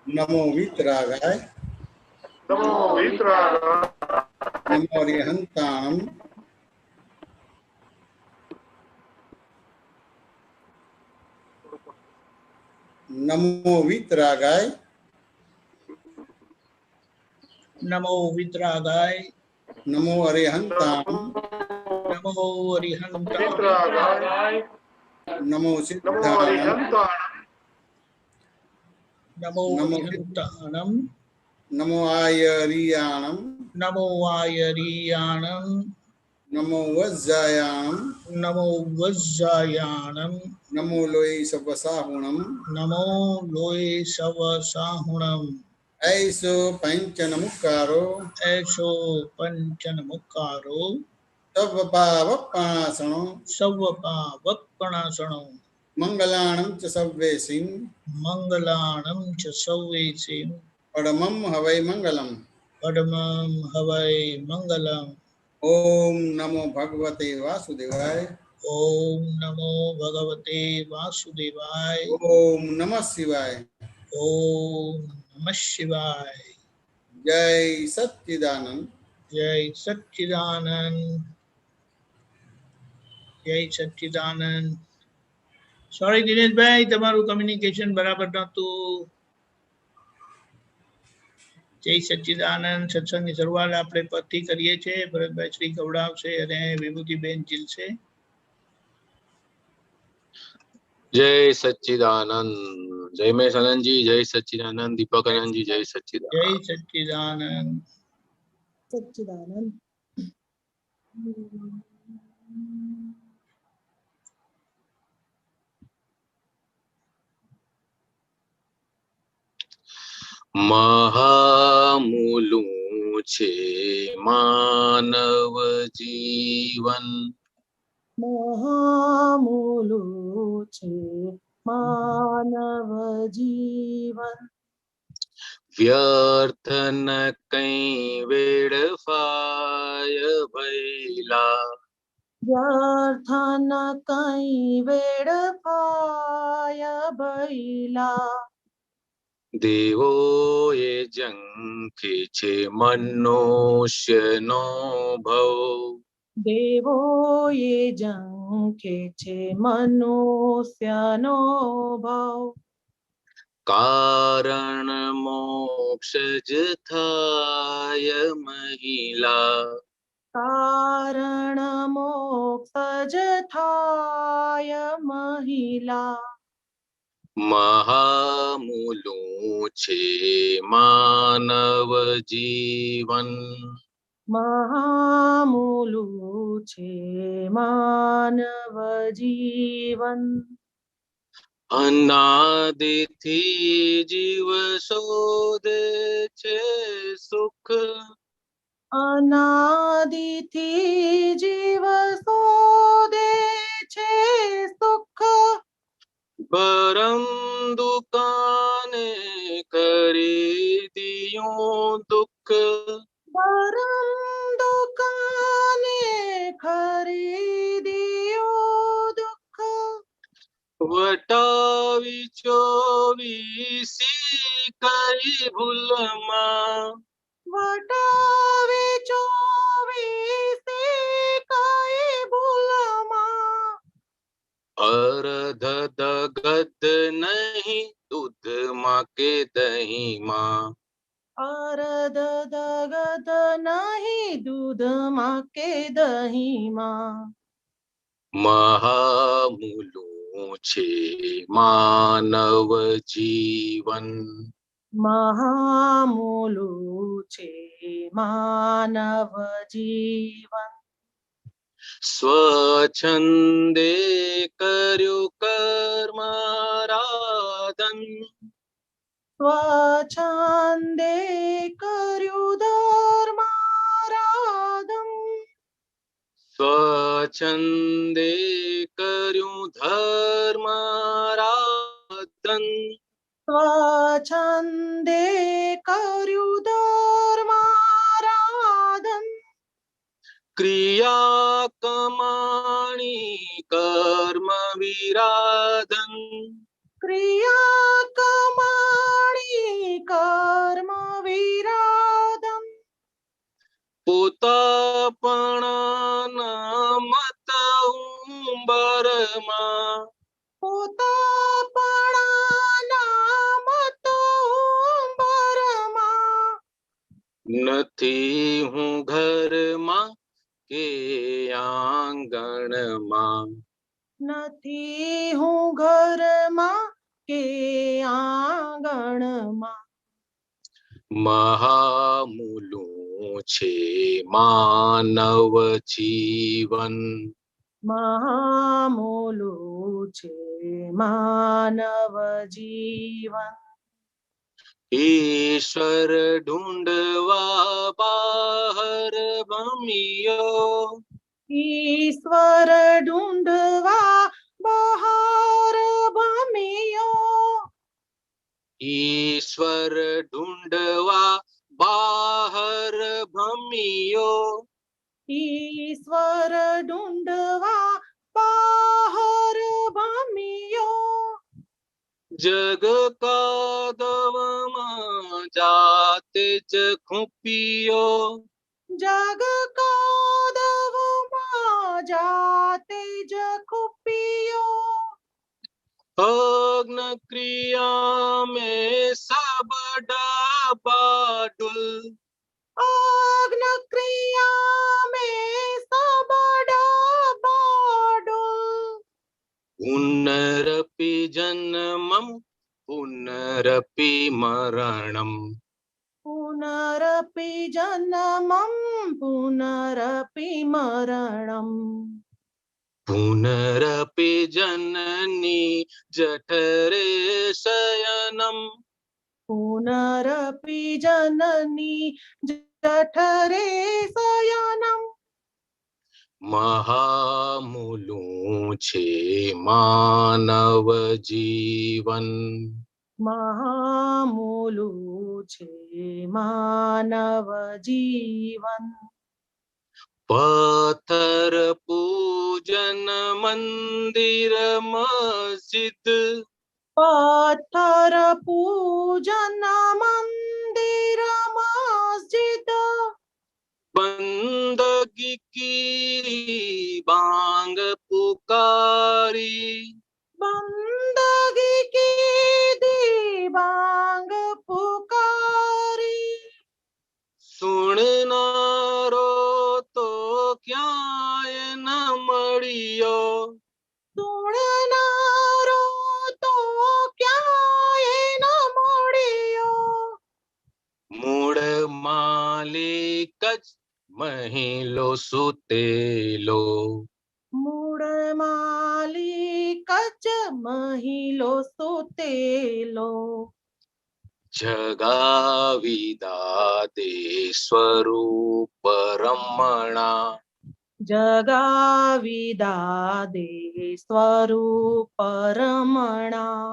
नमो वीतरागाय नमो वीतरागाय नमो अरिहंताणं नमो वीतरागाय नमो वितरागाय नमो अरिहंताणं नमो अरिहंताणं वीतरागाय नमो नमो सिद्धाणं अरिहंताणं नमो नमो अरिहंताणं नमो आयरियाणं नमो वायरियाणं नमो वज्जायाणं नमो वज्जायाणं नमो लोय सवसाहुणं नमो लोये सवसाहुणम् ऐसो पंचनमुक्कारो ऐसो पंचनमुक्कारो तवपावपणासनो सवपावपणासनो मंगलाणं च सव्वेसिं मंगलाणं च सव्वेसिं परमं हवै मंगलम् परमं हवै मंगलम् ओम नमो भगवते वासुदेवाय ओम नमो भगवते वासुदेवाय ओम नमः शिवाय ओम नमः शिवाय जय सच्चिदानंद जय सच्चिदानंद जय सच्चिदानंद सॉरी दिनेश भाई તમારું કમ્યુનિકેશન બરાબર નહોતું જય સચ્ચિદાનંદ સત્સંગની શરૂઆત આપણે પદથી કરીએ છીએ ભરતભાઈ શ્રી ગૌડાવશે અને વિભૂતિબેન જીલશે जय सच्चिदानंद जय महेश आनंद जी जय सच्चिदानंद दीपक आनंद जी जय सच्चिदानंद जय सच्चिदानंद सच्चिदानंद महामूलू छे मानव जीवन महामूलू छे मानव जीवन व्यर्थ न कई वेड़फाय भैला व्यर्थ न कई वेड़फाय भैला देवो ये जंखे छे मनुष्य नो भव देवो ये जंखे छे मनुष्यनो भव कारण मोक्ष ज थाय महिला कारण मोक्ष ज थाय महिला महामूलू छे मानव जीवन महामूलू छे मानव जीवन अनादिथी जीव शोधे छे सुख अनादिथी जीव शोधे छे सुख परम दुकाने खरीदियों दुख परम दुकाने खरीदियो दुख वटावी चोवीसी कई भूलमा वटावी चोवीसी कई भूलमा अर्ध दगत नहीं दूध माँ के दही माँ अर्ध दगत नहीं दूध माँ के दही माँ महामूलू छे मानव जीवन महामूलू छे मानव जीवन स्वच्छंदे कर्यो कर्माराधन स्वच्छंदे कर्यु धर्माराधन स्वच्छंदे कर्यो धर्माराधन स्वच्छंदे कर्यु धर्माराधन क्रिया कमाणी कर्म विराधन क्रिया कमाणी નથી હું ઘરમાં કે આંગણમાં, નથી હું ઘરમાં કે આંગણમાં, મહામૂલું છે માનવ જીવન, મહામૂલું છે માનવ જીવન. ઈશ્વર ઢૂંઢવા બહાર ભમ્યો, ઈશ્વર ઢૂંઢવા બહાર ભમ્યો, ઈશ્વર ઢૂંઢવા બહાર ભમ્યો, ઈશ્વર ઢૂંઢવા બહાર ભમ્યો, જગ કાદવમાં જાતે જ ખૂંપ્યો, જગ કાદવમાં જાતે જ ખૂપ્યો, अग्न क्रिया में सब डाबाडुल, अग्न क्रिया में सब डाबाडोल, पुनरपि जन्मं पुनरपि मरणं, पुनरपि जन्मं पुनरपि मरणं, पुनरपि जननी जठरे शयनं, पुनरपि जननी जठरे शयनं. महामूलुं छे मानव जीवन, મહામૂલું છે માનવ જીવન. पत्थर पूजन मंदिर मस्जिद, પથ્થર પૂજન મંદિર મસ્જિદ, बंदगी की बांग पुकारी, બંદગી કીધી બાંગ પુકારી, सुननारो तो क्याय न मळियो, સુણનારો તો ક્યાંય ન મળ્યો, मूळ मालिक ज महिलो सुतेलो, મૂળ માલિક જ મહિલો સુતેલો, जगावी दादे स्वरूप रमणा, જગાવી દાદે સ્વરૂપ રમણા,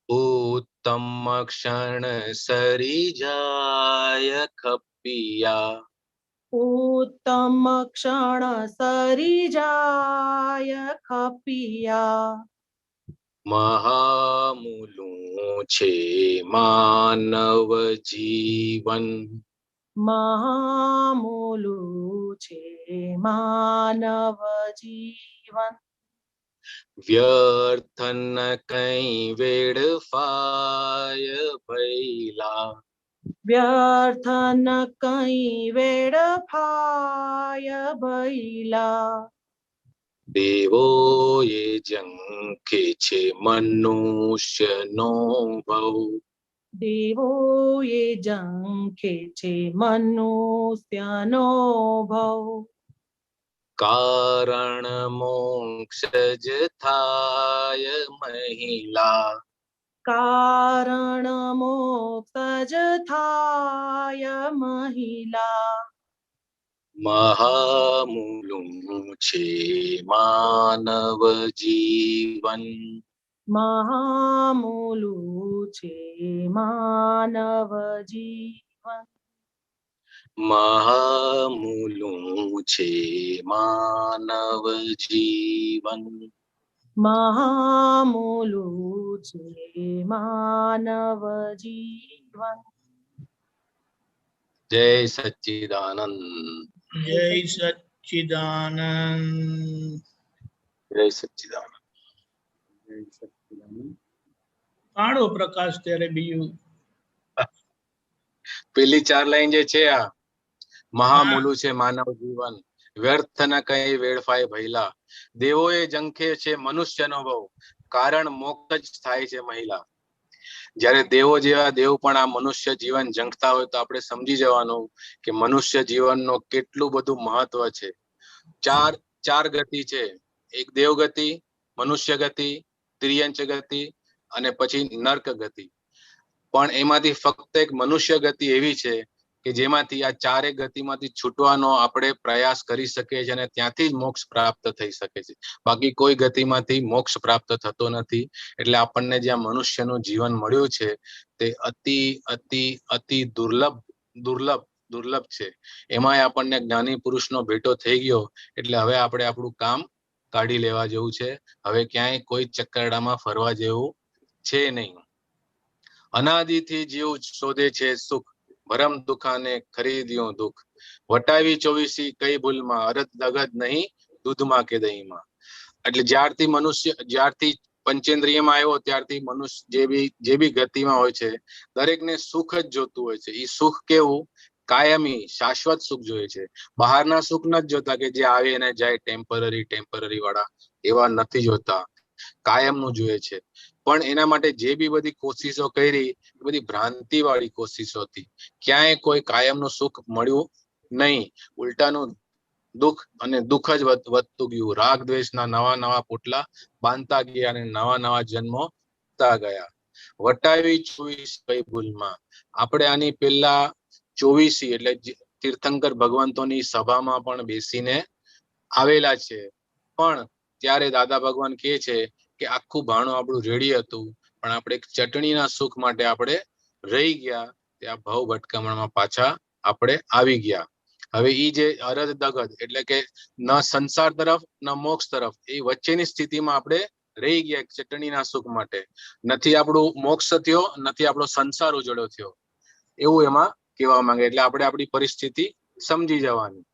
उत्तम क्षण सरी जाय खपिया, ઉત્તમ ક્ષણ સરી જાય ખપિયા, महामूलुं छे मानव जीवन, મહામૂલું છે માનવ જીવન. व्यर्थ न कई वेड़फाय भैला, વ્યર્થ ન કઈ વેડફાય ભૈલા, देवो ये जंखे छे मनुष्य नो भव, દેવોએ ઝંખે છે મનુષ્યનો ભવ, कारण मोक्ष ज थाय महिला, કારણ મોક્ષ જ થાય મહિલા, महामूलुं छे मानव जीवन, મહામૂલું છે માનવ જીવન, महामूलुं छे मानव जीवन, મહામૂલું છે માનવ જીવન. जय सच्चिदानंद, જય સચ્ચિદાનંદ. जय सच्चिदानंद. જય સચ્ચિદાનંદ. કાળો પ્રકાશ ત્યારે બીજું પેલી 4 લાઈન જે છે આ મહામૂલું છે માનવ જીવન, વ્યર્થ ન કઈ વેડફાય ભૈલા, દેવોએ જંખે છે મનુષ્યનો ભવ, કારણ મોક્ષ જ થાય છે મહિલા. જ્યારે દેવો જેવા દેવ પણ આ મનુષ્ય જીવન ઝંખતા હોય તો આપણે સમજી જવાનું કે મનુષ્ય જીવનનો કેટલું બધું મહત્વ છે. ચાર ગતિ છે, એક દેવ ગતિ, મનુષ્ય ગતિ, ત્રિયંચ ગતિ અને પછી નર્ક ગતિ. પણ એમાંથી ફક્ત એક મનુષ્ય ગતિ એવી છે કે જેમાંથી આ ચારેય ગતિમાંથી છૂટવાનો આપણે પ્રયાસ કરી શકીએ છીએ અને ત્યાંથી જ મોક્ષ પ્રાપ્ત થઈ શકે છે. બાકી કોઈ ગતિમાંથી મોક્ષ પ્રાપ્ત થતો નથી. એટલે આપણને જે આ મનુષ્યનું જીવન મળ્યું છે તે અતિ અતિ અતિ દુર્લભ છે. એમાંય આપણને જ્ઞાની પુરુષનો ભેટો થઈ ગયો એટલે હવે આપણે આપણું કામ કાઢી લેવા જેવું છે. હવે ક્યાંય કોઈ ચક્કરડામાં ફરવા જેવું છે નહીં. અનાદિથી જીવ શોધે છે સુખ, ભરમ દુખાને ખરીદ્યું દુઃખ, વટાવી 24 કઈ ભૂલમાં, અરદ દગદ નહીં દૂધમાં કે દહીંમાં. એટલે જ્યારથી પંચેન્દ્રિયમાં આવ્યો ત્યારથી મનુષ્ય જે બી ગતિમાં હોય છે દરેકને સુખ જ જોતું હોય છે. એ સુખ કેવું? કાયમી શાશ્વત સુખ જોઈએ છે. બહારના સુખ નથી જોતા કે જે આવે અને જાય, ટેમ્પરરી વાળા એવા નથી જોતા. કાયમનું જોઈએ છે. પણ એના માટે જે બી બધી કોશિશો કરી એ બધી ભ્રાંતિ વાળી કોશિશો હતી. ક્યાંય કોઈ કાયમનું સુખ મળ્યું નહીં. ઉલટાનું દુઃખ અને દુઃખ જ વધતું ગયું. રાગ દ્વેષના નવા પોટલા બાંધતા ગયા અને નવા જન્મો ગયા. વટાવી 24 કઈ ભૂલમાં. આપણે આની પહેલા 24 એટલે તીર્થંકર ભગવંતોની સભામાં પણ બેસીને આવેલા છે. પણ ત્યારે દાદા ભગવાન કહે છે કે આખું ભાણું આપણું રેડી હતું પણ આપણે ચટણીના સુખ માટે આપણે રહી ગયા. ત્યાં ભવ ભટકમણમાં પાછા આપણે આવી ગયા. હવે ઈ જે અરદ દગદ એટલે કે ન સંસાર તરફ ન મોક્ષ તરફ એ વચ્ચેની સ્થિતિમાં આપણે રહી ગયા ચટણીના સુખ માટે. નથી આપણું મોક્ષ થયો, નથી આપણો સંસાર ઉજળો થયો, એવું એમાં કહેવા માંગે. એટલે આપણે આપણી પરિસ્થિતિ સમજી જવાની.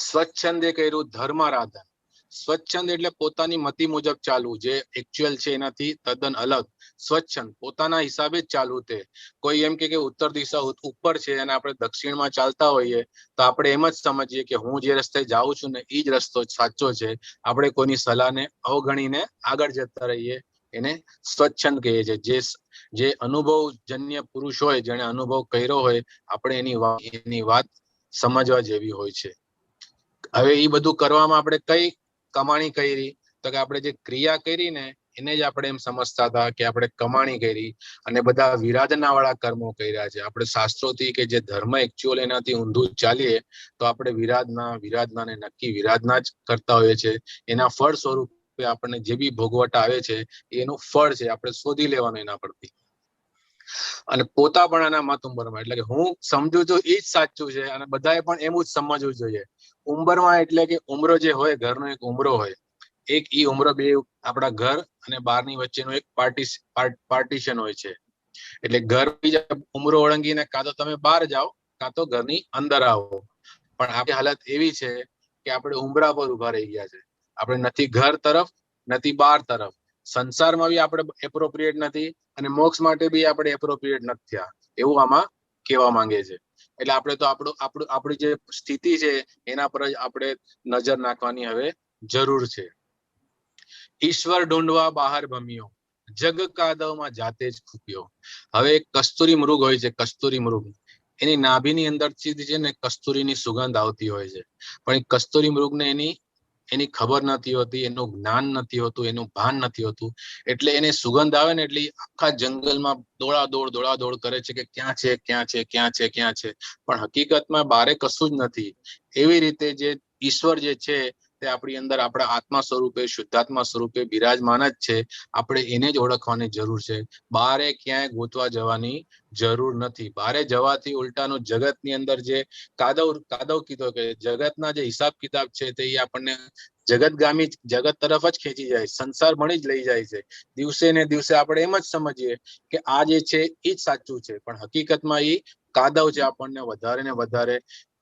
સ્વચ્છંદે કર્યું ધર્મારાધન. સ્વચ્છંદ એટલે પોતાની મતિ મુજબ ચાલવું, જે એકચ્યુઅલ છે એનાથી તદ્દન અલગ. સ્વચ્છંદ પોતાના હિસાબે જ ચાલવું. તે કોઈ એમ કે ઉત્તર દિશા ઉપર છે અને આપણે દક્ષિણમાં ચાલતા હોઈએ તો આપણે એમ જ સમજીએ કે હું જે રસ્તે જાઉં છું ને એ જ રસ્તો સાચો છે. આપણે કોઈની સલાહને અવગણીને આગળ જતા રહીએ એને સ્વચ્છંદ કહીએ છીએ. જે અનુભવજન્ય પુરુષ હોય, જેને અનુભવ કર્યો હોય, આપણે એની વાત સમજવા જેવી હોય છે. હવે એ બધું કરવામાં આપણે કઈ કમાણી કરી? તો કે આપણે જે ક્રિયા કરી ને એને જ આપણે એમ સમજતા હતા કે આપણે કમાણી કરી અને બધા વિરાધના વાળા કર્મો કર્યા છે. આપણે શાસ્ત્રોથી કે જે ધર્મ એકચ્યુઅલ એનાથી ઊંધું ચાલીએ તો આપણે વિરાધના ને નક્કી વિરાધના જ કરતા હોઈએ છીએ. એના ફળ સ્વરૂપે આપણને જે બી ભોગવટ આવે છે એનું ફળ છે, આપણે શોધી લેવાનું એના પરથી. અને પોતાપણાના મત ઉંબરમાં એટલે કે હું સમજુ છું એ જ સાચું છે અને બધાએ પણ એવું જ સમજવું જોઈએ. ઉંબરમાં એટલે કે ઉમરો જે હોય, ઘરનો એક ઉમરો હોય, એક ઈ ઉમરો બે આપણા ઘર અને બહારની વચ્ચેનું એક પાર્ટીશન હોય છે. એટલે ઘર બીજા ઉમરો ઓળંગીને કાં તો તમે બહાર જાઓ કાં તો ઘરની અંદર આવો. પણ આપણી હાલત એવી છે કે આપણે ઉમરા પર ઉભા રહી ગયા છે. આપણે નથી ઘર તરફ નથી બહાર તરફ. સંસારમાં બી આપણે એપ્રોપ્રિએટ નથી અને મોક્ષ માટે બી આપણે એપ્રોપ્રિએટ નથી થયા, એવું આમાં કહેવા માંગે છે. એટલે આપણે તો આપણી જે સ્થિતિ છે એના પર જ આપણે નજર નાખવાની હવે જરૂર છે. ઈશ્વર ઢૂંઢવા બહાર ભમ્યો, જગ કાદવમાં જાતે જ ખૂપ્યો. હવે એક કસ્તુરી મૃગ હોય છે, કસ્તુરી મૃગ, એની નાભીની અંદરથી છે ને કસ્તુરીની સુગંધ આવતી હોય છે. પણ એ કસ્તુરી મૃગને એની ખબર નથી હોતી, એનું જ્ઞાન નથી હોતું, એનું ભાન નથી હોતું. એટલે એને સુગંધ આવે ને એટલે આખા જંગલમાં દોડાદોડ કરે છે કે ક્યાં છે. પણ હકીકતમાં બારે કશું જ નથી. એવી રીતે જે ઈશ્વર જે છે તે આપણી અંદર આપણા આત્મા સ્વરૂપે, શુદ્ધાત્મા સ્વરૂપે બિરાજમાન જ છે. આપણે એને જ ઓળખવાની જરૂર છે. બારે ક્યાંય ગોતવા જવાની જરૂર નથી. બારે જવાથી ઉલટાનું જગતની અંદર જે કાદવ કીધો કે જગતના જે હિસાબ કિતાબ છે તે આપણને જગતગામી જગત તરફ જ ખેંચી જાય, સંસાર મળી જ લઈ જાય છે. દિવસે ને દિવસે આપણે એમ જ સમજીએ કે આ જે છે એ જ સાચું છે, પણ હકીકતમાં એ કાદવ છે, આપણને વધારે ને વધારે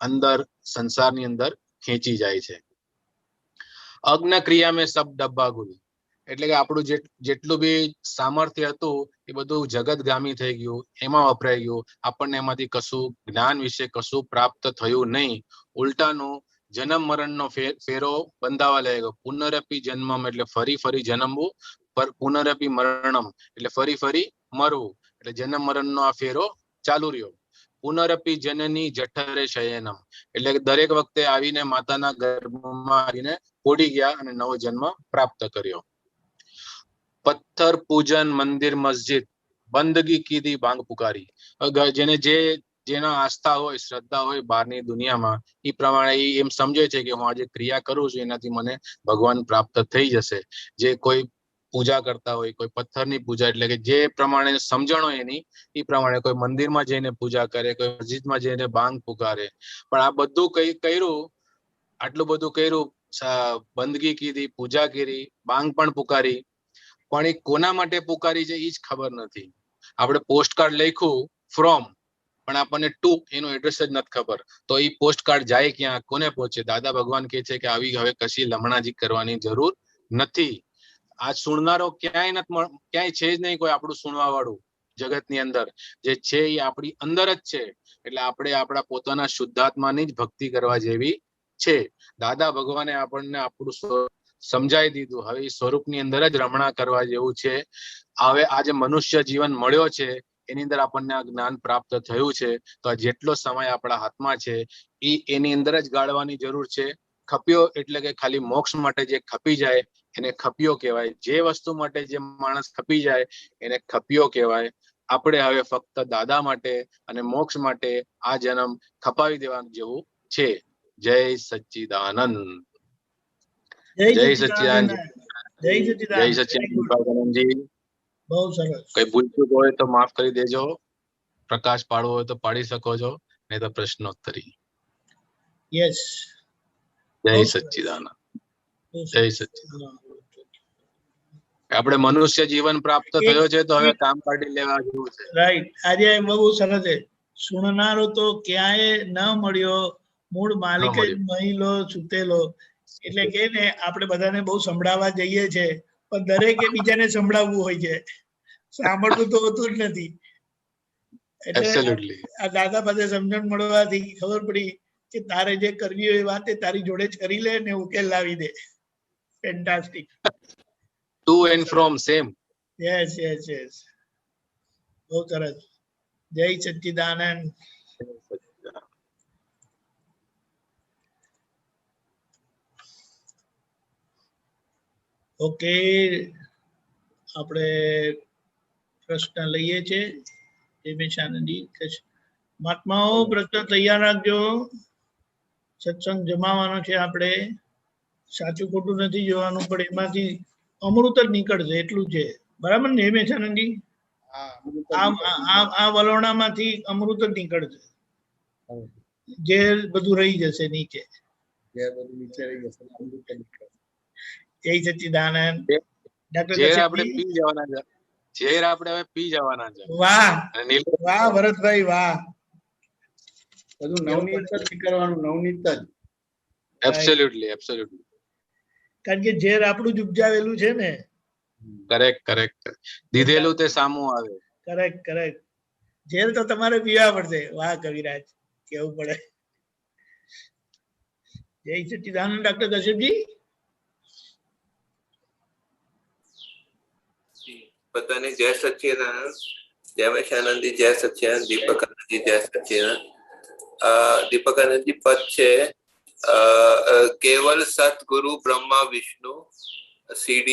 અંદર સંસારની અંદર ખેંચી જાય છે. અગ્ન ક્રિયા મેં સબ ડબ્બા ગુલ. એટલે કે આપણું જેટલું બી સામર્થ્ય હતું એ બધું જગતગામી થઈ ગયું, એમાં વપરાઈ ગયું. આપણને એમાંથી કશું જ્ઞાન વિશે કશું પ્રાપ્ત થયું નહીં. ઉલટાનું જન્મ મરણનો ફેરો બંધાવા લાગ્યો. પુનરપી જન્મમ એટલે ફરી જન્મવું, પુનરપી મરણમ એટલે ફરી મરવું. એટલે જન્મ મરણનો આ ફેરો ચાલુ રહ્યો. પુનરપી જનની જઠરે શયનમ એટલે દરેક વખતે આવીને માતાના ગર્ભમાં આવીને પોડી ગયા અને નવો જન્મ પ્રાપ્ત કર્યો. પથ્થર પૂજન મંદિર મસ્જિદ બંદગી કીધી ભાંગ પુકારી. જેના આસ્થા હોય, શ્રદ્ધા હોય બહારની દુનિયામાં, એ પ્રમાણે એમ સમજે છે કે હું આજે ક્રિયા કરું છું એનાથી મને ભગવાન પ્રાપ્ત થઈ જશે. જે કોઈ પૂજા કરતા હોય, કોઈ પથ્થરની પૂજા એટલે કે જે પ્રમાણે સમજણ હોય એની, એ પ્રમાણે કોઈ મંદિરમાં જઈને પૂજા કરે, કોઈ મસ્જિદમાં જઈને ભાંગ પુકારે. પણ આ બધું કર્યું, આટલું બધું કર્યું, બંદગી કીધી, પૂજા કરી, ભાંગ પણ પુકારી, પણ એ કોના માટે પુકારી છે એ જ ખબર નથી. આપણે પોસ્ટકાર્ડ લખ્યું ફ્રોમ, પણ આપણને ટુ એનું એડ્રેસ જ નથી ખબર. તો એ પોસ્ટકાર્ડ જાય ક્યાં, કોને પહોંચે? દાદા ભગવાન કહે છે કે આવી હવે કશી લમણાજી કરવાની જરૂર નથી. આ સુણનારો ક્યાંય છે જ નહીં કોઈ આપણું સુણવા વાળું જગતની અંદર. જે છે એ આપણી અંદર જ છે. એટલે આપણે આપણા પોતાના શુદ્ધાત્માની જ ભક્તિ કરવા જેવી છે. દાદા ભગવાને આપણને આપણું સમજાવી દીધું. હવે એ સ્વરૂપની અંદર જ રમણા કરવા જેવું છે. હવે આ જે મનુષ્ય જીવન મળ્યો છે એની અંદર આપણને આ જ્ઞાન પ્રાપ્ત થયું છે. તો આ જેટલો સમય આપણા હાથમાં છે એની અંદર જ ગાળવાની જરૂર છે. ખપ્યો એટલે કે ખાલી મોક્ષ માટે જે ખપી જાય એને ખપ્યો કહેવાય. જે વસ્તુ માટે જે માણસ ખપી જાય એને ખપ્યો કહેવાય. આપણે હવે ફક્ત દાદા માટે અને મોક્ષ માટે આ જન્મ ખપાવી દેવાનું જેવું છે. જય સચ્ચિદાનંદ. જય સચ્ચિદાનંદ. જય સચ્ચિદાનંદજી. બહુ સરસ. કઈ ભૂલ હોય તો માફ કરી દેજો. પ્રકાશ પાડવો હોય તો પાડી શકો છો, નહીં તો પ્રશ્નોત્તરી. યસ. જય સચ્ચિદાનંદ. જય સચ્ચિદાનંદ. આપણે મનુષ્ય જીવન પ્રાપ્ત થયો છે તો હવે કામ કાઢી લેવા જેવું છે. રાઈટ. આજે બહુ સરસ છે. સુણનારો તો ક્યાંય ન મળ્યો, મૂળ માલિક જ મહિલો છૂટેલો. એટલે કે ને આપણે બધાને બહુ સંભળાવવા જઈએ છે, પણ દરેકે બીજાને સંભળાવવું હોય છે, સાંભળવું તો હોતું જ નથી. એટલે આ દાદા પાસે સમજણ મળવાથી ખબર પડી કે તારે જે કરવી હોય એ વાત તારી જોડે જ કરી લે ને ઉકેલ લાવી દે. Fantastic. To and from same. Yes yes yes. બહુ સરસ. જય સચ્ચિદાનંદ. ઓકે, આપણે પ્રશ્ન લઈએ છીએ. મહાત્માઓ પ્રશ્ન તૈયાર રાખજો. સત્સંગ જમાવાનો છે આપણે. સાચું ખોટું નથી જોવાનું, પણ એમાંથી અમૃત જ નીકળશે એટલું છે. બરાબર ને હેમેશાનંદજી? આ વલોણામાંથી અમૃત જ નીકળશે. ઝેર બધું રહી જશે નીચે. જય સચ્ચિદાનંદ. ઝેર આપણે પી જવાના છે. ઝેર આપણે હવે પી જવાના છે. વાહ વાહ ભરતભાઈ વાહ. બધું નવનીત જ કરવાનું, નવનીત જ. Absolutely absolutely. કારણ કે ઝેર આપણું જ ઉપજાવેલું છે ને. Correct correct. દીધેલું તે સામું આવે. Correct correct. ઝેર તો તમારે પીવા પડશે. વાહ કવિરાજ, કેવું પડે. જય સચ્ચિદાનંદ. ડોક્ટર કશ્યપજી. બધાને જય સચ્ચિદાનંદ. જય મેશાનંદજી. જય સચ્ચિદાનંદ. દીપકાનંદજી. જય સચ્ચિદાનંદ. દીપકાનંદજી પદ છે કેવલ સતગુરુ બ્રહ્મા વિષ્ણુ, CD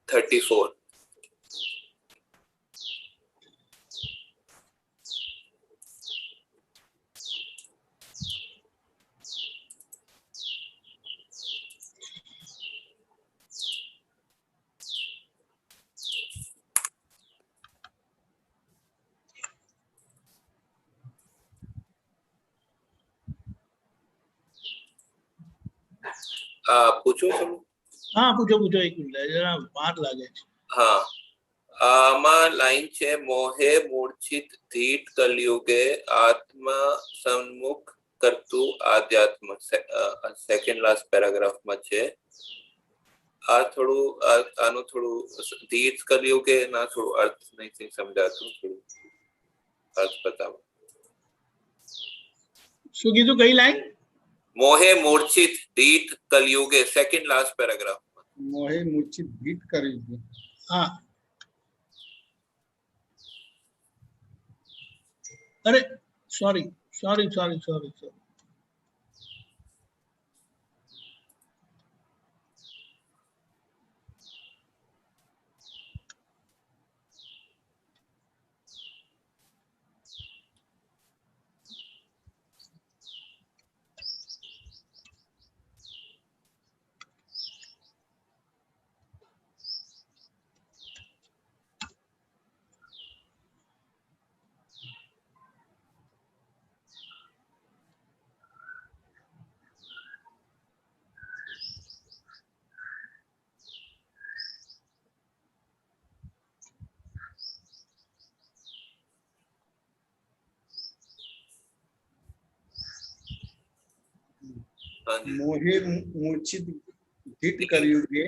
34. પૂછું છું? હા પૂછો પૂછો. એક મિનિટ જરા વાર લાગે છે. હા, આમાં લાઈન છે મોહે મૂર્છિત ધીટ કલયુગે આત્મ સન્મુખ કરતું આધ્યાત્મ. સેકન્ડ લાસ્ટ પેરાગ્રાફમાં છે. આ થોડું આનું થોડું ધીર કર્યું કે ના થોડું અર્થ નહીં સમજાતું, થોડું અર્થ બતાવો. શું કીધું, કઈ લાઈન? મોહે મૂર્છિત દીઠ કલયુગે, સેકન્ડ લાસ્ટ પેરાગ્રાફ. મોહે મૂર્છિત ભીટ કરી છે. હા, અરે sorry sorry sorry sorry sorry મોહે મૂર્છિત ભીટ કર્યું કે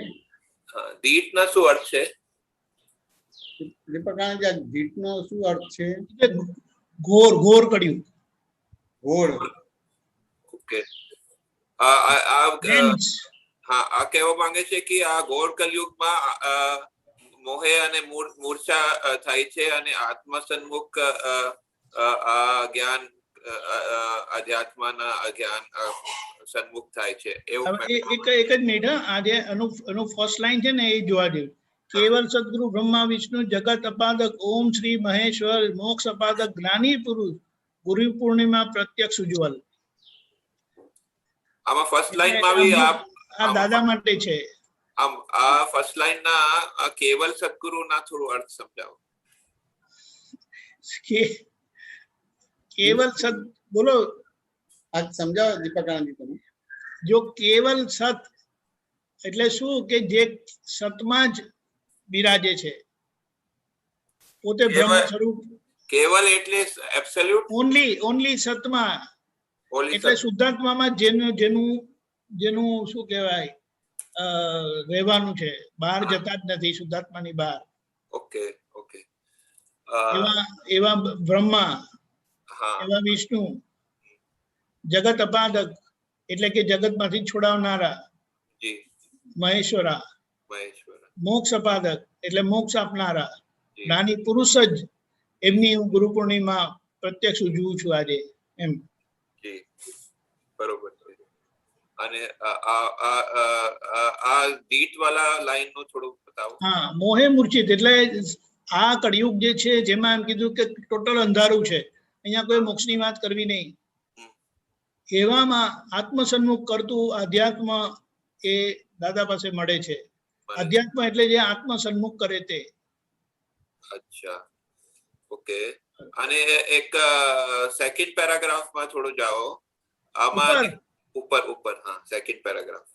દીઠ ના શું અર્થ છે? દીપકાનંદ, આ ભીટ નો શું અર્થ છે? ઘોર ઘોર કર્યું. ઘોર. ઓકે. Dense. હા, આ કહેવા માંગે છે કે આ ઘોર કલયુગમાં મોહે અને મૂર્છા થાય છે અને આત્મ સન્મુખ જ્ઞાન, અધ્યાત્મના જ્ઞાન સન્મુખ થાય છે એવું. એક જ મિનિટ, આજે એનું ફર્સ્ટ લાઈન છે ને એ જોવા જેવું. કેવલ સદગુરુ બ્રહ્મા વિષ્ણુ જગત અપાદક ઓમ શ્રી મહેશ્વર મોક્ષ અપાદક જ્ઞાની પુરુષ ગુરુ પૂર્ણિમા પ્રત્યક્ષ ઉજ્જવલ. આમાં ફર્સ્ટ લાઈનમાં બી આ દાદા માટે છે. આ ફર્સ્ટ લાઈન ના કેવલ સદગુરુ ના થોડું અર્થ સમજાવો. કેવલ સત બોલો, આ સમજાવો દીપકાનંદ તમે. જો કેવલ સત એટલે શું કે જે સતમાં જ બિરાજે છે, પોતે બ્રહ્મ સ્વરૂપ. કેવલ એટલે એબ્સોલ્યુટ, ઓનલી સતમાં, એટલે શુદ્ધાત્મામાં જેનું શું કહેવાય રહેવાનું છે, બહાર જતા જ નથી, શુદ્ધાત્માની બહાર. Okay okay. એવા બ્રહ્મા, એવા વિષ્ણુ, જગત અપાદક એટલે કે જગત માંથી છોડાવનારા, મહેશ્વરા, મોક્ષ અપાદક એટલે મોક્ષ આપનારા, જ્ઞાની પુરુષ જ એમની હું ગુરુ પૂર્ણિમા પ્રત્યક્ષ ઉજવું છું આજે એમ. બરોબર. અને આ દીઠ વાળા લાઈન નું થોડું બતાવો. હા, મોહે મૂર્છિત એટલે આ કળિયુગ જે છે જેમાં એમ કીધું કે ટોટલ અંધારું છે, અહીંયા કોઈ મોક્ષની વાત કરવી નહીં. એવામાં આત્મસન્મુખ કરતું અધ્યાત્મ એ દાદા પાસે મળે છે. અધ્યાત્મ એટલે જે આત્મસન્મુખ કરે તે. અચ્છા, ઓકે. અને એક સેકન્ડ પેરાગ્રાફમાં થોડું જાઓ. આમાં ઉપર હા, સેકન્ડ પેરાગ્રાફ.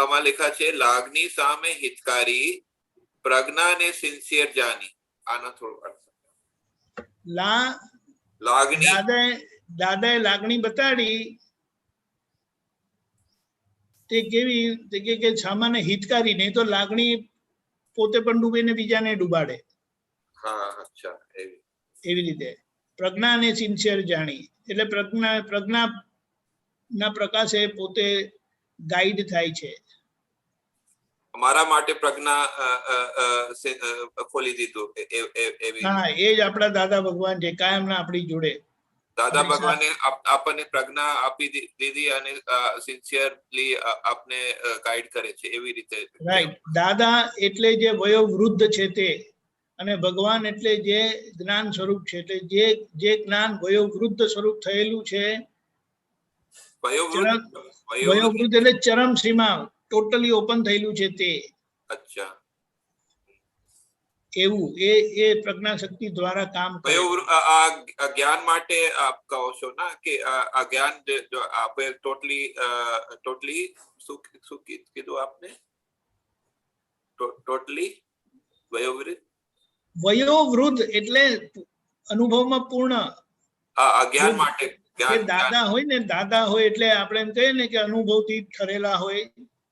આમાં લખા છે લાગણી સામે હિતકારી, પ્રજ્ઞાને સિન્સિયર જાની. આનો થોડું અર્થ. લાગણી, દાદાએ લાગણી બતાડી તે કેવી કે સામાન્ય હિતકારી, નહીં તો લાગણી પોતે પણ ડૂબે ને બીજાને ડૂબાડે. હા, અચ્છા, એવી રીતે પ્રજ્ઞાને સિન્સિયર જાણી એટલે પ્રજ્ઞા ના પ્રકાશે પોતે ગાઈડ થાય છે. મારા માટે પ્રજ્ઞા ખોલી દીધું. હા, એ જ આપણા દાદા ભગવાન છે, કાયમના આપણી જોડે. દાદા ભગવાને આપણને પ્રજ્ઞા આપી દીધી અને સિન્સિયરલી આપને ગાઈડ કરે છે એવી રીતે. રાઈટ. દાદા એટલે જે વયોવૃદ્ધ છે તે, અને ભગવાન એટલે જે જ્ઞાન સ્વરૂપ છે, એટલે જે જ્ઞાન વયોવૃદ્ધ સ્વરૂપ થયેલું છે. વયોવૃદ્ધ એટલે ચરમ સીમા, ટોટલી ઓપન થયેલું છે તે. અચ્છા, એવું એ પ્રજ્ઞા શક્તિ દ્વારા કામ કરે. આ જ્ઞાન માટે આપ કહો છો ના કે આ જ્ઞાન જો આપણે ટોટલી શું કીધું આપને? ટોટલી વયોવૃદ્ધ એટલે અનુભવમાં પૂર્ણ. આ જ્ઞાન માટે દાદા હોય ને, દાદા હોય એટલે આપણે એમ કહીએ ને કે અનુભવથી ઠરેલા હોય.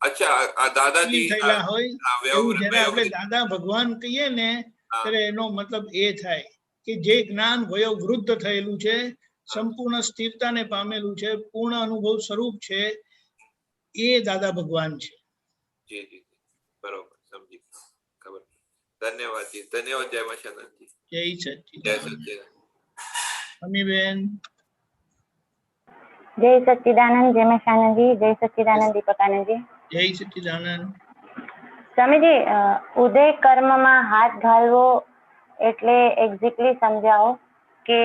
અચ્છા આ દાદાજી થયેલા હોય એવું જ્યારે આપણે વયોવૃદ્ધ દાદા ભગવાન કહીએ ને હા. ત્યારે એનો મતલબ એ થાય કે જે જ્ઞાન વયોવૃદ્ધ થયેલું છે, સંપૂર્ણ સ્થિરતાને પામેલું છે, પૂર્ણ અનુભવ સ્વરૂપ છે, એ દાદા ભગવાન છે. જી જી બરોબર સમજી ગયો. ખબર. ધન્યવાદ જી, ધન્યવાદ જય મશાનંદજી. જય જય સચ્ચિદાનંદ. સચ્ચિદાનંદ. અમીબેન જય સચ્ચિદાનંદ, જય મશાનંદજી, જય સચ્ચિદાનંદ દીપકાનંદજી. જય સચ્ચિદાનંદ. સ્વામીજી, ઉદય કર્મમાં હાથ ઘાલવો એટલે એક્ઝેક્ટલી સમજાવો કે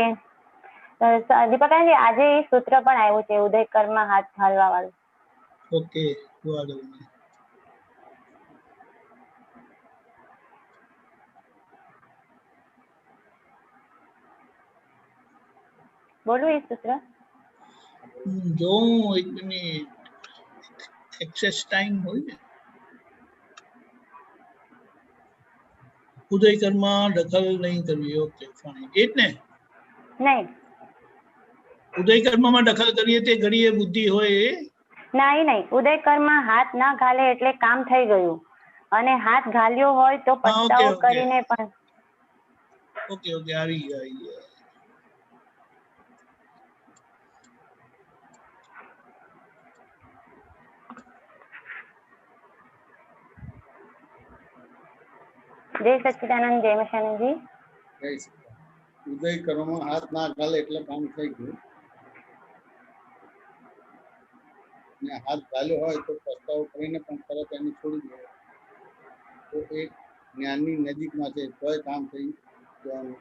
દીપકાનંદજી આજે એ સૂત્ર પણ આવ્યું છે ઉદય કર્મમાં હાથ ઘાલવા વાળું. ઓકે, બોલું એ સૂત્ર? જો એક મિનિટ એક્સેસ ટાઈમ હોય ને, ઉદય કર્મમાં દખલ નહીં કરવી. Okay fine. એ જ ને, નહીં ઉદય કર્મમાં દખલ કરીએ તે ઘડીએ બુદ્ધિ હોય એ નહીં, ઉદય કર્મમાં હાથ ના ઘાલે એટલે કામ થઈ ગયું, અને હાથ ઘાલ્યો હોય તો પસ્તાવો ઓકે. કરીને પણ. ઓકે ઓકે આવી ગયા. જય સચ્ચિદાનંદ, જય મશાનંદજી. ઉદય કર્મમાં હાથ ના ઘાલે એટલે કામ થઈ ગયું, ને હાથ ઘાલ્યો હોય તો પસ્તાવો કરીને પણ તરત એને છોડી દે તો એ જ્ઞાનની નજીકમાં છે, તોય કામ થઈ જવાનું.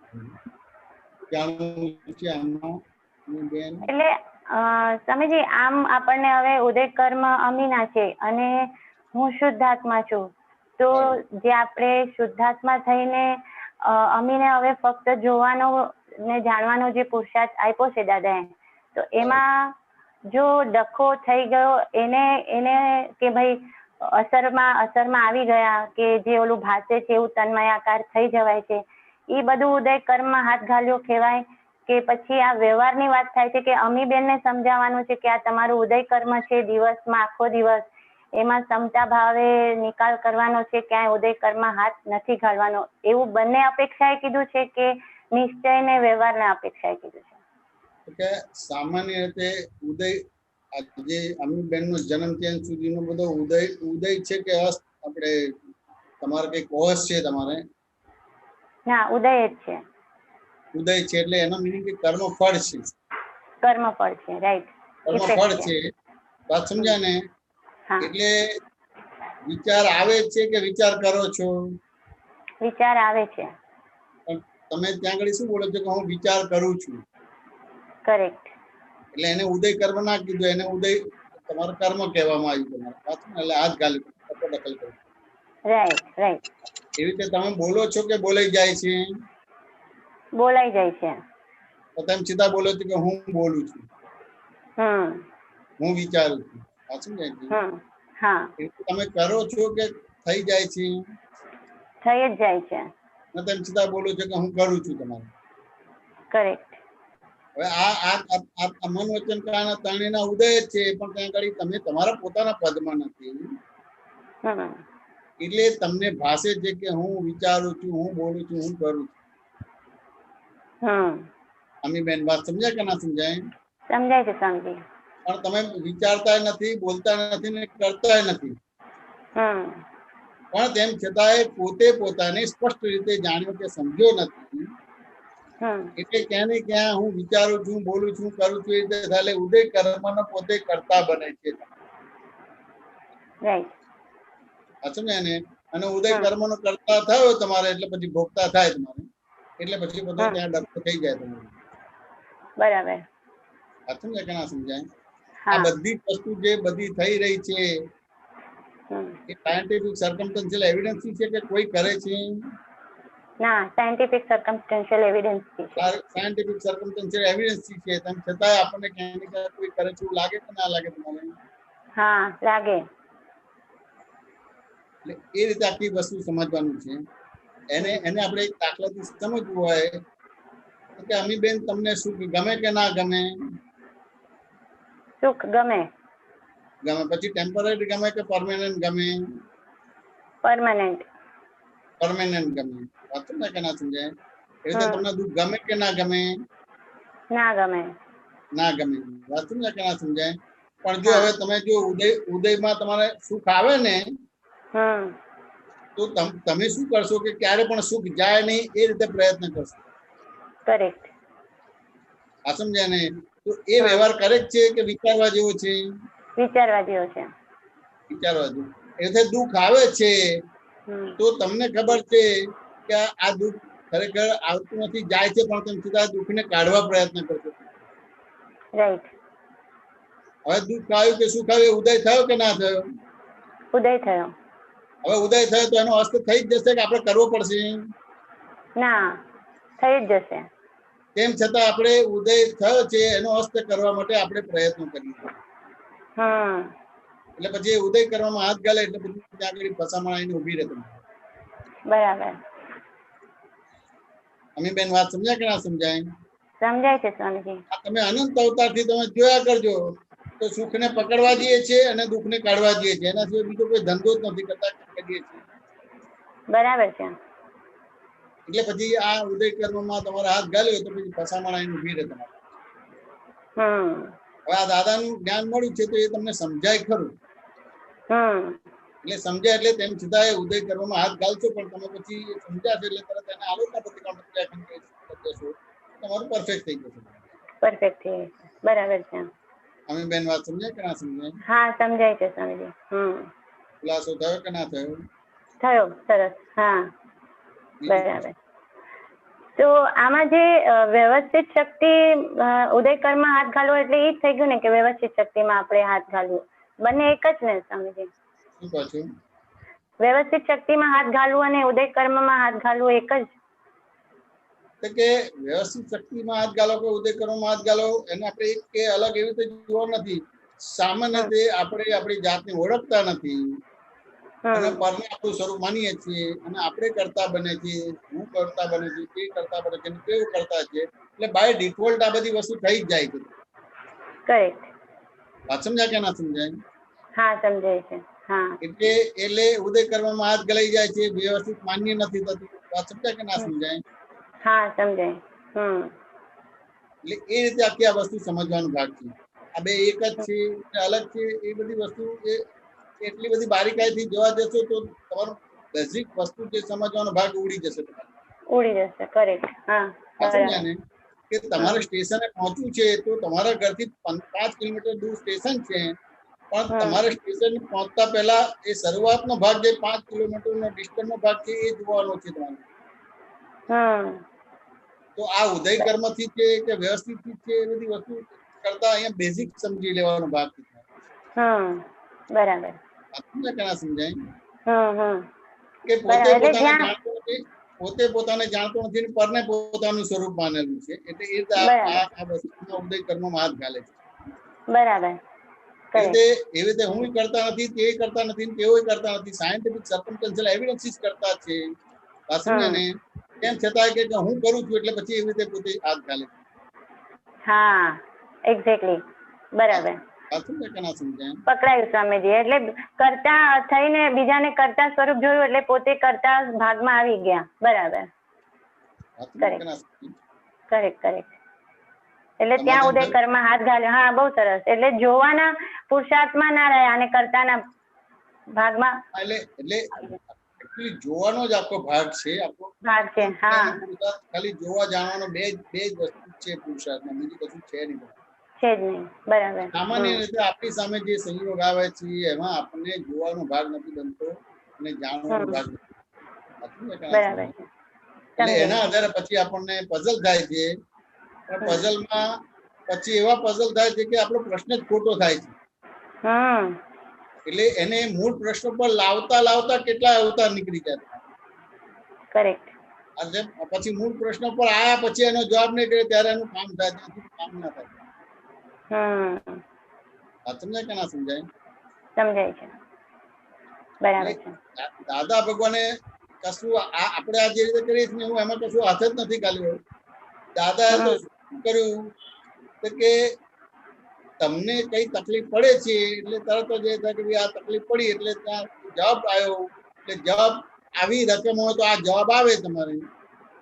બેન એટલે સ્વામીજી આમ આપણને હવે ઉદય કર્મ અમીના છે અને હું શુદ્ધાત્મા છું, તો જે આપણે શુદ્ધાત્મા થઈને અમીને હવે ફક્ત જોવાનો ને જાણવાનો જે પુરુષાર્થ આપ્યો છે દાદાએ, તો એમાં જો ડખો થઈ ગયો એને કે ભાઈ અસરમાં આવી ગયા કે જે ઓલું ભાષે છે એવું તન્મયાકાર થઈ જવાય છે, એ બધું ઉદય કર્મમાં હાથ ઘાલ્યો કહેવાય કે પછી આ વ્યવહારની વાત થાય છે કે અમીબેનને સમજાવવાનું છે કે આ તમારું ઉદય કર્મ છે, દિવસમાં આખો દિવસ એમાં ક્ષમતા ભાવે નિકાલ કરવાનો છે, ક્યાંય ઉદય કર્મમાં હાથ નથી ઘાલવાનો, એવું બંને અપેક્ષાએ કીધું છે કે નિશ્ચય ને વ્યવહારના અપેક્ષાએ કીધું છે? કે સામાન્ય રીતે ઉદય જે અમીબેન નો જન્મ ત્યાં સુધીનો બધો ઉદય છે કે આપણે તમારે કઈ કોર્સ છે તમારે? ના, ઉદય જ છે. ઉદય છે એટલે એનો મિનિંગ કે કર્મ ફળ છે. કર્મ ફળ છે, રાઈટ. કર્મ ફળ છે, વાત સમજ્યા ને? એટલે વિચાર આવે છે કે વિચાર કરો છો? વિચાર આવે છે. તમે ત્યાં આગળ શું બોલો છો કે હું વિચાર કરું છું? કરેક્ટ. એટલે એને ઉદય કર્મ ના કીધું, એને ઉદય તમારું કર્મ કહેવામાં આવ્યું તમારે, એટલે હાથ ગાલી દખલ કર્યું. રાઈટ. એવી રીતે તમે બોલો છો કે બોલાઈ જાય છે? બોલાઈ જાય છે. તો તમે સીધા બોલો છો કે હું બોલું છું, હું વિચારું છું, સાચું ને? તમે કરો છો કે થઈ જાય છે? થઈ જ જાય છે. તમે સીધા બોલો છો કે હું કરું છું તમારે. કરેક્ટ. હવે આ મન વચન કાન ત્રણેયના ઉદય જ છે, પણ ત્યાં આગળ તમે તમારા પોતાના પદમાં નથી, એટલે તમને ભાષે છે કે હું વિચારું છું, હું બોલું છું, હું કરું છું. અમીબેન વાત સમજાય કે ના સમજાય? સમજાય છે સ્વામીજી. પણ તમે વિચારતા નથી, બોલતા નથી ને કરતા નથી, પણ તેમ છતાંય પોતે પોતાને સ્પષ્ટ રીતે જાણ્યો કે સમજ્યો નથી, એટલે ક્યાં ને ક્યાં હું વિચારું છું, બોલું છું, કરું છું, એ રીતે થાય ઉદય કર્મનો પોતે કરતા બને છે. ને અને ઉદય કર્મનો કરતા થયો તમારે એટલે પછી ભોગતા થાય તમારે, એટલે પછી બધો ત્યાં ડખો થઈ જાય તમારે. બરાબર. સમજાય કે ના સમજાય? આ બધી વસ્તુ જે બધી થઈ રહી છે એ સાયન્ટિફિક સર્કમસ્ટન્શિયલ એવિડન્સ છે કે કોઈ કરે છે? ના, સાયન્ટિફિક સર્કમસ્ટન્શિયલ એવિડન્સ છે. સાયન્ટિફિક સર્કમસ્ટન્શિયલ એવિડન્સ છે, તેમ છતાંય આપણને ક્યાંય ને ક્યાંય કોઈ કરે છે એવું લાગે કે ના લાગે તમારે? હા, લાગે. એટલે એ રીતે આખી વસ્તુ સમજવાનું છે. એને આપણે એક દાખલાથી સમજવું હોય કે અમીબેન તમને સુખ ગમે કે ના ગમે? સુખ ગમે. ગમે, પછી ટેમ્પરરી ગમે કે પરમેનન્ટ ગમે? પરમાનન્ટ. પરમેનન્ટ ગમે. વાત સમજાય કે ના સમજાય? એ રીતે તમને દુઃખ ગમે કે ના ગમે? ના ગમે. ના ગમે. વાત સમજાય કે ના સમજાય? પણ જો હવે તમે જો ઉદયમાં તમારે સુખ આવે ને, તો તમે શું કરશો કે ક્યારે પણ સુખ જાય નહીં એ રીતે પ્રયત્ન કરશો. કરેક્ટ. આ સમજાય ને? તો એ વ્યવહાર કરેક્ટ છે કે વિચારવા જેવો છે? વિચારવા જેવો છે. વિચારવા જેવો. એટલે દુઃખ આવે છે તો તમને ખબર છે કે આ દુઃખ ખરેખર આવતું નથી, જાય છે, પણ તમે સીધા દુઃખને કાઢવા પ્રયત્ન કરશો. રાઈટ. હવે દુઃખ આવ્યું કે સુખ આવ્યું, ઉદય થયો કે ના થયો? ઉદય થયો. હવે ઉદય થયો તો એનો અસ્ત થઈ જ જશે કે આપણે કરવો પડશે? ના, થઈ જ જશે. તેમ છતાં આપણે ઉદય થયો છે એનો અસ્ત કરવા માટે આપણે પ્રયત્નો કરીએ. એટલે પછી ઉદય કરવામાં હાથ ગાલે એટલે પછી ત્યાં આગળ ફસામણ આવીને ઉભી રહે. બરાબર. અમીબેન વાત સમજ્યા કે ના સમજાય? સમજાય છે સ્વામીજી. તમે અનંત અવતારથી તમે જોયા કરજો તો સુખને પકડવા જઈએ છીએ અને દુઃખને કાઢવા જઈએ છીએ, એના સિવાય બીજો કોઈ ધંધો જ નથી કરતા, કરીએ છીએ. બરાબર છે. એટલે પછી આ ઉદય કર્મમાં તમારા હાથ ગાલ્યો તો પછી ફસામણ આવીને ઉભી રહે તમારે. હવે આ દાદાનું જ્ઞાન મળ્યું છે તો એ તમને સમજાય ખરું. એટલે સમજાય એટલે તેમ છતાં ઉદય કરવામાં હાથ ગાલશો પણ તમે પછી સમજાશે એટલે તરત એને આલોચના પ્રતિક્રમણ કરશો, તમારું પરફેક્ટ થઈ જશે. પરફેક્ટ થઈ જશે. બરાબર છે. અમે બેન વાત સમજાય કે ના સમજાય? હા, સમજાય છે સ્વામીજી. ખુલાસો થયો કે ના થયો? થયો. સરસ. હા, બરાબર. તો આમાં જે વ્યવસ્થિત શક્તિ ઉદય કર્મમાં હાથ ઘાલવો એટલે એ જ થઈ ગયું ને કે વ્યવસ્થિત શક્તિમાં આપણે હાથ ઘાલવું, બંને એક જ ને સ્વામીજી? શું કહો છો? વ્યવસ્થિત શક્તિમાં હાથ ઘાલવું અને ઉદય કર્મમાં હાથ ઘાલવું એક જ? કે વ્યવસ્થિત શક્તિમાં હાથ ગાલો કે ઉદય કર્મમાં હાથ ગાલો એને આપણે એક કે અલગ એવી રીતે જોવા નથી. સામાન્ય રીતે આપણે આપણી જાતને ઓળખતા નથી અને પરને આપણું સ્વરૂપ માનીએ છીએ અને આપણે કરતા બને છીએ, હું કરતા બને છે, તે કરતા બને છે, કેવું કરતા છે, એટલે બાય ડિફોલ્ટ આ બધી વસ્તુ થઈ જ જાય છે. કરેક્ટ. વાત સમજાય કે ના સમજાય? હા, સમજાય છે. હા, એટલે ઉદય કર્મમાં હાથ ગલાઈ જાય છે, વ્યવસ્થિત માન્ય નથી થતું. વાત સમજાય કે ના સમજાય? હા, સમજાય. એટલે એ રીતે આખી આ વસ્તુ સમજવાનો ભાગ છે. આ બે એક જ છે, અલગ છે, એ બધી વસ્તુ એટલી બધી બારીકાઈથી જોવા જશો તો તમારો બેઝિક વસ્તુ જે સમજવાનો ભાગ ઉડી જશે. ઉડી જશે. કરેક્ટ. હા, સમજ્યા ને? કે તમારે સ્ટેશને પહોંચવું છે તો તમારા ઘરથી 5 કિલોમીટર દૂર સ્ટેશન છે, પણ તમારે સ્ટેશન પહોંચતા પહેલા એ શરૂઆતનો ભાગ જે 5 કિલોમીટરનો ડિસ્ટન્સનો ભાગ છે એ જોવાનો છે તમારે. તો આ ઉદય કર્મથી છે કે વ્યવસ્થિત છે એ બધી વસ્તુ કરતા અહીંયા બેઝિક સમજી લેવાનો ભાગ છે. બરાબર. સમજાય કે ના સમજાય? કે પોતે પોતાને જાણતો નથી ને પરને પોતાનું સ્વરૂપ માનેલું છે, એટલે એ રીતે આ વસ્તુમાં ઉદય કર્મમાં હાથ ઘાલે છે. બરાબર. એવી રીતે હું કરતા નથી, તે કરતા નથી, તેઓ કરતા નથી, સાયન્ટિફિક સર્કમસ્ટન્શિયલ એવિડન્સીસ કરતા છે. ને તેમ છતાં કે હું કરું છું એટલે પછી એવી રીતે પોતે હાથ ઘાલે છે. હા, એક્ઝેક્ટલી. બરાબર. પકડાયું સ્વામીજી. એટલે કરતા થઈને બીજાને કરતા સ્વરૂપ જોયું એટલે પોતે કરતા ભાગમાં આવી ગયા. બરાબર. કરેક્ટ. એટલે ત્યાં ઉદય કર્મ હાથ ઘાલ્યો. હા, બહુ સરસ. એટલે જોવાના પુરુષાર્થમાં ના રહ્યા અને કરતાના ભાગમાં એટલે જોવાનો જ આખો ભાગ છે. ભાગ છે. હા, ખાલી જોવા જાણવાનો બે જ વસ્તુ છે પુરુષાર્થમાં, બીજું કશું છે નહીં. છે જ નહીં. બરાબર. સામાન્ય રીતે આપણી સામે જે સંયોગ આવે છે એમાં આપણને જોવાનો ભાગ નથી બનતો અને જાણવાનો ભાગ નથી. બરાબર. એટલે એના આધારે પછી આપણને પઝલ થાય છે. પઝલમાં પછી એવા પઝલ થાય છે કે આપણો પ્રશ્ન જ ખોટો થાય છે. એટલે એને મૂળ પ્રશ્ન પર લાવતા કેટલા અવતાર નીકળી જાય. કરેક્ટ. પછી મૂળ પ્રશ્ન પર આયા પછી એનો જવાબ નહીં કરે ત્યારે એનું કામ થાય, ત્યાંથી કામ ના થાય. સમજાય કે ના સમજાય? સમજાય છે. બરાબર છે. દાદા ભગવાને કશું આપણે આ જે રીતે કરીએ છીએ હું એમાં કશું હાથ જ નથી ગાલ્યો. દાદાએ તો શું કર્યું કે તમને કઈ તકલીફ પડે છે એટલે તરત જ એ થાય કે ભાઈ આ તકલીફ પડી એટલે ત્યાં જવાબ આવ્યો, એટલે જવાબ આવી રકમ હોય તો આ જવાબ આવે તમારે.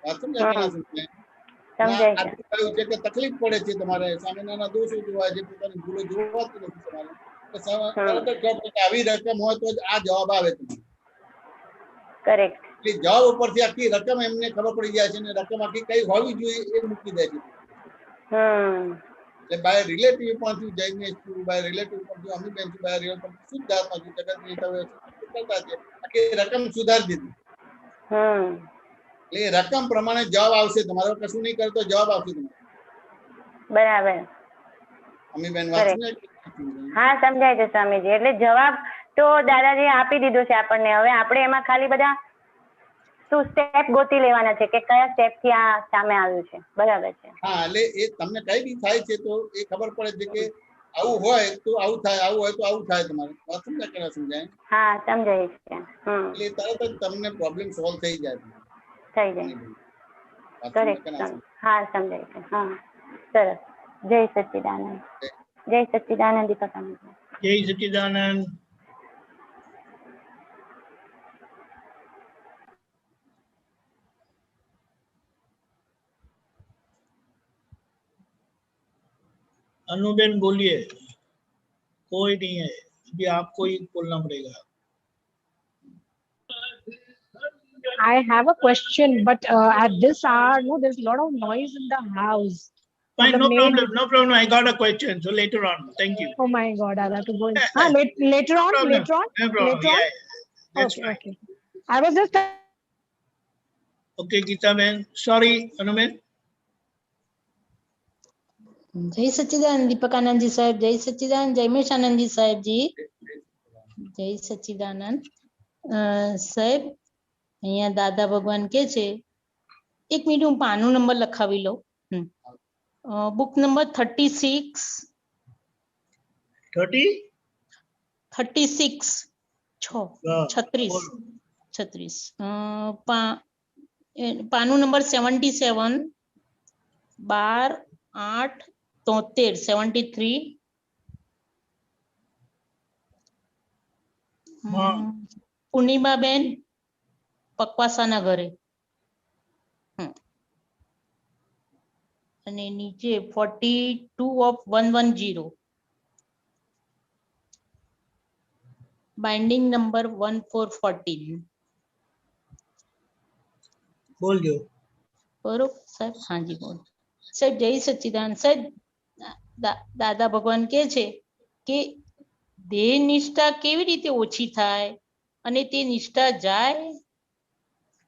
વાત સમજાય કે ના સમજાય? આટલું કહ્યું છે કે તકલીફ પડે છે તમારે, સામેના દોષો જોવા છે, પોતાની ભૂલો જોવાતી નથી તમારે, તરત જ જવાબ આવી રકમ હોય તો આ જવાબ આવે તમારે. કરેક્ટ. એટલે જવાબ ઉપરથી આખી રકમ એમને ખબર પડી જાય છે, અને રકમ આખી કઈ હોવી જોઈએ એ મૂકી દે છે. એટલે by relative point of Jainesh છું, by relative point of Amiben છું, બાય રિલેટિવ પોઈન્ટ શુદ્ધ આત્મા છું, જગત ની કરતા છે, આખી રકમ સુધારી દીધી. એટલે રકમ પ્રમાણે જવાબ આવશે તમારે, કશું નહીં કરે તો જવાબ આવશે તમારે. બરાબર. અમીબેન વાત સમજાય? હા સમજાય છે સ્વામીજી. એટલે જવાબ તો દાદાજી આપી દીધો છે આપણને, હવે આપણે એમાં ખાલી બધા શું સ્ટેપ ગોતી લેવાના છે કે કયા સ્ટેપ થી આ સામે આવ્યું છે. બરાબર છે. હા, એટલે એ તમને કઈ બી થાય છે તો એ ખબર પડે છે કે આવું હોય તો આવું થાય, આવું હોય તો આવું થાય. તમારે વાત સમજાય કે ના સમજાય? હા સમજાય છે. એટલે તરત જ તમને પ્રોબ્લેમ સોલ્વ થઈ જાય. થઈ જાય. કરેક્ટ. હા સમજાય છે. હા સરસ. જય સચ્ચિદાનંદ. જય સચ્ચિદાનંદ દીપકાનંદ. જય સચ્ચિદાનંદ. अनुबेन बोलिए. कोई नहीं है, अभी आपको ही बोलना पड़ेगा. I have a question, but at this hour, no, there's a lot of noise in the house. Fine, no problem, no problem. I got a question, so later on. Thank you. Oh my God, I'll have to go. Later on, no later on, no problem. later on. Yeah, that's Okay, fine. okay. I was just. Okay, Geeta Ben. Sorry, Anuben. જય સચ્ચિદાનંદ દીપકાનંદજી સાહેબ, જય સચ્ચિદાનંદ જયમેશાનંદજી સાહેબજી, જય સચ્ચિદાનંદ સાહેબ. અહીંયા દાદા ભગવાન કે છે, એક મિનિટ હું પાનું નંબર લખાવી લઉં. બુક નંબર 36 પાનું નંબર 77 12/8/73 73. પૂર્ણિમાબેન પકવાસાના ઘરે. અને નીચે 42/110. Binding number 1414. બોલજો. બરોબર સાહેબ? હાજી બોલ સાહેબ. જય સચ્ચિદાનંદ સાહેબ. દાદા ભગવાન કે છે કે દેહ નિષ્ઠા કેવી રીતે ઓછી થાય અને તે નિષ્ઠા જાય.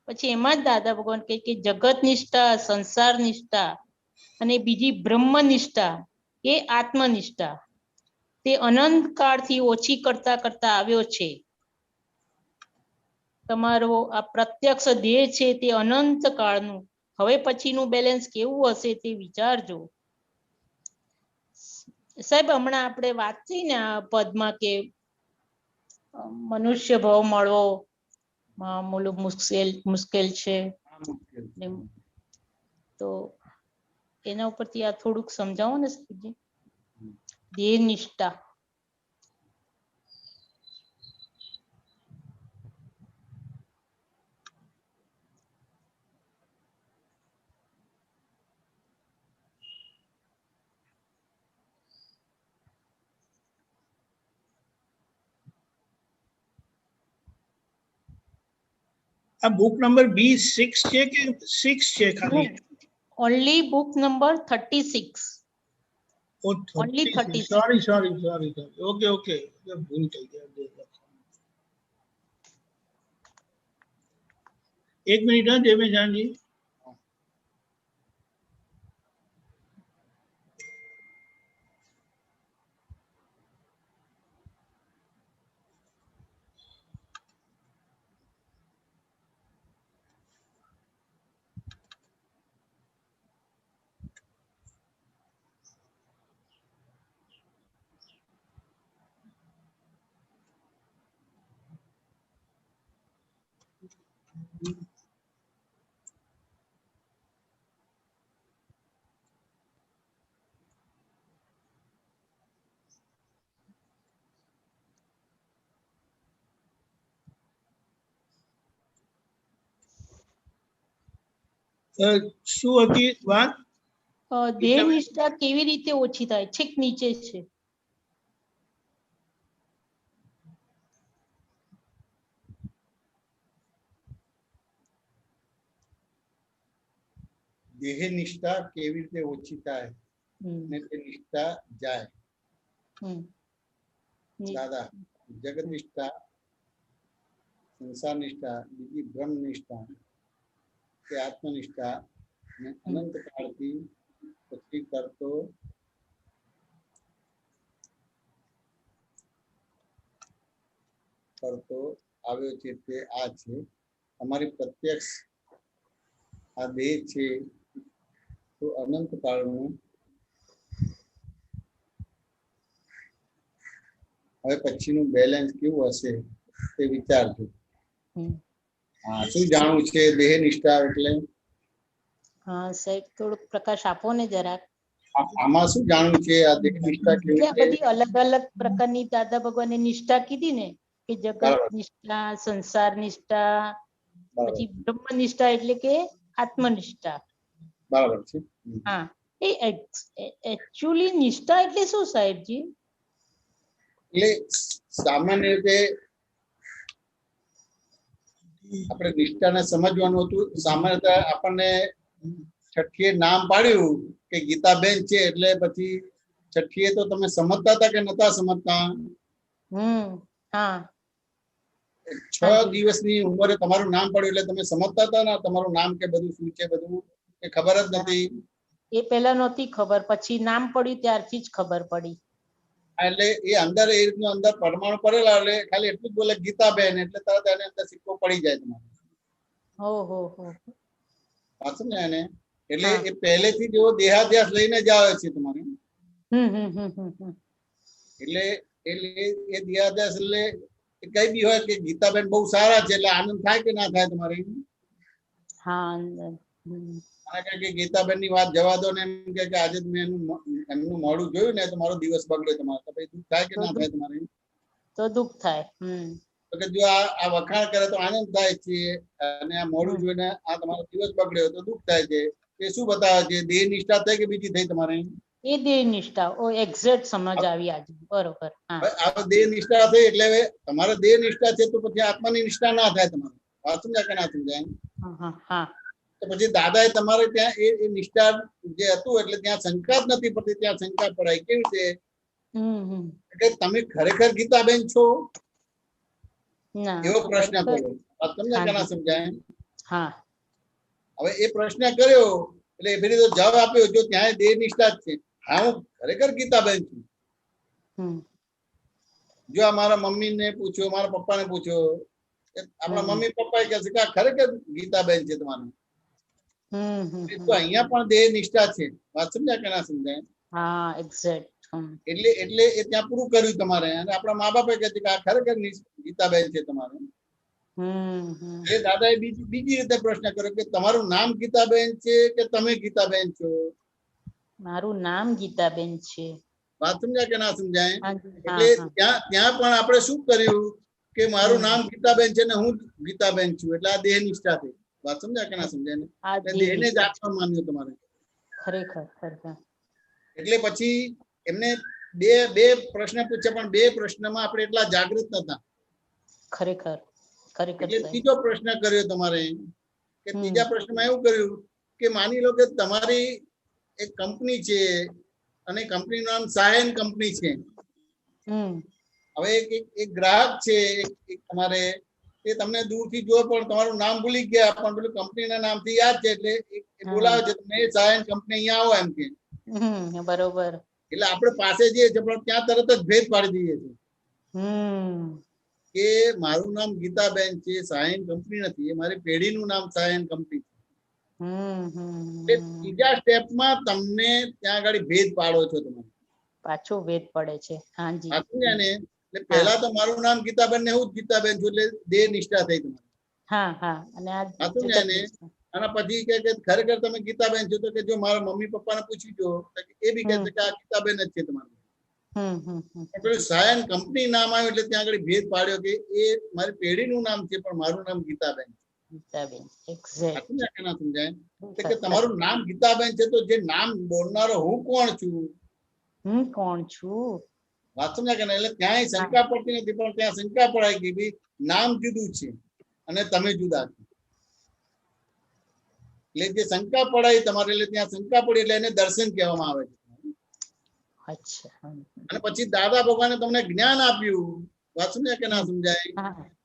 પછી એમાં જ દાદા ભગવાન કહે કે જગત નિષ્ઠા, સંસાર નિષ્ઠા અને બીજી બ્રહ્મ નિષ્ઠા એ આત્મનિષ્ઠા તે અનંત કાળથી ઓછી કરતા કરતા આવ્યો છે. તમારો આ પ્રત્યક્ષ દેહ છે તે અનંત કાળનું, હવે પછીનું બેલેન્સ કેવું હશે તે વિચારજો. સાહેબ હમણાં આપણે વાત થઈ ને આ પદમાં કે મનુષ્ય ભાવ મળવો મામૂલું મુશ્કેલ છે, તો એના ઉપરથી આ થોડુંક સમજાવો ને સાહેબજી. દેહ નિષ્ઠા. આ બુક નંબર B6 છે કે 6 છે ખાલી? Only book number 36. Only 36. Sorry. Okay ભૂલ થઈ ગઈ. એક મિનિટ હા જયમેશાનજી. શું હતી વાત? દેહ નિષ્ઠા કેવી રીતે ઓછી થાય? છેક નીચે છે. દેહ નિષ્ઠા કેવી રીતે ઓછી થાય ને તે નિષ્ઠા જાય? દાદા, જગત નિષ્ઠા, સંસાર નિષ્ઠા, બીજી બ્રહ્મ નિષ્ઠા કે આત્મનિષ્ઠા ને અનંત કાળથી પછી કરતો આવ્યો છે તે આ છે. અમારી પ્રત્યક્ષ આ દેહ છે તો અનંત કાળનું હવે પછીનું બેલેન્સ કેવું હશે તે વિચારજો. શું જાણવું છે દેહ નિષ્ઠા એટલે? હા સાહેબ, થોડુંક પ્રકાશ આપો ને જરાક. આમાં શું જાણવું છે? આ દેહ નિષ્ઠા કેવી રીતે? બધી અલગ અલગ પ્રકારની દાદા ભગવાને નિષ્ઠા કીધી ને, કે જગત નિષ્ઠા, સંસાર નિષ્ઠા, પછી બ્રહ્મ નિષ્ઠા એટલે કે આત્મનિષ્ઠા. બરાબર છે. હા, એ એકચ્યુઅલી નિષ્ઠા એટલે શું સાહેબજી? એટલે સામાન્ય રીતે આપણે નિષ્ઠાને સમજવાનું હતું. સામાન્ય આપણને છઠ્ઠીએ નામ પાડ્યું કે ગીતાબેન છે, એટલે પછી છઠ્ઠીએ તો તમે સમજતા હતા કે નતા સમજતા? 6 દિવસની ઉંમરે તમારું નામ પડ્યું એટલે તમે સમજતા હતા ને તમારું નામ કે બધું શું છે, બધું એ ખબર જ નથી? એ પહેલા નહોતી ખબર, પછી નામ પડ્યું ત્યારથી જ ખબર પડી. એટલે એ અંદર એ રીતનું અંદર પરમાણુ પડેલા એટલે ખાલી એટલું જ બોલે ગીતાબેન એટલે તરત એને અંદર સિક્કો પડી જાય તમારે. પાછું ને એને એટલે એ પહેલેથી જેવો દેહાધ્યાસ લઈને જ આવે છે તમારે. એટલે એ દેહાધ્યાસ એટલે કઈ બી હોય કે ગીતાબેન બહુ સારા છે એટલે આનંદ થાય કે ના થાય તમારે? કે ગીતાબેન ની વાત જવા દો ને એમ કે આજે મેં એમનું મોડું જોયું ને તો મારો દિવસ બગડ્યો તમારે, તો પછી દુઃખ થાય કે ના થાય તમારે? તો દુઃખ થાય. તો કે જો આ વખાણ કરે તો આનંદ થાય છે અને આ મોડું જોઈને આ તમારો દિવસ બગડ્યો તો દુઃખ થાય છે. એ શું બતાવે છે? દેહ નિષ્ઠા થઈ કે બીજી થઈ તમારે? એ દેહ નિષ્ઠા. ઓ એક્ઝેક્ટ સમજ આવી આજે. બરોબર. આ દેહ નિષ્ઠા થઈ એટલે તમારે દેહ નિષ્ઠા છે તો પછી આત્માની નિષ્ઠા ના થાય તમારે. વાત સમજાય કે ના સમજાય? તો પછી દાદાએ તમારે ત્યાં એ નિષ્ઠા જે હતું એટલે ત્યાં શંકા જ નથી પડતી, ત્યાં શંકા પડાય. કેવી છે કે તમે ખરેખર ગીતાબેન છો એવો પ્રશ્ન કર્યો. વાત સમજાય કે ના સમજાય? હવે એ પ્રશ્ન કર્યો એટલે એ ફરી તો જવાબ આપ્યો જો ત્યાં દેહ નિષ્ઠા જ છે. હા, હું ખરેખર ગીતાબેન છું. જો આ મારા મમ્મીને પૂછ્યો, મારા પપ્પાને પૂછ્યો, આપણા મમ્મી પપ્પા કહે છે કે ખરેખર ગીતાબેન છે તમારું. તો અહીંયા પણ દેહ નિષ્ઠા છે. વાત સમજાય કે ના સમજાય? એટલે એ ત્યાં પૂરું કર્યું તમારે. અને આપણા મા બાપે કહે છે કે આ ખરેખર ગીતાબેન છે તમારું. એ દાદાએ બીજી રીતે પ્રશ્ન કર્યો કે તમારું નામ ગીતાબેન છે કે તમે ગીતાબેન છો? મારું નામ ગીતાબેન છે. વાત સમજાય કે ના સમજાય? એટલે ત્યાં પણ આપણે શું કર્યું કે મારું નામ ગીતાબેન છે ને હું ગીતાબેન છું, એટલે આ દેહ નિષ્ઠા થઈ. વાત સમજાય કે ના સમજાય? દેહને જ આત્મા માન્યું તમારે. એટલે પછી એમને બે પ્રશ્ન પૂછ્યા પણ બે પ્રશ્નમાં આપણે એટલા જાગૃત નતા. એટલે ત્રીજો પ્રશ્ન કર્યો તમારે કે ત્રીજા પ્રશ્નમાં એવું કર્યું કે માની લો કે તમારી એક કંપની છે અને કંપનીનું નામ સાયન કંપની છે. હવે એક ગ્રાહક છે તમારે, તે તમને દૂરથી જો પણ તમારું નામ ભૂલી ગયા પણ પેલું કંપનીના નામથી યાદ છે એટલે બોલાવે છે તમે સાયન કંપની અહીંયા આવો એમ કે. બરોબર. એટલે આપણે પાસે જઈએ છીએ પણ ત્યાં તરત જ ભેદ પાડી દઈએ છીએ કે મારું નામ ગીતાબેન છે, સાયન કંપની નથી. એ મારી પેઢીનું નામ સાયન કંપની છે. ત્રીજા સ્ટેપમાં તમને ત્યાં આગળ ભેદ પાડો છો તમે. પાછો ભેદ પડે છે. એટલે પહેલા તો મારું નામ ગીતાબેન ને હું જ ગીતાબેન છું એટલે દેહ નિષ્ઠા થઈ તમારી. અને પછી કે ખરેખર તમે ગીતાબેન છો તો કે જો મારા મમ્મી પપ્પાને પૂછી જો એ બી કહે છે કે આ ગીતાબેન જ છે તમારું. પેલું સાયન કંપની નામ આવ્યું એટલે ત્યાં આગળ ભેદ પાડ્યો કે એ મારી પેઢીનું નામ છે પણ મારું નામ ગીતાબેન છે. ગીતાબેન એક્ઝેક્ટ સમજાય કે ના સમજાય? કે તમારું નામ ગીતાબેન છે તો જે નામ બોલનારો હું કોણ છું, હું કોણ છું, વાત સમજાય કે ના? એટલે ક્યાંય શંકા પડતી નથી, પણ ત્યાં શંકા પડાય કે ભાઈ નામ જુદું છે અને તમે જુદા છો. એટલે જે શંકા પડાય તમારે, એટલે ત્યાં શંકા પડી એટલે એને દર્શન કહેવામાં આવે છે. અચ્છા. અને પછી દાદા ભગવાને તમને જ્ઞાન આપ્યું, વાત સમજાય કે ના સમજાય?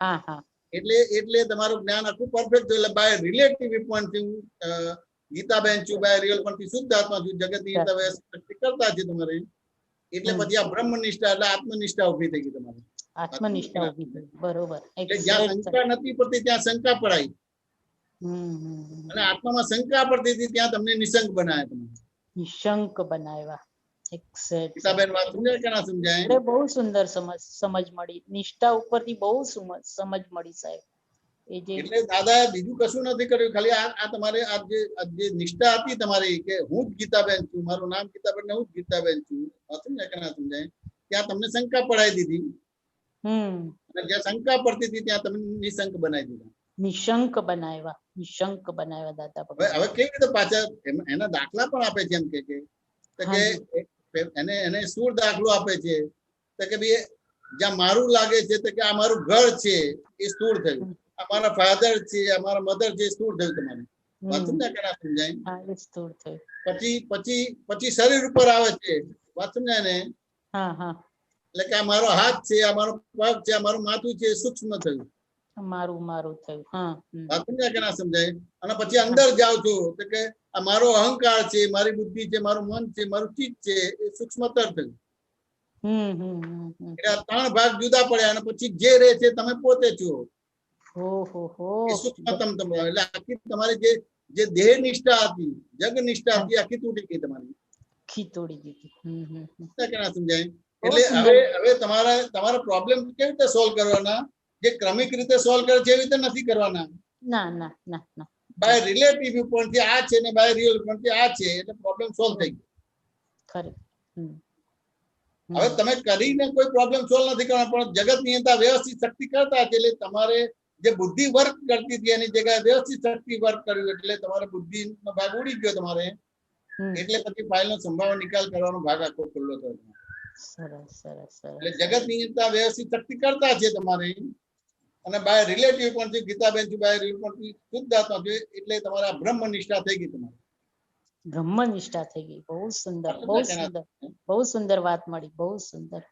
હા હા. એટલે તમારું જ્ઞાન આખું પરફેક્ટ થયું. એટલે બાય રિલેટિવ પોઈન્ટ થી ગીતાબેન છું, બાય રિયલ પોઈન્ટ થી શુદ્ધ આત્મા છું, જગતની શક્તિ કરતા છે તમારે. એટલે પછી આ બ્રહ્મનિષ્ઠા એટલે આત્મનિષ્ઠા ઉભી થઈ ગઈ તમારી. આત્મનિષ્ઠા ઉભી થઈ, બરોબર. એટલે જ્યાં શંકા નથી પડતી ત્યાં શંકા પડાય, અને આત્મામાં શંકા પડતી હતી ત્યાં તમને નિશંક બનાવ્યા, તમે નિશંક બનાવ્યા. એક્ઝેક્ટ. ગીતાબેન વાત સમજાય કે ના સમજાય? બહુ સુંદર સમજ મળી, નિષ્ઠા ઉપરથી બહુ સમજ મળી સાહેબ. એટલે દાદાએ બીજું કશું નથી કર્યું, ખાલી આ તમારે આ જે નિષ્ઠા હતી તમારી કે હું જ ગીતાબેન છું, મારું નામ ગીતાબેન ને હું જ ગીતાબેન છું, સમજાય કે ના સમજાય? ત્યાં તમને શંકા પડાવી દીધી, અને જ્યાં શંકા પડતી હતી ત્યાં તમને નિશંક બનાવી દીધા. નિશંક બનાવ્યા, નિશંક બનાવ્યા દાદા. હવે કેવી રીતે પાછા એના દાખલા પણ આપે છે, એમ કે એને શું દાખલો આપે છે કે ભાઈ જ્યાં મારું લાગે છે તો કે આ મારું ઘર છે એ સ્થૂળ થયું, અમારા ફાધર છે, અમારા મધર છે, સ્થૂળ થયું. તમારે વાત સમજાય કે ના સમજાય? પછી શરીર ઉપર આવે છે, વાત સમજાય ને? એટલે કે આ મારો હાથ છે, આ મારો પગ છે, આ મારું માથું છે, સૂક્ષ્મ થયું. મારું થયું. વાત સમજાય કે ના સમજાય? અને પછી અંદર જાવ છો તો કે આ મારો અહંકાર છે, મારી બુદ્ધિ છે, મારું મન છે, મારું ચિત્ત છે, એ સૂક્ષ્મતર થયું. એટલે આ ત્રણ ભાગ જુદા પડ્યા, અને પછી જે રહે છે તમે પોતે છો, સૂક્ષ્મતમ તમે. એટલે આખી તમારી જે દેહ નિષ્ઠા હતી, જગ નિષ્ઠા હતી, આખી તૂટી ગઈ તમારી. કે ના સમજાય? એટલે હવે તમારા પ્રોબ્લેમ કેવી રીતે સોલ્વ કરવાના? જે ક્રમિક રીતે સોલ્વ કરે છે એવી રીતે નથી કરવાના. ના. બાય રિલેટિવ વ્યૂ પોઈન્ટ થી આ છે ને બાય રિયલ પોઈન્ટ થી આ છે, એટલે પ્રોબ્લેમ સોલ્વ થઈ ગયો. હવે તમે કરીને કોઈ પ્રોબ્લેમ સોલ્વ નથી કરવાનો, પણ જગત ની અંદર વ્યવસ્થિત શક્તિ કરતા છે, એટલે તમારે જે બુદ્ધિ વર્ક કરતી હતી એની જગ્યાએ વ્યવસ્થિત શક્તિ વર્ક કર્યું, એટલે તમારે બુદ્ધિ નો ભાગ ઉડી ગયો તમારે. એટલે પછી ફાઇલ નો સંભાવના નિકાલ કરવાનો ભાગ આખો ખુલ્લો થયો. એટલે જગત ની અંદર વ્યવસ્થિત શક્તિ કરતા છે તમારે, અને બાય રિલેટિવ પણ ગીતાબેન થી બાય રિયલ પણ શુદ્ધ આત્મા છે, એટલે તમારા બ્રહ્મ નિષ્ઠા થઈ ગઈ. તમારે બ્રહ્મ નિષ્ઠા થઈ ગઈ. બહુ સુંદર, બહુ સુંદર વાત મળી, બહુ સુંદર.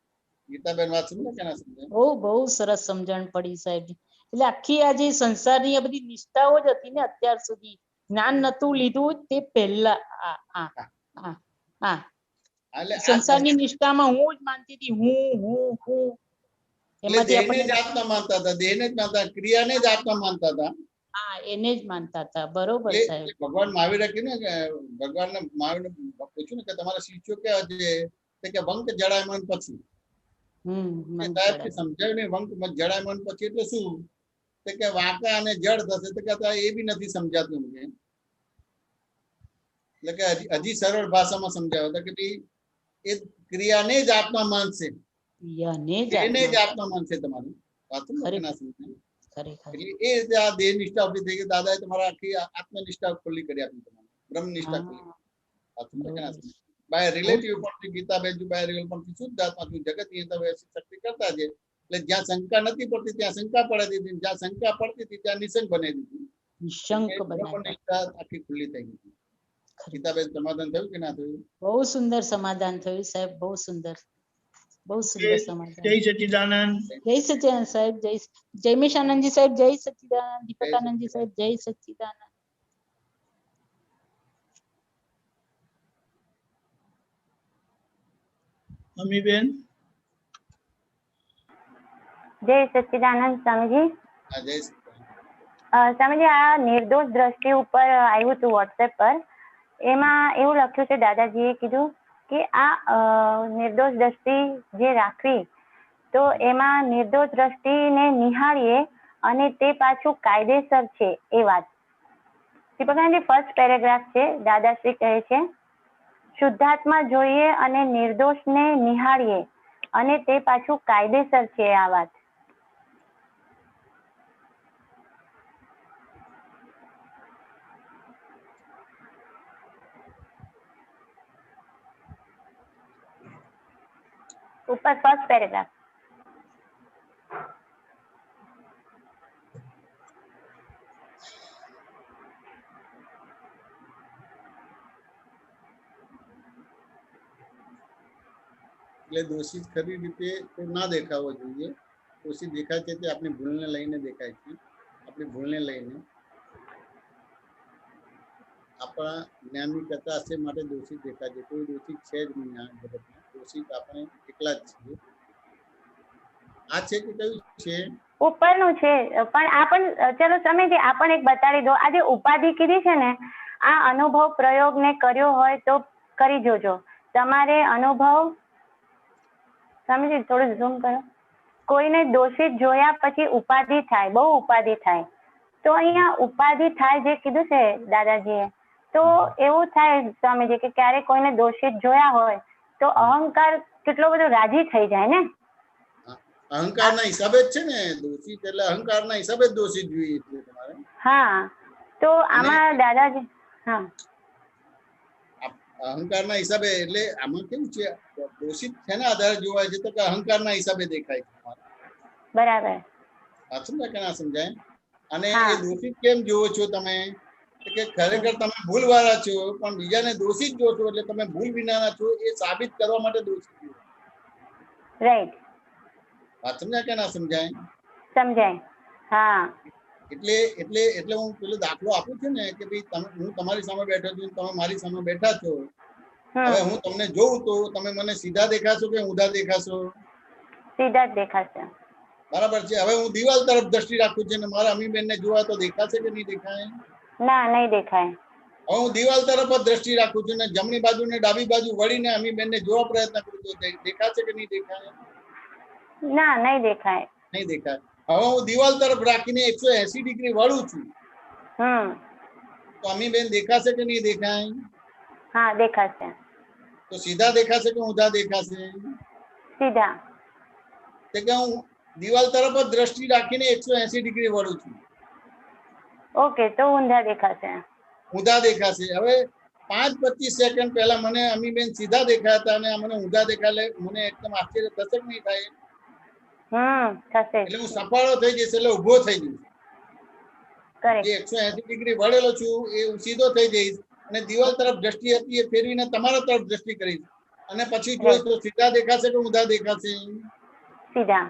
ગીતાબેન વાત સમજો કે ના સમજો? બહુ સરસ સમજણ પડી સાહેબ. એટલે આખી આ જે સંસારની આ બધી નિષ્ઠાઓ જ હતી ને અત્યાર સુધી, જ્ઞાન નતું લીધું તે પહેલા સંસારની નિષ્ઠામાં હું જ માનતી હતી, હું એમાંથી આપણે જ આત્મા માનતા હતા, દેહને જ માનતા, ક્રિયાને જ આત્મા માનતા હતા. એને જ માનતા હતા, બરોબર સાહેબ. ભગવાન મહાવીર કીધું ને, ભગવાન મહાવીર પૂછ્યું ને કે તમારા શિષ્યો કેવા છે, કે વંક જડાયમાન પછી. સમજાયું ને, વંક જડાયમાન પછી એટલે શું? કે વાંકા અને જડ થશે, તો કે એ બી નથી સમજાતું. એટલે કે હજી સરળ ભાષામાં સમજાવ્યો કે ભાઈ એ ક્રિયાને જ આત્મા માનશે, એને જ આત્મા માનશે. તમારી વાત ના સમજાય? એટલે એ રીતે આ દેહ નિષ્ઠા ઉભી થઈ ગઈ. દાદાએ તમારા આખી આત્મનિષ્ઠા ખુલ્લી કરી આપી, તમારી બ્રહ્મ નિષ્ઠા ખુલ્લી. બાય રિલેટિવ પણ ગીતાબેન બાય રિયલ પણ શુદ્ધ આત્મા છું, જગત ની અંદર શક્તિ કરતા છે. એટલે જ્યાં શંકા નથી પડતી ત્યાં શંકા પડાવી દીધી, જ્યાં શંકા પડતી હતી ત્યાં નિશંક બનાવી દીધી. નિષ્ઠા આખી ખુલ્લી થઈ ગઈ. ગીતાબેન સમાધાન થયું કે ના થયું? બહુ સુંદર સમાધાન થયું સાહેબ, બહુ સુંદર, બહુ સુંદર સમાધાન. જય સચ્ચિદાનંદ. જય સચ્ચિદાનંદ સાહેબ, જય મેશાનંદજી સાહેબ, જય સચ્ચિદાનંદ. દીપકાનંદજી સાહેબ, જય સચ્ચિદાનંદ. અમીબેન. જય સચ્ચિદાનંદ સ્વામીજી. સ્વામીજી, આ નિર્દોષ દ્રષ્ટિ ઉપર આવ્યું હતું વોટ્સએપ પર, એમાં એવું લખ્યું છે, દાદાજીએ કીધું કે આ નિર્દોષ દ્રષ્ટિ જે રાખવી, તો એમાં નિર્દોષ દ્રષ્ટિને નિહાળીએ અને તે પાછું કાયદેસર છે એ વાત. દીપકાનંદજી ફર્સ્ટ પેરેગ્રાફ છે, દાદાશ્રી કહે છે શુદ્ધાત્મા જોઈએ અને નિર્દોષને નિહાળીએ અને તે પાછું કાયદેસર છે આ વાત. ઉપર ફર્સ્ટ પેરેગ્રાફ. એટલે દોષિત ખરી રીતે તો ના દેખાવો જોઈએ. દોષિત દેખાય છે તે આપણી ભૂલને લઈને દેખાય છે. આપણી ભૂલને લઈને આપણા જ્ઞાનની કથા હશે માટે દોષિત દેખાય છે. કોઈ દોષિત છે જ નહીં આ જગતમાં. દોષિત આપણે એકલા જ છીએ. આ છે કે કયું છે? ઉપરનું છે. પણ આ પણ ચલો તમે જે આ પણ એક બતાડી દો. આ જે ઉપાધિ કીધી છે ને, આ અનુભવ પ્રયોગ ને કર્યો હોય તો કરી જોજો. તમારે અનુભવ સમજી, થોડું ઝૂમ કરો. કોઈને દોષિત જોયા પછી ઉપાધિ થાય, બહુ ઉપાધિ થાય. તો અહીંયા ઉપાધિ થાય જે કીધું છે દાદાજીએ, તો એવું થાય સ્વામીજી કે ક્યારેક કોઈને દોષિત જોયા હોય તો અહંકાર કેટલો બધો રાજી થઈ જાય ને. અહંકારના હિસાબે જ છે ને દોષિત, એટલે અહંકારના હિસાબે જ દોષિત જોઈએ છે તમારે. હા, તો આમાં દાદાજી હા અહંકારના હિસાબે, એટલે આમાં કેવું છે દોષિત શેના આધારે જોવાય છે? તો કે અહંકારના હિસાબે દેખાય છે. બરાબર. આ સમજાય કે ના સમજાય? અને એ દોષિત કેમ જોવો છો તમે? કે ખરેખર તમે ભૂલ વાળા છો, પણ બીજાને દોષિત જો છો એટલે તમે ભૂલ વિનાના છો એ સાબિત કરવા માટે દોષિત છો. રાઈટ. વાત સમજાય કે ના સમજાય? સમજાય. હા. એટલે એટલે એટલે હું પેલો દાખલો આપું છું ને કે ભાઈ તમે, હું તમારી સામે બેઠો છું, તમે મારી સામે બેઠા છો. હવે હું તમને જોઉં તો તમે મને સીધા દેખાશો કે ઊંધા દેખાશો? સીધા જ દેખાશે. બરાબર છે. હવે હું દિવાલ તરફ દ્રષ્ટિ રાખું છું ને મારા અમીબેન ને જોવા તો દેખાશે કે નહીં દેખાય? ના, નહીં દેખાય. હવે હું દિવાલ તરફ જ દ્રષ્ટિ રાખું છું ને જમણી બાજુ ને ડાબી બાજુ વળીને અમીબેન ને જોવા પ્રયત્ન કરું તો દેખાશે કે નહીં દેખાય? ના, નહીં દેખાય. નહીં દેખાય. હવે હું દિવાલ તરફ રાખીને 180 ડિગ્રી વળું છું તો અમીબેન દેખાશે કે નહીં દેખાય? હા, દેખાશે. તો સીધા દેખાશે કે ઊંધા દેખાશે? સીધા. તો કે હું દિવાલ તરફ જ દ્રષ્ટિ રાખીને 180 ડિગ્રી વળું છું. ઓકે, તો ઊંધા દેખાશે. ઊંધા દેખાશે. હવે 5-25 સેકન્ડ પહેલા મને અમીબેન સીધા દેખાયા હતા અને મને ઊંધા દેખાય, મને એકદમ આશ્ચર્ય થશે કે નહીં થાય? થશે. એટલે હું સફાળો થઈ જઈશ, એટલે ઉભો થઈ જઈશ. જે 180 ડિગ્રી વળેલો છું એ હું સીધો થઈ જઈશ અને દિવાલ તરફ દ્રષ્ટિ હતી એ ફેરવીને તમારા તરફ દ્રષ્ટિ કરીશ અને પછી જોઈશ તો સીધા દેખાશે કે ઊંધા દેખાશે? સીધા.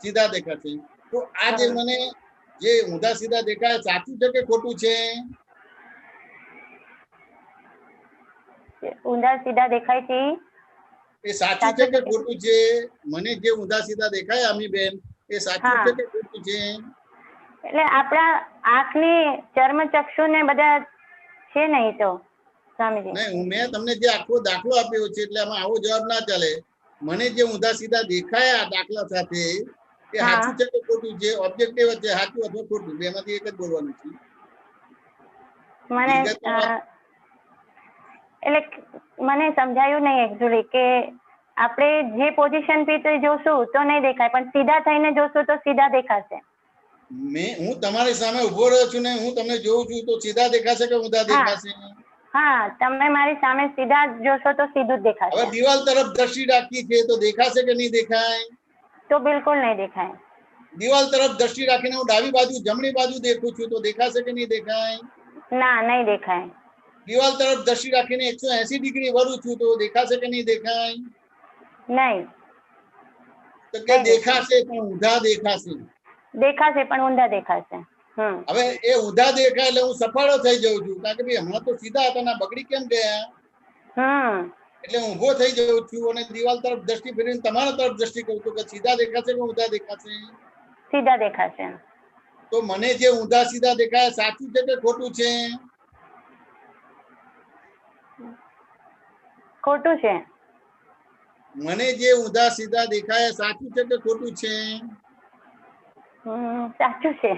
સીધા દેખાશે. તો આ જે મને જે ઊંધા સીધા દેખાય સાચું છે કે ખોટું છે? ઊંધા સીધા દેખાય છે એ સાચું છે કે ખોટું છે? મને જે ઊંધા સીધા દેખાય અમીબેન એ સાચું છે કે ખોટું છે? એટલે આપણા આંખની ચર્મચક્ષુ ને બધા છે નહીં તો સ્વામીજી. નહીં, મેં તમને જે આખો દાખલો આપ્યો છે એટલે આમાં આવો જવાબ ના ચાલે. મને જે ઊંધા સીધા દેખાયા દાખલા સાથે એ સાચું છે કે ખોટું છે? ઓબ્જેક્ટિવ છે, સાચું અથવા ખોટું, બેમાંથી એક જ બોલવાનું છે. મને એટલે મને સમજાયું નહીં એકચ્યુઅલી કે આપણે જે પોઝિશન થી જોશું તો નહીં દેખાય, પણ સીધા થઈને જોશું તો સીધા દેખાશે. હું તમારી સામે ઉભો રહ્યો છું ને હું તમને જોઉં છું તો સીધા દેખાશે કે ઊંધા દેખાશે? હા, તમે મારી સામે સીધા જોશો તો સીધું જ દેખાશે. હવે દિવાલ તરફ દ્રષ્ટિ રાખી છે તો દેખાશે કે નહીં દેખાય? તો બિલકુલ નહીં દેખાય. દિવાલ તરફ દ્રષ્ટિ રાખીને હું ડાબી બાજુ જમણી બાજુ દેખું છું તો દેખાશે કે નહીં દેખાય? ના, નહીં દેખાય. દિવાલ તરફ દ્રષ્ટિ રાખીને 180 ડિગ્રી વળું છું તો દેખાશે કે નહીં દેખાય? નહીં. તો કે દેખાશે પણ ઊંધા દેખાશે. દેખાશે પણ ઊંધા દેખાશે. હવે એ ઊંધા દેખાય એટલે હું સફાળો થઈ જાઉં છું કારણ કે ભાઈ હમણાં તો સીધા હતા ના બગડી કેમ ગયા? એટલે હું ઊભો થઈ જાઉં છું અને દિવાલ તરફ દ્રષ્ટિ ફેરવીને તમારા તરફ દ્રષ્ટિ કરું છું કે સીધા દેખાશે કે ઊંધા દેખાશે? સીધા દેખાશે. તો મને જે ઊંધા સીધા દેખાય સાચું છે કે ખોટું છે? ખોટું છે. મને જે ઊંધા સીધા દેખાય સાચું છે કે ખોટું છે? સાચું છે.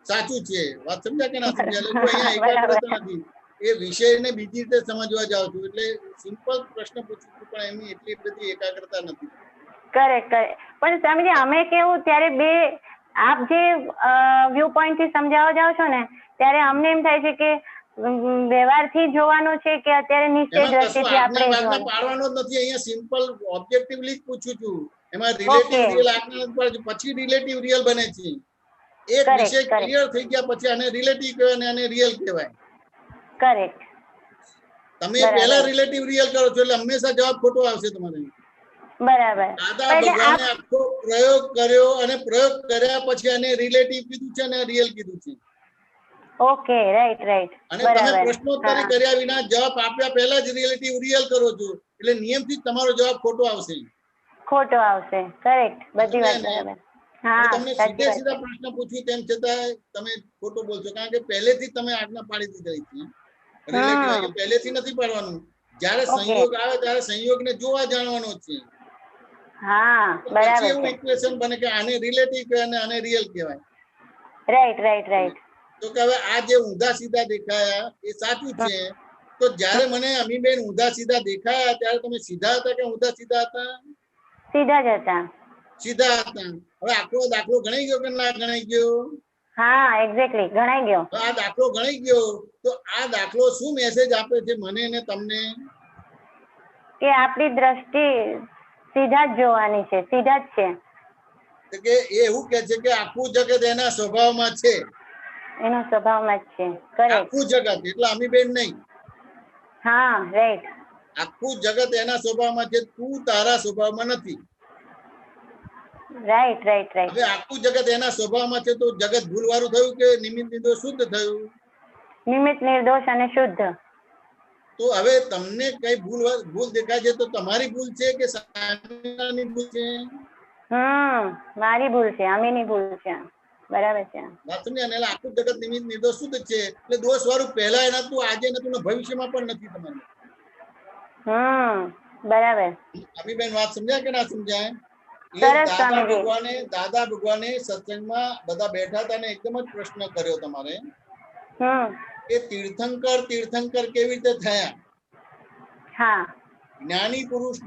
સાચું છે. વાત સમજ્યા કે ના સમજ્યા? અહીંયા એકાગ્રતા નથી. એ વિષયને બીજી રીતે સમજવા જાવ છું એટલે સિમ્પલ પ્રશ્ન પૂછું છું પણ એની એટલી બધી એકાગ્રતા નથી. કરેક્ટ. પણ સ્વામીજી અમે કેવું ત્યારે બે આપ જે વ્યૂ પોઈન્ટ થી સમજાવવા જાવ છો ને ત્યારે અમને એમ થાય છે કે વ્યવહારથી જોવાનું છે કે અત્યારે નિશ્ચય એમાં કશું દ્રષ્ટિથી આપણે આજ્ઞા જોવાનું? પાડવાનો જ નથી, અહીંયા સિમ્પલ ઓબ્જેક્ટિવલી જ પૂછું છું. એમાં રિલેટિવ Okay. રિયલ આજ્ઞા નથી પાડતી, પછી રિલેટિવ રિયલ બને છે. એક Correct, વિષય correct. ક્લિયર થઈ ગયા પછી આને રિલેટિવ કહેવાય અને આને રિયલ કહેવાય. કરેક્ટ. તમે બરાબર. પહેલા રિલેટિવ રિયલ કરો છો એટલે હંમેશા જવાબ ખોટો આવશે તમારે. બરાબર. દાદા એટલે ભગવાને આખો પ્રયોગ કર્યો અને પ્રયોગ કર્યા પછી આને રિલેટિવ કીધું છે અને રિયલ કીધું છે. Okay, right right. અને તમે બરાબર. પ્રશ્નોત્તરી હા. કર્યા વિના જવાબ આપ્યા પહેલા જ રિલેટિવ રિયલ કરો છો એટલે નિયમથી જ તમારો જવાબ ખોટો આવશે. ખોટો આવશે. કરેક્ટ. બધી વાત સમજ્યા ને? બરાબર. હા, હું તમને સાચી સીધે વાત સીધા છે. પ્રશ્ન પૂછ્યું તેમ છતાં તમે ખોટો બોલશો કારણ કે પહેલેથી તમે આજ્ઞા પાડી દીધી છે. રિલેટિવ હા. આજ્ઞા પહેલેથી નથી પાડવાનું. જ્યારે Okay. સંયોગ આવે ત્યારે સંયોગને જોવા જાણવાનો છે. હા, પછી બરાબર એવું છે. ઇક્વેશન બને કે આને રિલેટિવ કહેવાય અને આને રિયલ કહેવાય. Right right right. તો કે હવે આ જે ઊંધા સીધા દેખાયા એ સાચું છે. તો જ્યારે મને અમીબેન ઊંધા સીધા દેખાયા ત્યારે તમે સીધા હતા કે ઊંધા સીધા હતા? સીધા જ હતા. સીધા હતા. હવે આખો દાખલો ગણાઈ ગયો કે ના ગણાઈ ગયો? હા, એક્ઝેક્ટલી ગણાઈ ગયો. તો આ દાખલો ગણાઈ ગયો તો આ દાખલો શું મેસેજ આપે છે મને ને તમને? કે આપણી દ્રષ્ટિ સીધા જ જોવાની છે, સીધા જ છે. તો કે એ એવું કે છે કે આખું જગત એના સ્વભાવમાં છે. એનો સ્વભાવમાં જ છે. કરેક્ટ. આખું જગત એટલે અમીબેન નહીં. હા, રાઈટ. આખું જગત એના સ્વભાવમાં છે, તું તારા સ્વભાવમાં નથી. Right right right. હવે આખું જગત એના સ્વભાવમાં છે તો જગત ભૂલવાળું થયું કે નિમિત્ત નિર્દોષ શુદ્ધ થયું? નિમિત્ત નિર્દોષ અને શુદ્ધ. તો હવે તમને કઈ ભૂલ દેખાય છે તો તમારી ભૂલ છે કે સામેની ભૂલ છે? મારી ભૂલ છે, અમીની ભૂલ છે. બરાબર છે. વાત સમજ્યા ને? એટલે આખું જગત નિમિત્ત નિર્દોષ શુદ્ધ છે એટલે દોષ વાળું પહેલા નતું, આજે નતું ને ભવિષ્યમાં પણ નથી તમારે. બરાબર. અમીબેન વાત સમજ્યા કે ના સમજાય? સરસ, દાદા સ્વામીજી. ભગવાને સત્સંગમાં બધા બેઠા હતા ને એકદમ જ પ્રશ્ન કર્યો તમારે કે તીર્થંકર કેવી રીતે થયા? હા. જ્ઞાની પુરુષ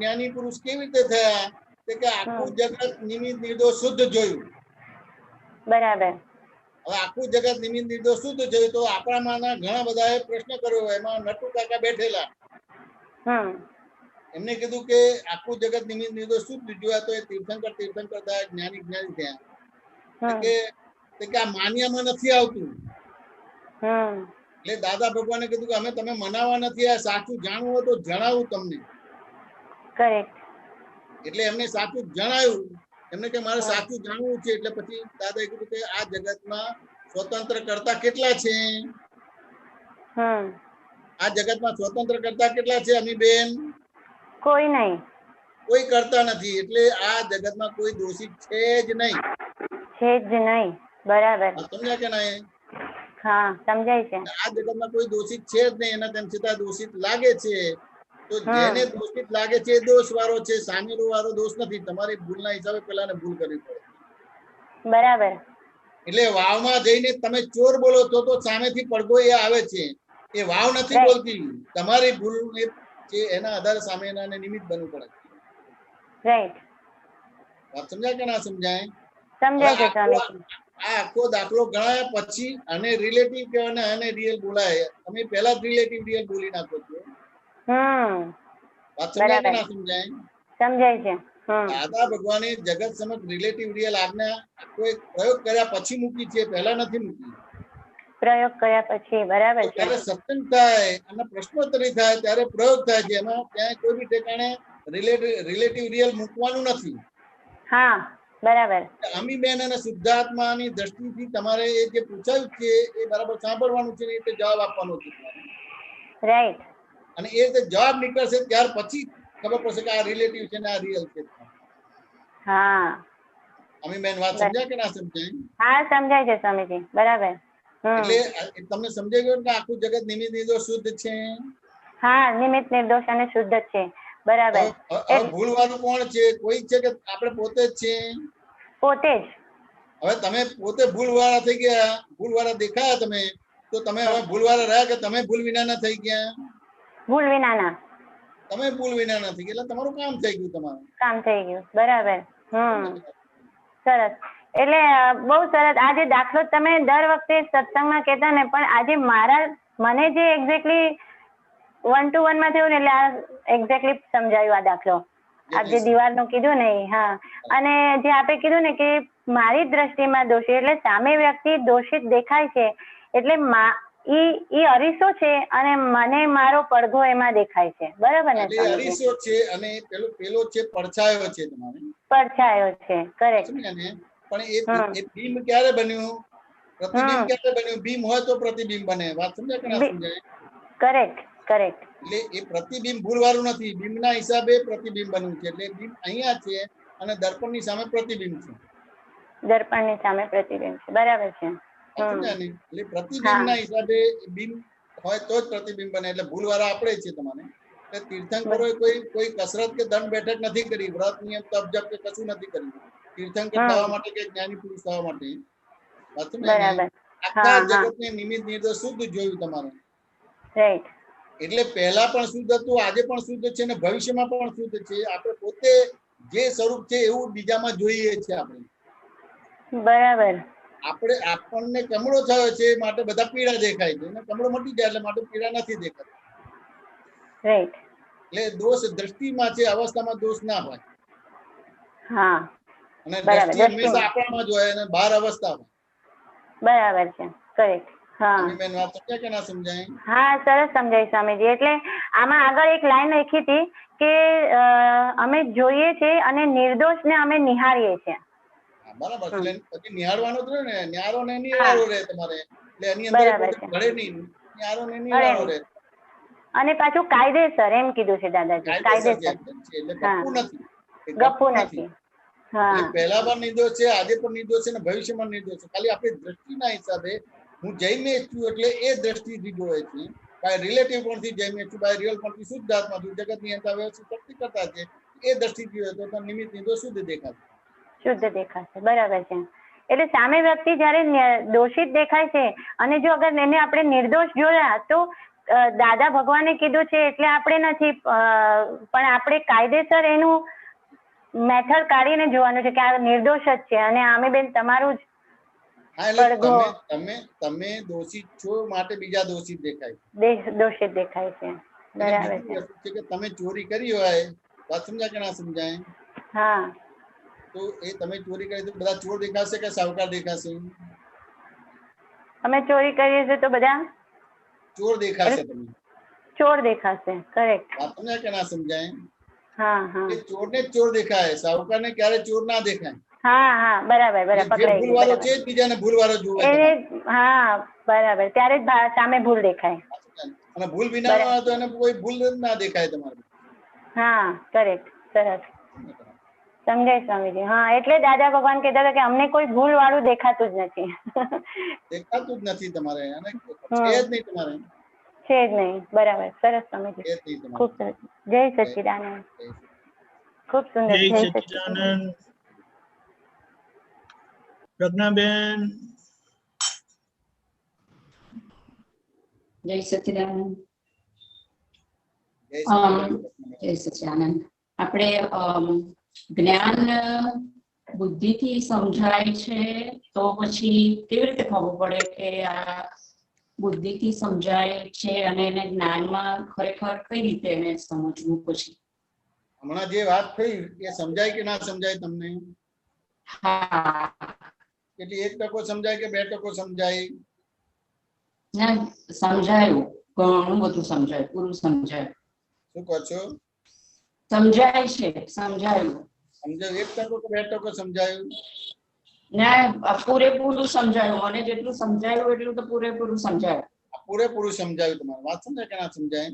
કેવી રીતે થયા? કે આખું જગત નિમિત્ત નિર્દોષ શુદ્ધ જોયું. બરાબર. હવે આખું જગત નિમિત્ત નિર્દોષ શુદ્ધ જોયું તો આપણામાંના ઘણા બધાએ પ્રશ્ન કર્યો. એમાં નટુ કાકા બેઠેલા. એમને કીધું કે આખું જગત નિમિત્ત નિર્દોષ શુદ્ધ જોયા તો એ તીર્થંકર થયા, જ્ઞાની થયા. કે આ માન્યામાં નથી આવતું. એટલે દાદા ભગવાને કીધું કે અમે તમે મનાવવા નથી, આ સાચું જાણવું હોય તો જણાવું તમને. કરેક્ટ. એટલે એમને સાચું જણાવ્યું. એમને કે મારે સાચું જાણવું છે. એટલે પછી દાદાએ કીધું કે આ જગતમાં સ્વતંત્ર કરતા કેટલા છે? આ જગતમાં સ્વતંત્ર કરતા કેટલા છે અમીબેન? કોઈ નહીં. કોઈ કરતા નથી. એટલે આ જગતમાં કોઈ દોષિત છે જ નહીં. છે જ નહીં. બરાબર. સમજ્યા કે નહીં? હા, સમજાય છે. આ જગતમાં કોઈ દોષિત છે જ નહીં. એના તેમ છતાં દોષિત લાગે છે. તો જેને દોષિત લાગે છે એ દોષ વાળો છે, સામેલો વાળો દોષ નથી. તમારી ભૂલના હિસાબે પેલાને ભૂલ કરવી પડે. બરાબર. એટલે વાવમાં જઈને તમે ચોર બોલો છો તો સામેથી પડઘો એ આવે છે. એ વાવ નથી બોલતી, તમારી ભૂલ છે એના આધારે સામેના નિમિત્ત બનવું પડે. રાઈટ. વાત સમજાય કે ના સમજાય? સમજાય છે સ્વામી. આ આખો દાખલો ગણાયા પછી આને રિલેટિવ કહેવાય ને આને રિયલ બોલાય. તમે પહેલા જ રિલેટિવ રિયલ બોલી નાખો છો. વાત સમજાય કે ના સમજાય? સમજાય છે. દાદા ભગવાને જગત સમક્ષ રિલેટિવ રિયલ આજ્ઞા કોઈ પ્રયોગ કર્યા પછી મૂકી છે, પહેલા નથી મૂકી. પ્રયોગ કર્યા પછી. બરાબર છે. ત્યારે સત્સંગ થાય અને પ્રશ્નોત્તરી થાય ત્યારે પ્રયોગ થાય છે. એમાં ક્યાંય કોઈ બી ઠેકાણે રિલેટિવ રિયલ મૂકવાનું નથી. હા, બરાબર. અમીબેન અને શુદ્ધાત્માની દ્રષ્ટિથી તમારે એ જે પૂછાયું છે એ બરાબર સાંભળવાનું છે, એ રીતે જવાબ આપવાનો છે. રાઈટ. અને એ રીતે જવાબ નીકળશે ત્યાર પછી ખબર પડશે કે આ રિલેટિવ છે ને આ રિયલ છે. હા. અમીબેન વાત સમજાય કે ના સમજાય? હા, સમજાય છે સ્વામીજી. બરાબર. એટલે તમને સમજાઈ ગયું કે આખું જગત નિમિત્ત નિર્દોષ શુદ્ધ છે? હા, નિમિત્ત નિર્દોષ અને શુદ્ધ જ છે. બરાબર. ભૂલ વાળું કોણ છે? કોઈ છે કે આપણે પોતે જ છે? પોતે જ. હવે તમે પોતે ભૂલ વાળા થઈ ગયા, ભૂલ વાળા દેખાયા તમે, તો તમે હવે ભૂલ વાળા રહ્યા કે તમે ભૂલ વિનાના થઈ ગયા? ભૂલ વિનાના. તમે ભૂલ વિનાના થઈ ગયા એટલે તમારું કામ થઈ ગયું. તમારું કામ થઈ ગયું. બરાબર. સરસ. એટલે બહુ સરસ. આજે દાખલો તમે દર વખતે સત્સંગમાં કહેતા ને, પણ આજે મારા મને જે એક્ઝેક્ટલી 1 to 1 માં થયું ને એટલે આ એક્ઝેક્ટલી સમજાયું આ દાખલો. આ જે દીવારનું કીધું ને હા, અને જે આપણે કીધું ને કે મારી દ્રષ્ટિમાં દોષી એટલે સામે વ્યક્તિ દોષિત દેખાય છે એટલે ઈ અરીસો છે અને મને મારો પડઘો એમાં દેખાય છે, બરાબર ને? અરીસો છે અને પેલો છે પડછાયો છે, તમારે પડછાયો છે, કરેક્ટ. પણ એ બિંબ ક્યારે બન્યું? પ્રતિબિંબ ક્યારે બન્યું? બિંબ હોય તો પ્રતિબિંબ બને. વાત સમજાય કે ના સમજાય? Correct correct. એટલે એ પ્રતિબિંબ ભૂલવાળું નથી, બિંબના હિસાબે પ્રતિબિંબ બન્યું છે. એટલે બિંબ અહીંયા છે અને દર્પણની સામે પ્રતિબિંબ છે. દર્પણની સામે પ્રતિબિંબ છે, બરાબર છે. એટલે પ્રતિબિંબના હિસાબે બિંબ હોય તો જ પ્રતિબિંબ બને. એટલે ભૂલવાળા આપણે છે તમારે. એટલે તીર્થંકરોએ કોઈ કસરત કે દંડ બેઠક નથી કરી, વ્રત નિયમ તપ જપ કે કશું નથી કર્યું તીર્થંકર થવા માટે કે જ્ઞાની પુરુષ થવા માટે. આખા જગતને નિમિત્ત નિર્દોષ શુદ્ધ જોયું તમારે. એટલે પહેલા પણ શુદ્ધ હતું, આજે પણ શુદ્ધ છે અને ભવિષ્યમાં પણ શુદ્ધ છે. આપણે પોતે જે સ્વરૂપ છે એવું બીજામાં જોઈએ છીએ આપણે. બરાબર. આપણને કમળો થયો છે માટે બધા પીળા દેખાય છે, અને કમળો મટી જાય એટલે માટે પીળા નથી દેખાતા. એટલે દોષ દ્રષ્ટિમાં છે, અવસ્થામાં દોષ ના હોય. અને દ્રષ્ટિ હંમેશા આપણામાં જ હોય અને બહાર અવસ્થા હોય. બરાબર છે, કરેક્ટ. હા, સરસ સમજાય સ્વામીજી. એટલે આમાં આગળ એક લાઈન લખી હતી કે અમે જોઈએ છે અને નિર્દોષ ને અમે નિહાળીએ છીએ. બરાબર. પછી નિહાળવાનો જ ને, ન્યારો ને નિહાળો રહે તમારે. એટલે એની અંદર ઘડે નહીં, ન્યારો ને નિહાળો રહે. અને પાછું કાયદેસર એમ કીધું છે દાદાજી, કાયદેસર. એટલે ગપ્પુ નથી, ગપ્પુ નથી. પહેલા પણ નિર્દોષ છે, આજે પણ નિર્દોષ છે અને ભવિષ્યમાં નિર્દોષ છે. ખાલી આપણી દ્રષ્ટિના હિસાબે હું જૈમિક છું એટલે એ દ્રષ્ટિથી જોવે છે. બાય રિલેટિવ પોઈન્ટથી જૈમિક છું, બાય રિયલ પોઈન્ટથી શુદ્ધ આત્મા છું, જગતની અંતર વ્યવસ્થિત શક્તિ કરતા છે. એ દ્રષ્ટિથી જોઈએ તો નિમિત્ત નિર્દોષ શુદ્ધ દેખાશે. શુદ્ધ દેખાશે, બરાબર છે. એટલે સામે વ્યક્તિ જયારે દોષિત દેખાય છે અને જો અગર એને આપણે નિર્દોષ જોયા તો દાદા ભગવાને કીધું છે એટલે આપણે નથી, પણ આપણે કાયદેસર એનું મેથડ કાઢીને જોવાનું છે કે આ નિર્દોષ જ છે અને આમે બેન તમારું જ તમે દોષિત છો માટે બીજા દોષિત દેખાય, દોષિત દેખાય છે. બરાબર છે કે તમે ચોરી કરી હોય, વાત સમજાય કે ના સમજાય? હા. તો એ તમે ચોરી કરી તો બધા ચોર દેખાશે કે સાવકાર દેખાશે? અમે ચોરી કરીએ છીએ તો બધા ચોર દેખાશે. તમે ચોર દેખાશે, કરેક્ટ. વાત સમજાય કે ના સમજાય? હા હા. ચોર ને ચોર દેખાય, સાવકાર ને ક્યારે ચોર ના દેખાય. હા હા, બરાબર બરાબર. પકડાઈ ભૂલવાળો છે બીજાને ભૂલવાળો જોવે. હા બરાબર, ત્યારે જ સામે ભૂલ દેખાય. અને ભૂલ વિના તો એને કોઈ ભૂલ ના દેખાય તમારે. હા, કરેક્ટ. સરસ સમજાય સ્વામીજી. હા, એટલે દાદા ભગવાન કહેતા હતા કે અમને કોઈ ભૂલ વાળું દેખાતું જ નથી. દેખાતું જ નથી તમારે, અને છે જ નહીં તમારે, છે જ નહીં. બરાબર, સરસ સ્વામીજી, ખૂબ સરસ. જય સચ્ચિદાનંદ. ખૂબ સુંદર. જય સચ્ચિદાનંદ. પ્રજ્ઞાબેન. જય સચ્ચિદાનંદ. જય સચ્ચિદાનંદ. આપણે જ્ઞાન બુદ્ધિથી સમજાય છે તો પછી કેવી રીતે ખબર પડે કે આ બુદ્ધિથી સમજાય છે અને એને જ્ઞાનમાં ખરેખર કઈ રીતે એને સમજવું? પછી હમણાં જે વાત થઈ એ સમજાય કે ના સમજાય તમને? હા. એટલે 1% સમજાય કે 2% સમજાય? ના, સમજાયું, ઘણું બધું સમજાય, પૂરું સમજાય. શું કહો છો? સમજાય છે, સમજાયું. સમજાયું 1% કે 2% સમજાયું? ના, પૂરેપૂરું સમજાયું. મને જેટલું સમજાયું એટલું તો પૂરેપૂરું સમજાયું. પૂરેપૂરું સમજાયું તમારે. વાત સમજાય કે ના સમજાય?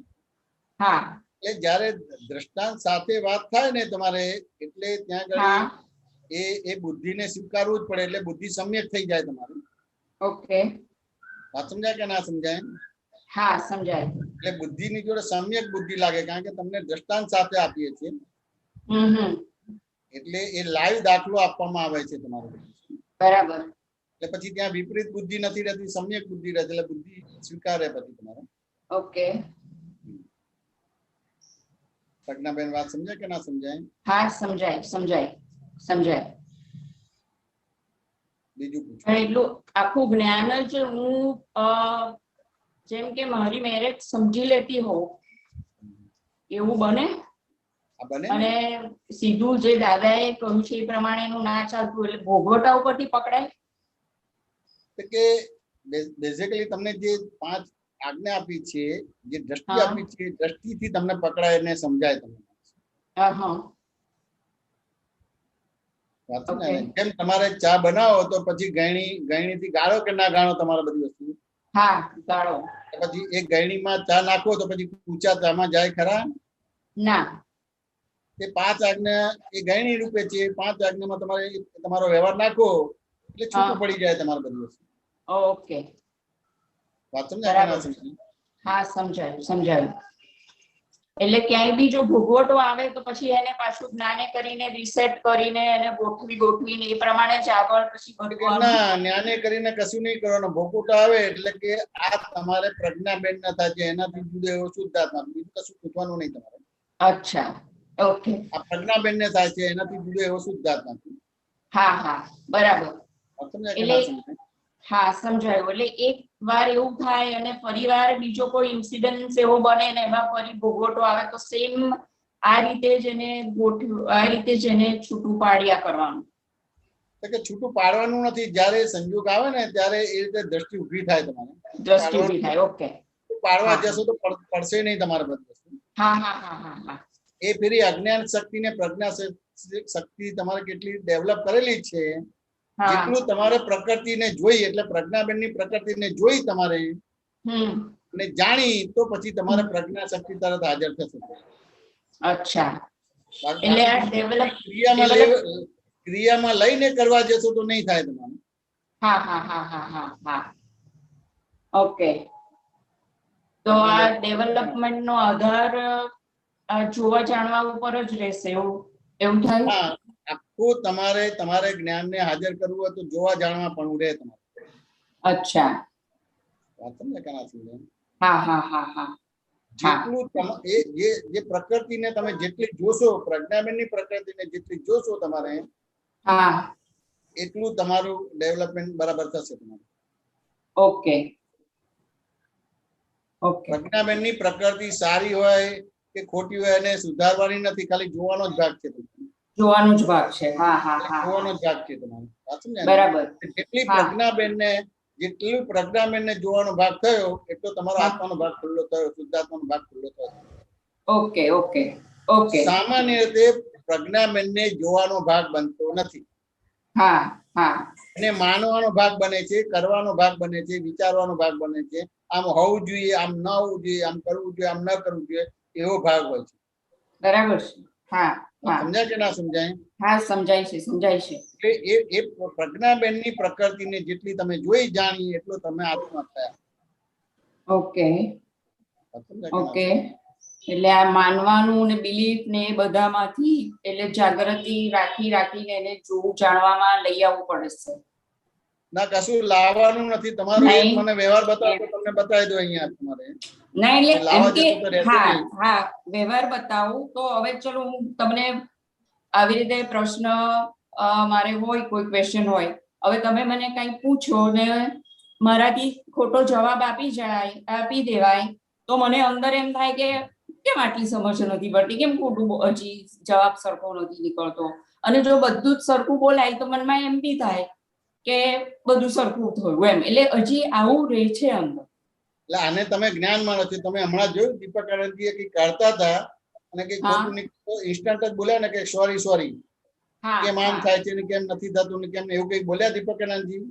હા. એટલે જયારે દ્રષ્ટાંત સાથે વાત થાય ને તમારે, એટલે ત્યાં આગળ એ બુદ્ધિને સ્વીકારવું જ પડે. એટલે બુદ્ધિ સમ્યક થઈ જાય તમારી. ઓકે. વાત સમજાય કે ના સમજાય? હા, સમજાય. એટલે બુદ્ધિની જોડે સમ્યક બુદ્ધિ લાગે, કારણ કે તમને દ્રષ્ટાંત સાથે આપીએ છીએ. એટલે એ લાઈવ દાખલો આપવામાં આવે છે તમારો. બરાબર. એટલે પછી ત્યાં વિપરીત બુદ્ધિ નથી રહેતી, સમ્યક બુદ્ધિ રહેતી. એટલે બુદ્ધિ સ્વીકારે પછી તમારે. ઓકે. પ્રજ્ઞાબેન, વાત સમજાય કે ના સમજાય? હા, સમજાય, સમજાય, સમજાય. બીજું પૂછો. એટલું આખું જ્ઞાન જ હું જેમ કે મારી મેરેજ સમજી લેતી હોઉં એવું બને? અને સીધું જે દાદાએ કહ્યું છે એ પ્રમાણેનું ના ચાલતું એટલે ભોગવટા ઉપરથી પકડાય? કે બેઝિકલી તમને જે 5 આજ્ઞા આપી છે, જે દ્રષ્ટિ આપી છે, દ્રષ્ટિથી તમને પકડાય અને સમજાય તમને. જેમ તમારે ચા બનાવો તો પછી ગયણીથી ગાળો કે ના ગાળો તમારે બધી વસ્તુ? હા, ગાળો. પછી એક ગયણીમાં ચા નાખો તો પછી ઊંચા ચામાં જાય ખરા? ના. એ 5 આજ્ઞા એ ગયણી રૂપે છે. 5 આજ્ઞામાં તમારે તમારો વ્યવહાર નાખો એટલે છૂટું પડી જાય તમારે બધી વસ્તુ. ઓકે, વાત સમજાય? હા, સમજાયું. એટલે ક્યાંય બી જો ભોગવટો આવે તો પછી એને પાછું જ્ઞાને કરીને રીસેટ કરીને એને ગોઠવીને એ પ્રમાણે જ આગળ પછી ના, જ્ઞાને કરીને કશું નહીં કરવાનું. ભોગવટો આવે એટલે કે આ તમારે પ્રજ્ઞાબેન ના થાય છે એનાથી જુદો એવો શુદ્ધાત્મા, બીજું કશું પૂછવાનું નહીં તમારે. અચ્છા, ઓકે. આ પ્રજ્ઞાબેન ને થાય છે એનાથી જુદો એવો શુદ્ધાત્મા. હા, બરાબર. હા, સમજાયું. એટલે એક વાર એવું થાય અને ફરીવાર બીજો કોઈ ઇન્સિડન્ટ એવો બને ને એમાં ફરી ભોગવટો આવે તો સેમ આ રીતે જ એને છૂટું પાડ્યા કરવાનું. કે છૂટું પાડવાનું નથી. જયારે સંજોગ આવે ને ત્યારે એ રીતે દ્રષ્ટિ ઉભી થાય તમારે. દ્રષ્ટિ ઉભી થાય, ઓકે. પાડવા જશો તો પડશે નહીં તમારે બધી વસ્તુ. હા. એ ફેરી અજ્ઞાન શક્તિ ને પ્રજ્ઞા શક્તિ તમારે કેટલી ડેવલપ કરેલી છે, જેટલું તમારે પ્રકૃતિને જોઈ એટલે પ્રજ્ઞાબેનની પ્રકૃતિને જોઈ તમારે અને જાણી તો પછી તમારે પ્રજ્ઞા શક્તિ તરત હાજર થશે. અચ્છા, એટલે આ ડેવલપ ક્રિયામાં લઈને કરવા જશો તો નહીં થાય તમારે. હા. ઓકે, તો આ ડેવલપમેન્ટ નો આધાર જોવા જાણવા ઉપર જ રહેશે એવું થાય? આખું તમારે જ્ઞાનને હાજર કરવું હોય તો જોવા જાણવા પણ રહે તમારે. અચ્છા, વાત સમજે કે ના સમજે? હા. જેટલું જે પ્રકૃતિને તમે જેટલી જોશો, પ્રજ્ઞાબેનની પ્રકૃતિને જેટલી જોશો તમારે, એટલું તમારું ડેવલપમેન્ટ બરાબર થશે તમારું. ઓકે. પ્રજ્ઞાબેનની પ્રકૃતિ સારી હોય કે ખોટી હોય એને સુધારવાની નથી, ખાલી જોવાનો જ ભાગ છે. જોવાનો જ ભાગ છે. જોવાનો જ ભાગ છે તમારો. બરાબર. જેટલું પ્રજ્ઞાબેનને જોવાનો ભાગ થયો એટલો તમારો આત્માનો ભાગ ખુલ્લો થયો, શુદ્ધાત્માનો ભાગ ખુલ્લો થયો. ઓકે. સામાન્ય રીતે પ્રજ્ઞાબેનને જોવાનો ભાગ બનતો નથી. અને માનવાનો ભાગ બને છે, કરવાનો ભાગ બને છે, વિચારવાનો ભાગ બને છે. આમ હોવું જોઈએ, આમ ન હોવું જોઈએ, આમ કરવું જોઈએ, આમ ન કરવું જોઈએ, એવો ભાગ હોય છે. બરાબર છે. સમજાય કે ના સમજાય? હા, સમજાય છે. એ પ્રજ્ઞાબેનની પ્રકૃતિને જેટલી તમે જોઈ જાણી એટલો તમે આત્મા થયા. ઓકે. એટલે આ માનવાનું ને બિલીફ ને એ બધામાંથી એટલે જાગૃતિ રાખીને એને જોવું જાણવામાં લઈ આવવું પડે છે. ના, કશું લાવવાનું નથી. તમારો એક મને વ્યવહાર બતાવો તો તમને બતાવી દો અહીંયા તમારે. વ્યવહાર બતાવું તો હવે ચલો હું તમને આવી રીતે પ્રશ્ન મારે હોય, કોઈ ક્વેશ્ચન હોય, હવે તમે મને કઈ પૂછો ને મારાથી ખોટો જવાબ આપી દેવાય તો મને અંદર એમ થાય કે કેમ આટલી સમજ નથી પડતી, કેમ ખોટું હજી જવાબ સરખો નથી નીકળતો. અને જો બધું જ સરખું બોલાય તો મનમાં એમ બી થાય કે બધું સરખું થયું એમ. એટલે હજી આવું રહે છે અંદર. એટલે આને તમે જ્ઞાન માનો છો. તમે હમણાં જોયું દીપક આનંદજીએ કઈ કરતા હતા અને કઈ ખોટું ઇન્સ્ટન્ટ જ બોલ્યા ને કે સોરી કેમ આમ થાય છે ને કેમ નથી થતું ને કેમ, એવું કઈ બોલ્યા દીપક આનંદજી?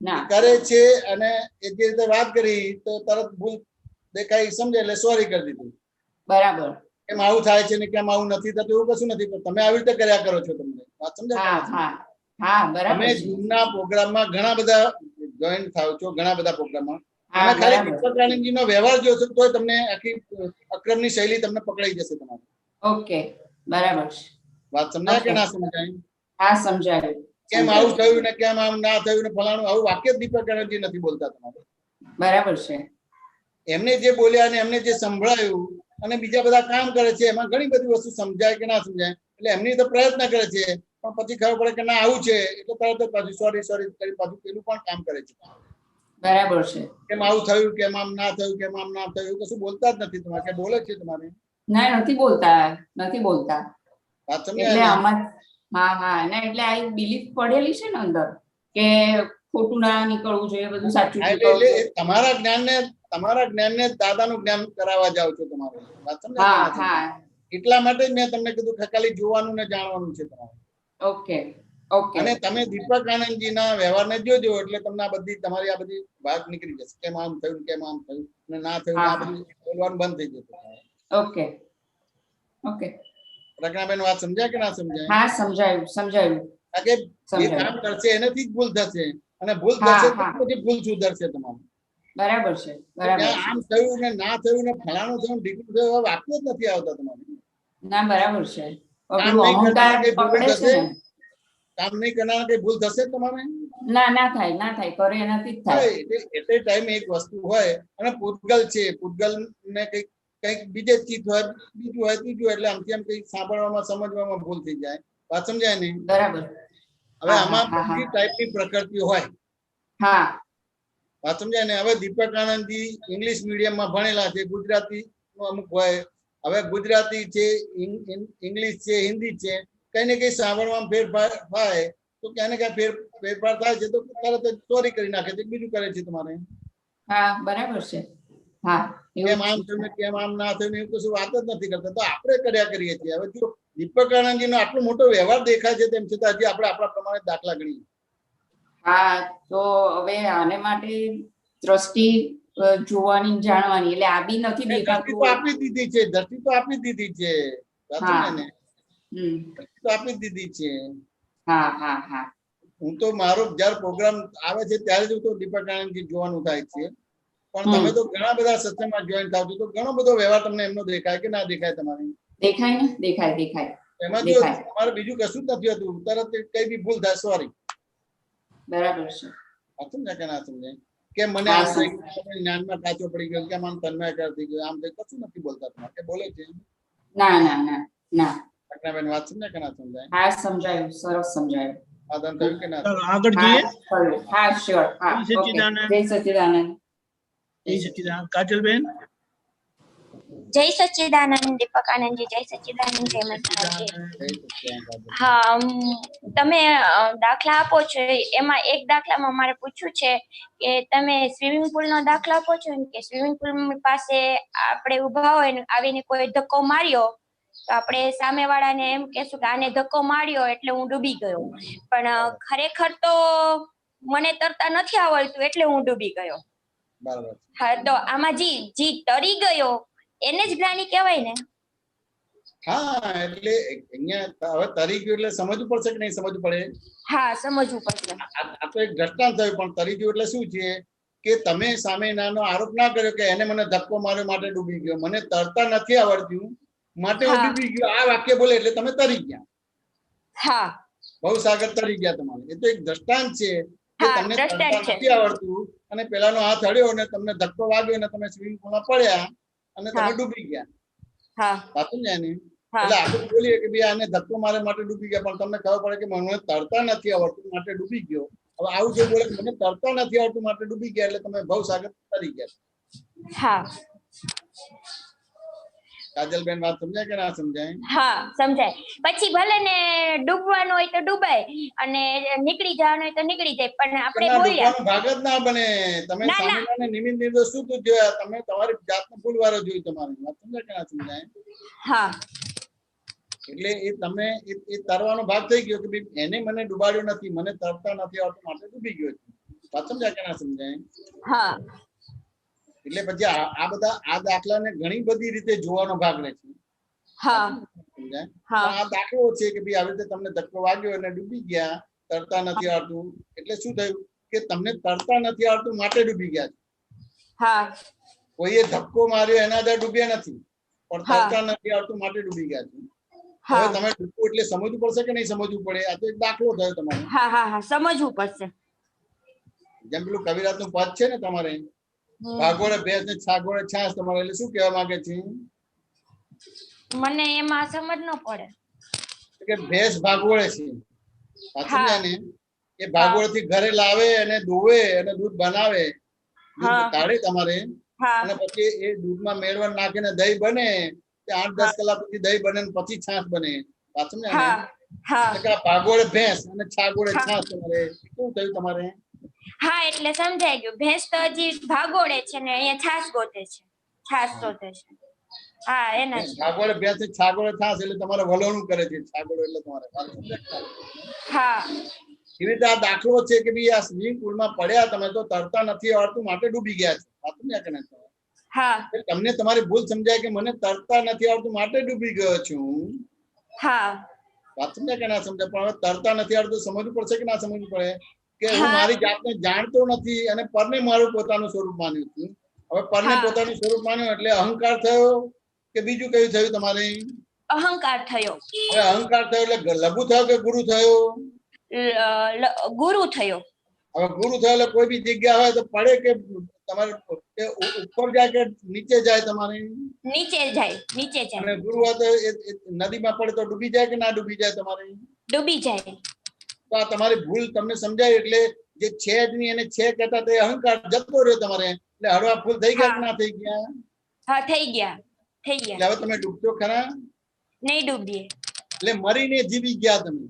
ના. કરે છે અને એ જે રીતે વાત કરી તો તરત ભૂલ દેખાઈ સમજે એટલે સોરી કરી દીધું. બરાબર. કેમ આવું થાય છે ને કેમ આવું નથી થતું એવું કશું નથી. તમે આવી રીતે કર્યા કરો છો. તમને વાત સમજાય? તમે જૂના પ્રોગ્રામમાં ઘણા બધા જોઈન્ટ થાવ છો, ઘણા બધા પ્રોગ્રામમાં. તમે ખાલી દીપક આનંદજીનો વ્યવહાર જોશો તો તમને આખી અક્રમની શૈલી તમને પકડાઈ જશે તમારે. ઓકે, બરાબર. વાત સમજાય કે ના સમજાય? હા, સમજાયું. કેમ આવું થયું ને કેમ આમ ના થયું ને ફલાણું, આવું વાક્ય દીપક આનંદજી નથી બોલતા તમારે. બરાબર છે. એમને જે બોલ્યા અને એમને જે સંભળાયું અને બીજા બધા કામ કરે છે એમાં ઘણી બધી વસ્તુ સમજાય કે ના સમજાય. એટલે એમની તો પ્રયત્ન કરે છે પણ પછી ખબર પડે કે ના આવું છે એટલે તરત જ પાછું સોરી કરી પાછું પેલું પણ કામ કરે છે. બરાબર છે. કેમ આવું થયું, કેમ આમ ના થયું, કેમ આમ ના થયું, કશું બોલતા જ નથી. તમારે કે બોલે છે તમારે? ના, નથી બોલતા, નથી બોલતા. વાત સમજાય એટલે ને? આમાં હા હા ને એટલે આ બિલીફ પડેલી છે ને અંદર કે ખોટું ના નીકળવું જોઈએ, બધું સાચું નીકળવું એટલે જોઈએ. તમારા જ્ઞાનને દાદાનું જ્ઞાન કરાવવા જાવ છો તમારે. વાત સમજાય? હા હા એટલા માટે જ મેં તમને કીધું કે ખાલી જોવાનું ને જાણવાનું છે તમારે. Okay okay. અને તમે દીપક આનંદજીના વ્યવહારને જોજો એટલે તમને આ બધી તમારી આ બધી વાત નીકળી જશે. કેમ આમ થયું, કેમ આમ થયું ને ના થયું, આ બધું બોલવાનું બંધ થઈ જશે. Okay okay. પ્રજ્ઞાબેન વાત સમજાય કે ના સમજાય? હા, સમજાયું સમજાયું. કારણ કે જે કામ કરશે એનાથી જ ભૂલ થશે અને ભૂલ થશે તો પછી ભૂલ સુધરશે તમારું. બરાબર છે, બરાબર છે. આમ થયું ને ના થયું ને ફલાણું થયું, ઢીકણું થયું, હવે વાક્ય જ નથી આવતા તમારે. ના, બરાબર છે. કામ નહીં કરનાર કઈ ભૂલ થશે? કામ નહીં કરનાર કઈ ભૂલ થશે તમારે? ના, ના થાય, ના થાય. કરે એનાથી જ થાય. એટલે ટાઈમે એક વસ્તુ હોય અને પૂતગલ છે, પૂતગલ ને કઈક બીજે ચીજ હોય, બીજું હોય, ત્રીજું હોય, એટલે આમથી આમ કઈક સાંભળવામાં સમજવામાં ભૂલ થઈ જાય. વાત સમજાય ને? બરાબર. હવે આમાં બધી ટાઈપની પ્રકૃતિ હોય. હા, વાત સમજાય ને? હવે દીપક આનંદજી ઇંગ્લિશ મીડિયમમાં ભણેલા છે, ગુજરાતી અમુક હોય. હવે ગુજરાતી છે, ઇંગ્લિશ છે, હિન્દી છે, કઈ ને કઈ સાંભળવામાં ફેરફાર થાય તો ક્યાં ને ક્યાં ફેરફાર થાય છે તો તરત જ ચોરી કરી નાખે છે, બીજું કરે છે તમારે. હા, બરાબર છે. હા, કેમ આમ થયું ને કેમ આમ ના થયું એવું કશું વાત જ નથી કરતા, તો આપણે કર્યા કરીએ છીએ. હવે જો દીપક આનંદજીનો આટલો મોટો વ્યવહાર દેખાય છે તેમ છતાં હજી આપણે આપણા પ્રમાણે દાખલા ગણીએ. હા, તો હવે આને માટે દ્રષ્ટિ જોવાની, જાણવાની, એટલે આ બી નથી દેખાતું. દ્રષ્ટિ તો આપી દીધી છે, દ્રષ્ટિ તો આપી દીધી છે. દ્રષ્ટિ તો આપી દીધી છે. હા હા હા. હું તો મારો જયારે પ્રોગ્રામ આવે છે ત્યારે જ હું તો દીપક આનંદજી જોવાનું થાય છે. પણ તમે તો ઘણા બધા સત્સંગમાં જોઈન થાવ છો તો ઘણો બધો વ્યવહાર તમને એમનો દેખાય કે ના દેખાય? તમારે દેખાય ને? દેખાય દેખાય. એમાં જો તમારે બીજું કશું જ નથી હતું, તરત કઈ બી ભૂલ થાય, સોરી. બરાબર છે. સમજાય કે ના સમજાય? કે મને આમ થઈ ગયું, જ્ઞાનમાં કાચો પડી ગયો, કે આમ તન્મય થઈ ગયો, આમ થઈ, કશું નથી બોલતા તમારે. કે બોલે છે? ના ના ના ના. પ્રજ્ઞાબેન વાત સમજાય કે ના સમજાય? હા, સમજાયું, સરસ સમજાયું. આદન થયું કે ના? આગળ જોઈએ. હા, શ્યોર. હા, જય સચ્ચિદાનંદ. જય સચ્ચિદાનંદ. કાજલબેન. જય સચ્ચિદાનંદ દીપક આનંદજી. જય સચ્ચિદાનંદ. જય માતાજી. હા, તમે દાખલા આપો છો એમાં એક દાખલામાં મારે પૂછવું છે કે તમે સ્વિમિંગ પુલ નો દાખલો આપો છો કે સ્વિમિંગ પુલ પાસે આપણે ઉભા હોય ને આવીને કોઈ ધક્કો માર્યો તો આપણે સામેવાળાને એમ કહેશું કે આને ધક્કો માર્યો એટલે હું ડૂબી ગયો, પણ ખરેખર તો મને તરતા નથી આવડતું એટલે હું ડૂબી ગયો. હા, તો આમાં જી તરી ગયો એને જ જ્ઞાની કહેવાય ને? હા, એટલે અહીંયા હવે તરી ગયું એટલે સમજવું પડશે કે નહીં સમજવું પડે? હા, સમજવું પડશે. આ તો એક દ્રષ્ટાંત થયું, પણ તરી ગયું એટલે શું છે કે તમે સામે નાનો આરોપ ના કર્યો કે એને મને ધક્કો માર્યો માટે ડૂબી ગયો, મને તરતા નથી આવડતું માટે હું ડૂબી ગયો. આ વાક્ય બોલે એટલે તમે તરી ગયા. હા, ભવસાગર તરી ગયા તમારે. એ તો એક દ્રષ્ટાંત છે કે તમને તરતા નથી આવડતું અને પેલાનો હાથ અડ્યો અને તમને ધક્કો વાગ્યો અને તમે સ્વિમિંગ પુલમાં પડ્યા અને તમે ડૂબી ગયા. સાચું ને? એટલે આપણે બોલીએ કે ભાઈ આને ધક્કો મારે માટે ડૂબી ગયા, પણ તમને ખબર પડે કે મને તરતા નથી આવડતું માટે ડૂબી ગયો. હવે આવું જો બોલે મને તરતા નથી આવડતું માટે ડૂબી ગયા એટલે તમે ભવસાગર તરી ગયા. હા. કાજલબેન વાત સમજાય કે ના સમજાય? હા, સમજાય. પછી ભલે ને ડૂબવાનું હોય તો ડૂબાય અને નીકળી જવાનું હોય તો નીકળી જાય, પણ આપણે બોલ્યા ભાગ જ ના બને. તમે સામેવાળાને નિમિત્ત નિર્દોષ શું જોયા? તમે તમારી જાતનો ભૂલવારો જોઈ. તમારી વાત સમજાય કે ના સમજાય? હા. એટલે એ તમે એ તરવાનો ભાગ થઈ ગયો કે ભાઈ એને મને ડૂબાડ્યો નથી, મને તરતા નથી આવડતું માટે ડૂબી ગયો છે. વાત સમજાય કે ના સમજાય? હા. એટલે પછી આ બધા આ દાખલાને ઘણી બધી રીતે જોવાનો ભાગ રહે છે. હા. આ દાખલો છે કે ભાઈ આવી રીતે તમને ધક્કો વાગ્યો અને ડૂબી ગયા, તરતા નથી આવડતું એટલે શું થયું કે તમને તરતા નથી આવડતું માટે ડૂબી ગયા છે. હા. કોઈએ ધક્કો માર્યો એના આધારે ડૂબ્યા નથી, પણ તરતા નથી આવડતું માટે ડૂબી ગયા છે. હવે તમે ડૂબવું એટલે સમજવું પડશે કે નહીં સમજવું પડે? આ તો એક દાખલો થયો તમારે. હા હા હા, સમજવું પડશે. જેમ પેલું કવિરાજનું પદ છે ને તમારે, ભાગોળે ભેંસ ને છાગોળે છાસ, તમારે એટલે શું કહેવા માંગે છે? મને એમાં સમજ ન પડે કે ભેંસ ભાગોળે છે, સાચું ને? એ ભાગોળે થી ઘરે લાવે અને દોવે અને દૂધ બનાવે દૂધ કાઢી તમારે હા અને પછી એ દૂધમાં મેળવણ નાખીને દહીં બને, 8-10 કલાક પછી દહીં બને ને પછી છાશ બને. વાત સમજ્યા ને? હા હા એટલે કે આ ભાગોળે ભેંસ અને છાગોળે હા. છાશ તમારે શું થયું તમારે? હા એટલે સમજાઈ ગયું. ભેંસ તો હજી ભાગોળે છે ને અહીંયા છાસ ગોતે છે, છાસ શોધે છે. હા એના જ. છાગોળે ભેંસ ને છાગોળે છાશ એટલે તમારે વલોણું કરે છે છાગોળે એટલે તમારે. વાત સમજ્યા? હા એવી રીતે આ દાખલો છે કે ભાઈ આ સ્વિમિંગ પુલમાં પડ્યા, તમે તો તરતા નથી આવડતું માટે ડૂબી ગયા છે. વાત સમજ્યા કે નહીં? હા તમને તમારી ભૂલ સમજાય કે મને તરતા નથી આવડતું માટે ડૂબી ગયો છું. હા વાત સમજાય કે ના સમજાય? પણ હવે તરતા નથી આવડતું સમજવું પડશે કે ના સમજવું પડે કે હું હા. મારી જાતને જાણતો નથી અને પરને મારું પોતાનું સ્વરૂપ માન્યું છું. હવે પરને હા. પોતાનું સ્વરૂપ માન્યું એટલે અહંકાર થયો કે બીજું કયું થયું તમારે? અહંકાર થયો. હવે અહંકાર થયો એટલે લઘુ થયો કે ગુરુ થયો? ગુરુ થયો. હવે ગુરુ થયો એટલે કોઈ બી જગ્યા હોય તો પડે કે તમારે ઉપર જાય કે નીચે જાય? તમારે નીચે જાય, નીચે જાય. અને ગુરુ હોય તો નદીમાં પડે તો ડૂબી જાય કે ના ડૂબી જાય? તમારે ડૂબી જાય. તો આ તમારી ભૂલ તમને સમજાય એટલે જે છે જ નહીં એને છે કહેતા તે અહંકાર જતો રહ્યો તમારે. એટલે હળવા ભૂલ થઈ ગયા કે ના થઈ ગયા? હા થઈ ગયા, થઈ ગયા. એટલે હવે તમે ડૂબશો ખરા? નહીં ડૂબીએ. એટલે મરીને જીવી ગયા તમે.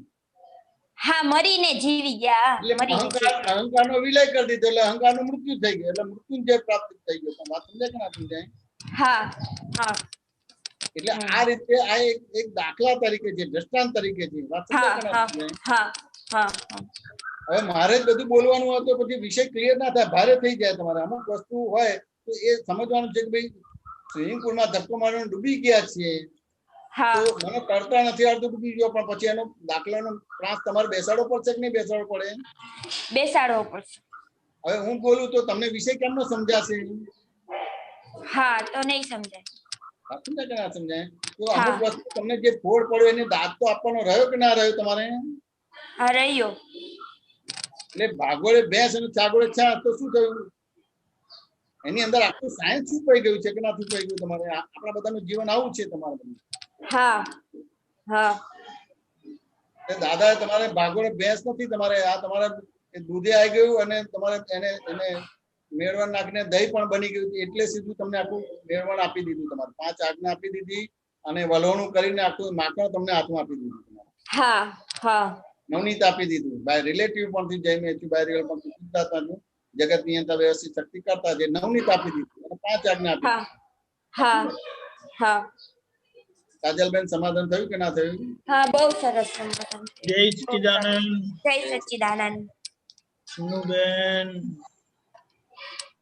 હા મરીને જીવી ગયા. એટલે અહંકારનો વિલય કરી દીધો એટલે અહંકારનું મૃત્યુ થઈ ગયું. એટલે મૃત્યુંજય પ્રાપ્ત થઈ ગયો. વાત સમજાય કે ના સમજાય? હા હા. એટલે આ રીતે આ એક દાખલા તરીકે છે, દ્રષ્ટાંત તરીકે છે. વાત સમજાય કે ના સમજાય? હા હા. હવે મારે જ બધું બોલવાનું હોય તો પછી વિષય ક્લિયર ના થાય, ભારે થઈ જાય તમારે. અમુક વસ્તુ હોય તો એ સમજવાનું છે કે ભાઈ સ્વિમિંગ પુલમાં ધક્કો મારીને ડૂબી ગયા છીએ તો મને તરતા નથી આવડતું, ડૂબી ગયો, પણ પછી એનો દાખલાનો ક્લાસ તમારે બેસાડવો પડશે કે નહીં બેસાડવો પડે? બેસાડવો પડશે. હવે હું બોલું તો તમને વિષય કેમનો સમજાશે? હા તો નહીં સમજાય. સમજાય કે ના સમજાય? તો અમુક વસ્તુ તમને જે ફોડ પડ્યો એને દાંત તો આપવાનો રહ્યો કે ના રહ્યો તમારે? હા રહ્યો. એટલે ભાગોળે ભેંસ અને છાગોળે છાશ તો શું થયું? એની અંદર આખું સાયન્સ છુપાઈ ગયું છે કે ના છુપાઈ ગયું? તમારે આપણા બધાનું જીવન આવું છે તમારે. હા હા. દાદા તમારે ભાગોળે ભેંસ નથી, તમારે આ તમારે દૂધે આવી ગયું અને તમારે એને મેળવણ નાખીને દહીં પણ બની ગયું એટલે સીધું તમને આખું મેળવણ આપી દીધું. તમારે 5 આજ્ઞા આપી દીધી અને વલોણું કરીને આખું માખણ તમને હાથમાં આપી દીધું. હા હા. નવનીત આપી દીધું. બાય રિલેટિવ પણ જય મેચું, બાય રિયલ પણ શુદ્ધાત્માનું જગત નિયંતા વ્યવસ્થિત શક્તિ કરતા જે નવનીત આપી દીધું અને 5 આજ્ઞા આપી. હા હા. કાજલબેન સમાધાન થયું કે ના થયું? હા બહુ સરસ સમાધાન. જય સચ્ચિદાનંદ. જય સચ્ચિદાનંદ. સુનુબેન.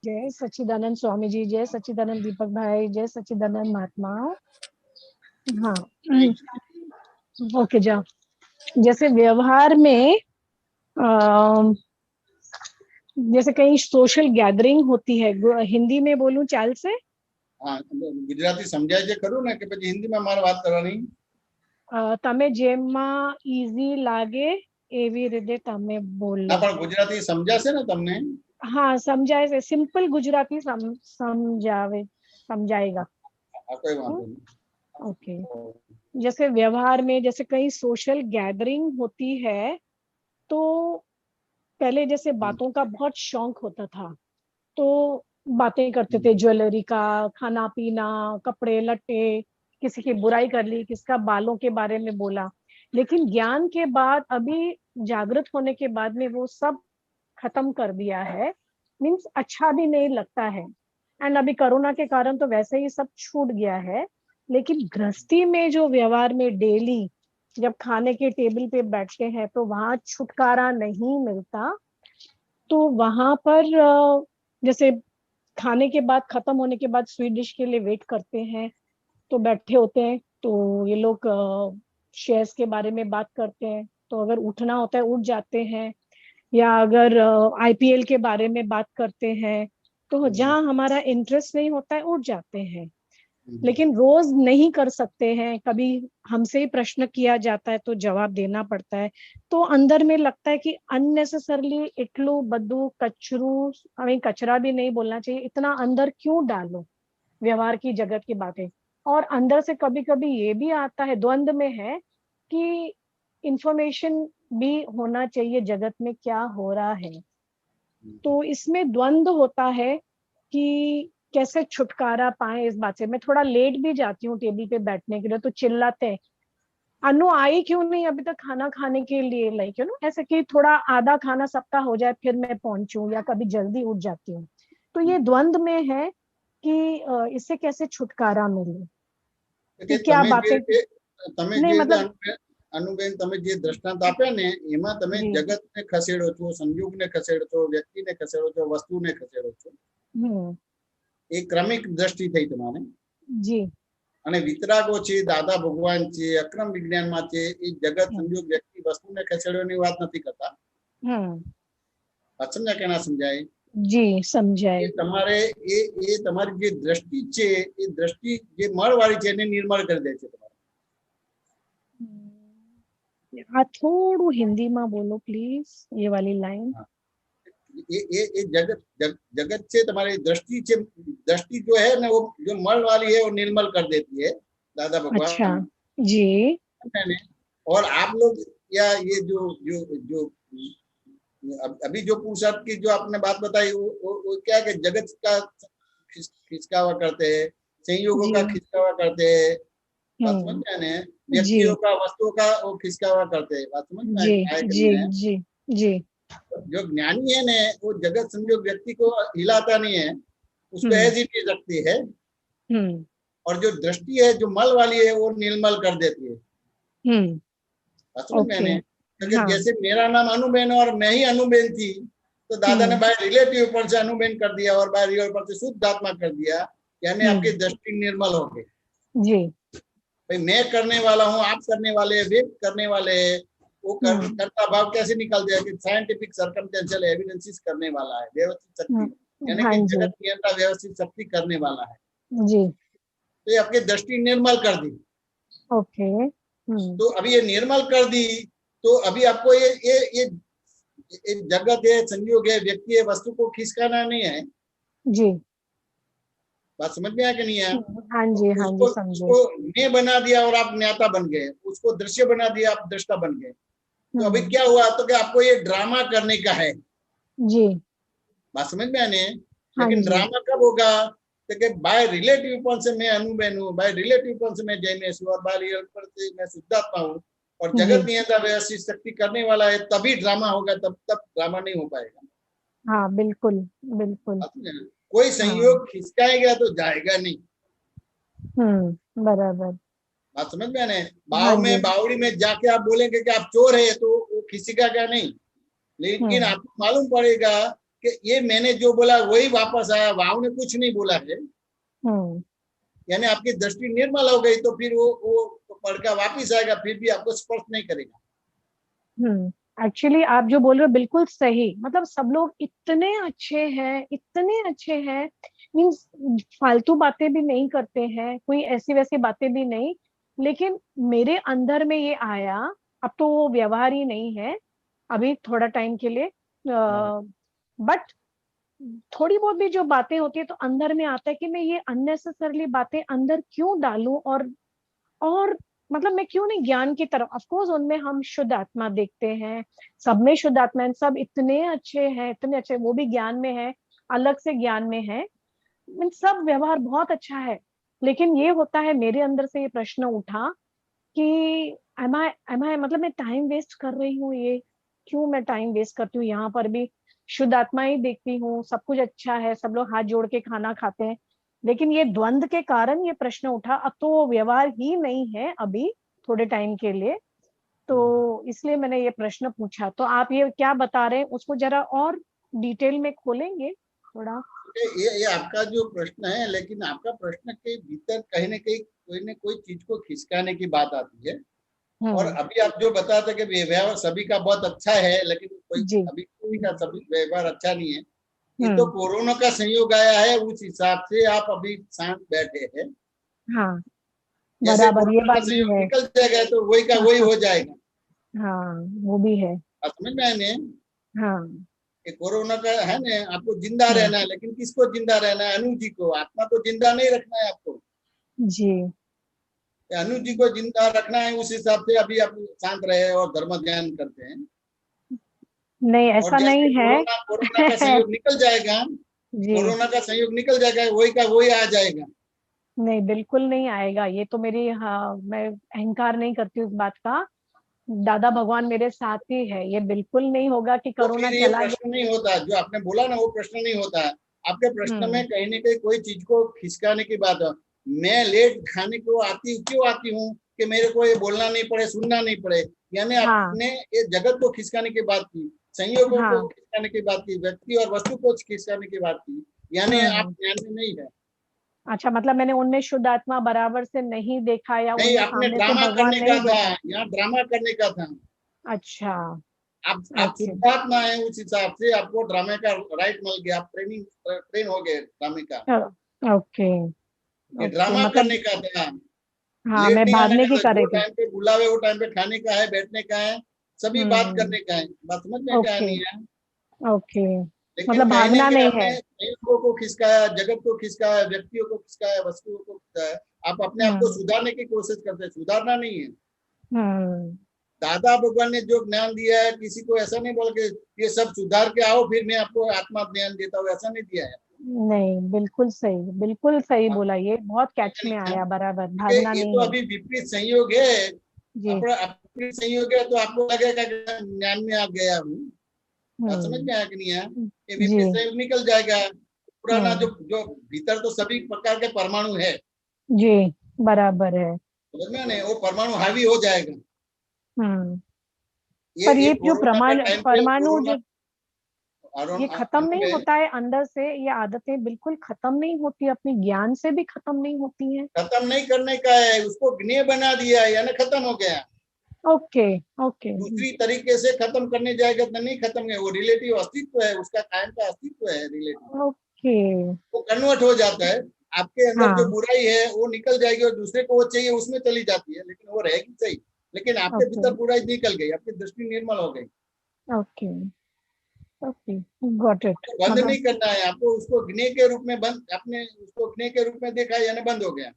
जय सच्चिदानंद स्वामी जी, जय सच्चिदानंद दीपक भाई, जय सच्चिदानंद महात्मा। हाँ ओके जाओ। जैसे व्यवहार में जैसे कहीं सोशल गैदरिंग होती है, हिंदी में बोलूं चाल से? हाँ गुजराती समझाय છે ખરું ને કે પછી હિન્દીમાં મારે વાત કરવાની? તમે જેમાં ઈઝી લાગે એવી રીતે તમે બોલો. ના પણ ગુજરાતી સમજાશે ને તમને? हाँ समझाए से सिंपल गुजराती समझाएगा। कोई बात नहीं। ओके जैसे व्यवहार में जैसे कहीं सोशल गैदरिंग होती है तो पहले जैसे बातों का बहुत शौक होता था तो बातें करते थे, ज्वेलरी का, खाना पीना, कपड़े लट्टे, किसी की बुराई कर ली, किसका बालों के बारे में बोला। लेकिन ज्ञान के बाद अभी जागृत होने के बाद में वो सब खत्म कर दिया है। मीन्स अच्छा भी नहीं लगता है। एंड अभी कोरोना के कारण तो वैसे ही सब छूट गया है। लेकिन गृहस्थी में जो व्यवहार में डेली जब खाने के टेबल पे बैठते हैं तो वहां छुटकारा नहीं मिलता। तो वहां पर जैसे खाने के बाद खत्म होने के बाद स्वीट डिश के लिए वेट करते हैं तो बैठे होते हैं तो ये लोग शेयर्स के बारे में बात करते हैं। तो अगर उठना होता है उठ जाते हैं, या अगर आईपीएल के बारे में बात करते हैं तो जहाँ हमारा इंटरेस्ट नहीं होता है उठ जाते हैं। लेकिन रोज नहीं कर सकते हैं, कभी हमसे ही प्रश्न किया जाता है तो जवाब देना पड़ता है। तो अंदर में लगता है कि अननेसेसरली इटलू बद्दू कचरू, हमें कचरा भी नहीं बोलना चाहिए, इतना अंदर क्यों डालो व्यवहार की जगत की बातें। और अंदर से कभी कभी ये भी आता है, द्वंद में है कि इंफॉर्मेशन भी होना चाहिए जगत में क्या हो रहा है। तो इसमें द्वंद होता है कि कैसे छुटकारा पाए इस बात से। मैं थोड़ा लेट भी जाती हूँ टेबल पे बैठने के लिए तो चिल्लाते हैं, अनु आई क्यों नहीं अभी तक खाना खाने के लिए, लाइक ऐसे कि थोड़ा आधा खाना सबका हो जाए फिर मैं पहुंचूं, या कभी जल्दी उठ जाती हूँ। तो ये द्वंद्व में है कि इससे कैसे छुटकारा मिले, कि क्या बातें नहीं मतलब અનુબેન તમે જે દ્રષ્ટાંત આપ્યા ને એમાં તમે જગતને ખસેડો છો, સંયોગને ખસેડો છો, વ્યક્તિને ખસેડો છો, વસ્તુને ખસેડો છો, એ ક્રમિક દ્રષ્ટિ થઈ તમારે જી। અને વિતરાગો છે, દાદા ભગવાન છે, અક્રમ વિજ્ઞાનમાં છે, એ જગત સંયોગ વ્યક્તિ વસ્તુને ખસેડવાની વાત નથી કરતા। સમજ્યા કે ના સમજાય? જી સમજાય। તમારે એ તમારી જે દ્રષ્ટિ છે એ દ્રષ્ટિ જે મળવાળી છે એને નિર્મળ કરી દે છે તમારે। આ થોડું હિન્દીમાં બોલો પ્લીઝ, એ વાલી લાઈન। ये जगत से तुम्हारी दृष्टि जो है ना वो जो मल वाली है वो निर्मल कर देती है दादा भगवान। अच्छा जी। और आप लोग या ये जो जो जो अभी जो पुरुषार्थ की जो आपने बात बताई वो क्या है कि जगत का खिसकावा करते हैं, संयोगों का खिसकावा करते हैं, बात समझ में आने, व्यक्तियों का वस्तुओं का वो खिसकावा करते हैं, बात समझ में आए? जी जी। जो ज्ञानी है ना वो जगत संयोग व्यक्ति को हिलाता नहीं है, उसको ऐसी चीज रखती है। और जो दृष्टि है जो मल वाली है वो निर्मल कर देती है। मैंने जैसे मेरा नाम अनुबेन और मैं ही अनुबेन थी तो दादा ने बाय रिलेटिव पर से अनुबेन कर दिया और बाय रियल पर से शुद्ध आत्मा कर दिया, यानी आपकी दृष्टि निर्मल हो गई जी। भाई मैं करने वाला हूँ, आप करने वाले, वे करने वाले, वो करता भाव कैसे निकल जाए कि साइंटिफिक सर्कमस्टेंशियल एविडेंसेस करने वाला है, व्यवस्थित शक्ति यानी कि जगत नियंत्रण व्यवस्थित शक्ति करने वाला है जी। तो ये आपकी दृष्टि निर्मल कर दी। ओके। तो अभी ये निर्मल कर दी तो अभी आपको ये जगत है, संयोग है, व्यक्ति है, वस्तु को खिसकाना नहीं है जी। बात समझ में आया कि नहीं आया? हाँ जी हाँ जी समझे। उसको मैं बना दिया और आप ज्ञाता बन गए, उसको दृश्य बना दिया आप दृष्टा बन गए। तो अभी क्या हुआ तो कि आपको ये ड्रामा करने का है जी। बात समझ में आने? लेकिन ड्रामा कब होगा तो कि बाय रिलेटिव पॉइंट से मैं अनुबेन हूँ, बाय रिलेटिव पॉइंट से मैं जैनेश हूँ और बाय रियल पॉइंट से मैं शुद्धात्मा हूँ और जगत नियंत्रण व्यवस्थित शक्ति करने वाला है, तभी ड्रामा होगा, तब तक ड्रामा नहीं हो पाएगा। हाँ बिल्कुल बिल्कुल। कोई संयोग खिसकाएगा तो जाएगा नहीं। बराबर। बात समझ में आने? बाव में बावड़ी में जाके आप बोलेंगे कि आप चोर है तो वो खिसका क्या नहीं, लेकिन आपको मालूम पड़ेगा कि ये मैंने जो बोला वही वापस आया, वाव ने कुछ नहीं बोला है, यानी आपकी दृष्टि निर्मल हो गई तो फिर वो पढ़कर वापिस आएगा, फिर भी आपको स्पर्श नहीं करेगा। एक्चुअली आप जो बोल रहे हो बिल्कुल सही, मतलब सब लोग इतने अच्छे हैं, मीन्स फालतू बातें भी नहीं करते हैं, कोई ऐसी वैसी बातें भी नहीं, लेकिन मेरे अंदर में ये आया, अब तो वो व्यवहार ही नहीं है अभी थोड़ा टाइम के लिए, बट थोड़ी बहुत भी जो बातें होती है तो अंदर में आता है कि मैं ये अननेसेसरली बातें अंदर क्यों डालूं, और मतलब मैं क्यों नहीं ज्ञान की तरफ। ऑफ कोर्स उनमें हम शुद्ध आत्मा देखते हैं, सब में शुद्ध आत्मा है, सब इतने अच्छे हैं, इतने अच्छे, वो भी ज्ञान में है, अलग से ज्ञान में है, सब व्यवहार बहुत अच्छा है। लेकिन ये होता है मेरे अंदर से ये प्रश्न उठा कि एम आई मतलब मैं टाइम वेस्ट कर रही हूँ, ये क्यों मैं टाइम वेस्ट करती हूँ, यहाँ पर भी शुद्ध आत्मा ही देखती हूँ, सब कुछ अच्छा है, सब लोग हाथ जोड़ के खाना खाते हैं, लेकिन ये द्वंद के कारण ये प्रश्न उठा, अब तो वो व्यवहार ही नहीं है अभी थोड़े टाइम के लिए, तो इसलिए मैंने ये प्रश्न पूछा। तो आप ये क्या बता रहे हैं उसको जरा और डिटेल में खोलेंगे थोड़ा? ये आपका जो प्रश्न है, लेकिन आपका प्रश्न के भीतर कहीं न कोई चीज को खिसकाने की बात आती है। और अभी आप जो बताते कि व्यवहार सभी का बहुत अच्छा है, लेकिन कोई अभी कोई का सभी व्यवहार अच्छा नहीं है, ये तो कोरोना का संयोग आया है, उस हिसाब से आप अभी शांत बैठे हैं। हाँ बराबर, ये बात भी है। निकल जाएगा तो वही का वही हो जाएगा। हाँ वो भी है, समझ में आने? हाँ कोरोना का है ना, आपको जिंदा रहना है, लेकिन किसको जिंदा रहना है? अनु जी को। आत्मा को जिंदा नहीं रखना है आपको जी, अनु जी को जिंदा रखना है, उस हिसाब से अभी आप शांत रहे और धर्म ध्यान करते हैं। नहीं ऐसा नहीं है। कोरोना का सहयोग निकल जाएगा कोरोना का संयोग निकल जाएगा, वही का वही आ जाएगा। नहीं, बिल्कुल नहीं आएगा। ये तो मेरी, हाँ, मैं अहंकार नहीं करती उस बात का। दादा भगवान मेरे साथ ही है, ये बिल्कुल नहीं होगा कि तो कोरोना फिर ये चला प्रश्न नहीं होता, जो आपने बोला ना वो प्रश्न नहीं होता। आपके प्रश्न में कहीं न कहीं कोई चीज को खिसकाने की बात है। मैं लेट खाने को क्यों आती हूँ कि मेरे को ये बोलना नहीं पड़े, सुनना नहीं पड़े, यानी आपने ये जगत को खिसकाने की बात की, संयोगों को खिसकाने की बात की, व्यक्ति और वस्तु को खिसकाने की बात की, यानी आप ज्ञान में नहीं है। अच्छा, मतलब मैंने उनमें शुद्ध आत्मा बराबर से नहीं देखा, या नहीं, आपने ड्रामा करने का था, यहाँ ड्रामा करने का था। अच्छा, आप शुद्धात्मा है, उस हिसाब से आपको ड्रामे का राइट मिल गया, आप ट्रेन हो गए ड्रामे का। ओके, ये ड्रामा करने का था। हाँ, मैं भागने की कर रही थी। टाइम पे बुलावे वो टाइम पे खाने का है, बैठने का है, सभी बात करने का है, बात समझ में क्या नहीं है। ओके, लेकिन मतलब भागना नहीं है। संयोगों को खिसकाया, जगत को खिसकाया, व्यक्तियों को खिसकाया, वस्तुओं को खिसकाया। आप अपने आप को सुधारने की कोशिश करते हैं, सुधारना नहीं है। दादा भगवान ने जो ज्ञान दिया है, किसी को ऐसा नहीं बोल के ये सब सुधार के आओ फिर मैं आपको आत्मा ज्ञान देता हूँ, ऐसा नहीं दिया है। नहीं, बिल्कुल सही बोला, ये बहुत कैच में आया, बराबर, भागना नहीं है। ये तो अभी विपरीत संयोग है, अपने संयोग है, तो आपको लगेगा ज्ञान में आ गया हूँ, समझ में आया कि नहीं आया? ये विपरीत संयोग निकल जाएगा। पुराना जो भीतर तो सभी प्रकार के परमाणु है जी, बराबर है, समझ में नहीं, वो परमाणु हावी हो जाएगा। पर ये जो परमाणु जो ये खत्म नहीं होता है अंदर से, ये आदतें बिल्कुल खत्म नहीं होती, अपने ज्ञान से भी खत्म नहीं होती हैं। खत्म नहीं करने का है, उसको ज्ञेय बना दिया है, यानी खत्म हो गया। ओके, दूसरी तरीके से खत्म करने जाएगा तो नहीं खत्म है, वो रिलेटिव अस्तित्व है, उसका कायम का अस्तित्व है रिलेटिव। ओके, वो कन्वर्ट हो जाता है। आपके अंदर जो बुराई है वो निकल जाएगी और दूसरे को वो चाहिए उसमें चली जाती है, लेकिन वो रहेगी सही। लेकिन आपके भीतर बुराई निकल गई, आपकी दृष्टि निर्मल हो गई। Okay, got it. बंद नहीं करना है आपको, उसको ज्ञेय के रूप में बंद, आपने उसको ज्ञेय के रूप में देखा यानी बंद हो गया।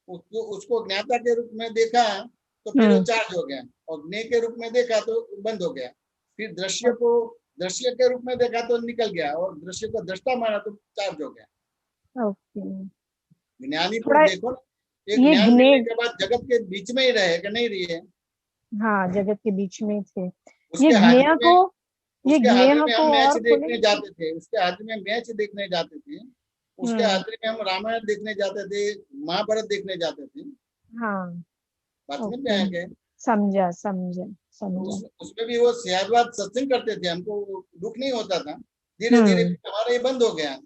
उसको ज्ञाता के रूप में देखा तो फिर वो चार्ज हो गया, और ज्ञेय के रूप में देखा तो बंद हो गया। फिर दृश्य को दृश्य के रूप में देखा तो निकल गया, और दृश्य को दृष्टा माना तो चार्ज हो गया। ओके, ज्ञानी को देखो, एक ज्ञान मिलने के बाद जगत के बीच में ही रहे कि नहीं रही है? हाँ, जगत के बीच में थे। ये ज्ञेय को हम मैच देखने जाते थे, उसके हाथ में मैच देखने जाते थे, उसके हाथ में हम रामायण देखने जाते थे, महाभारत देखने जाते थे। हाँ, बात समझ में आया? समझा। उसमें भी वो सियादवाद सत्संग करते थे, हमको दुख नहीं होता था। धीरे धीरे हमारा ये बंद हो गया।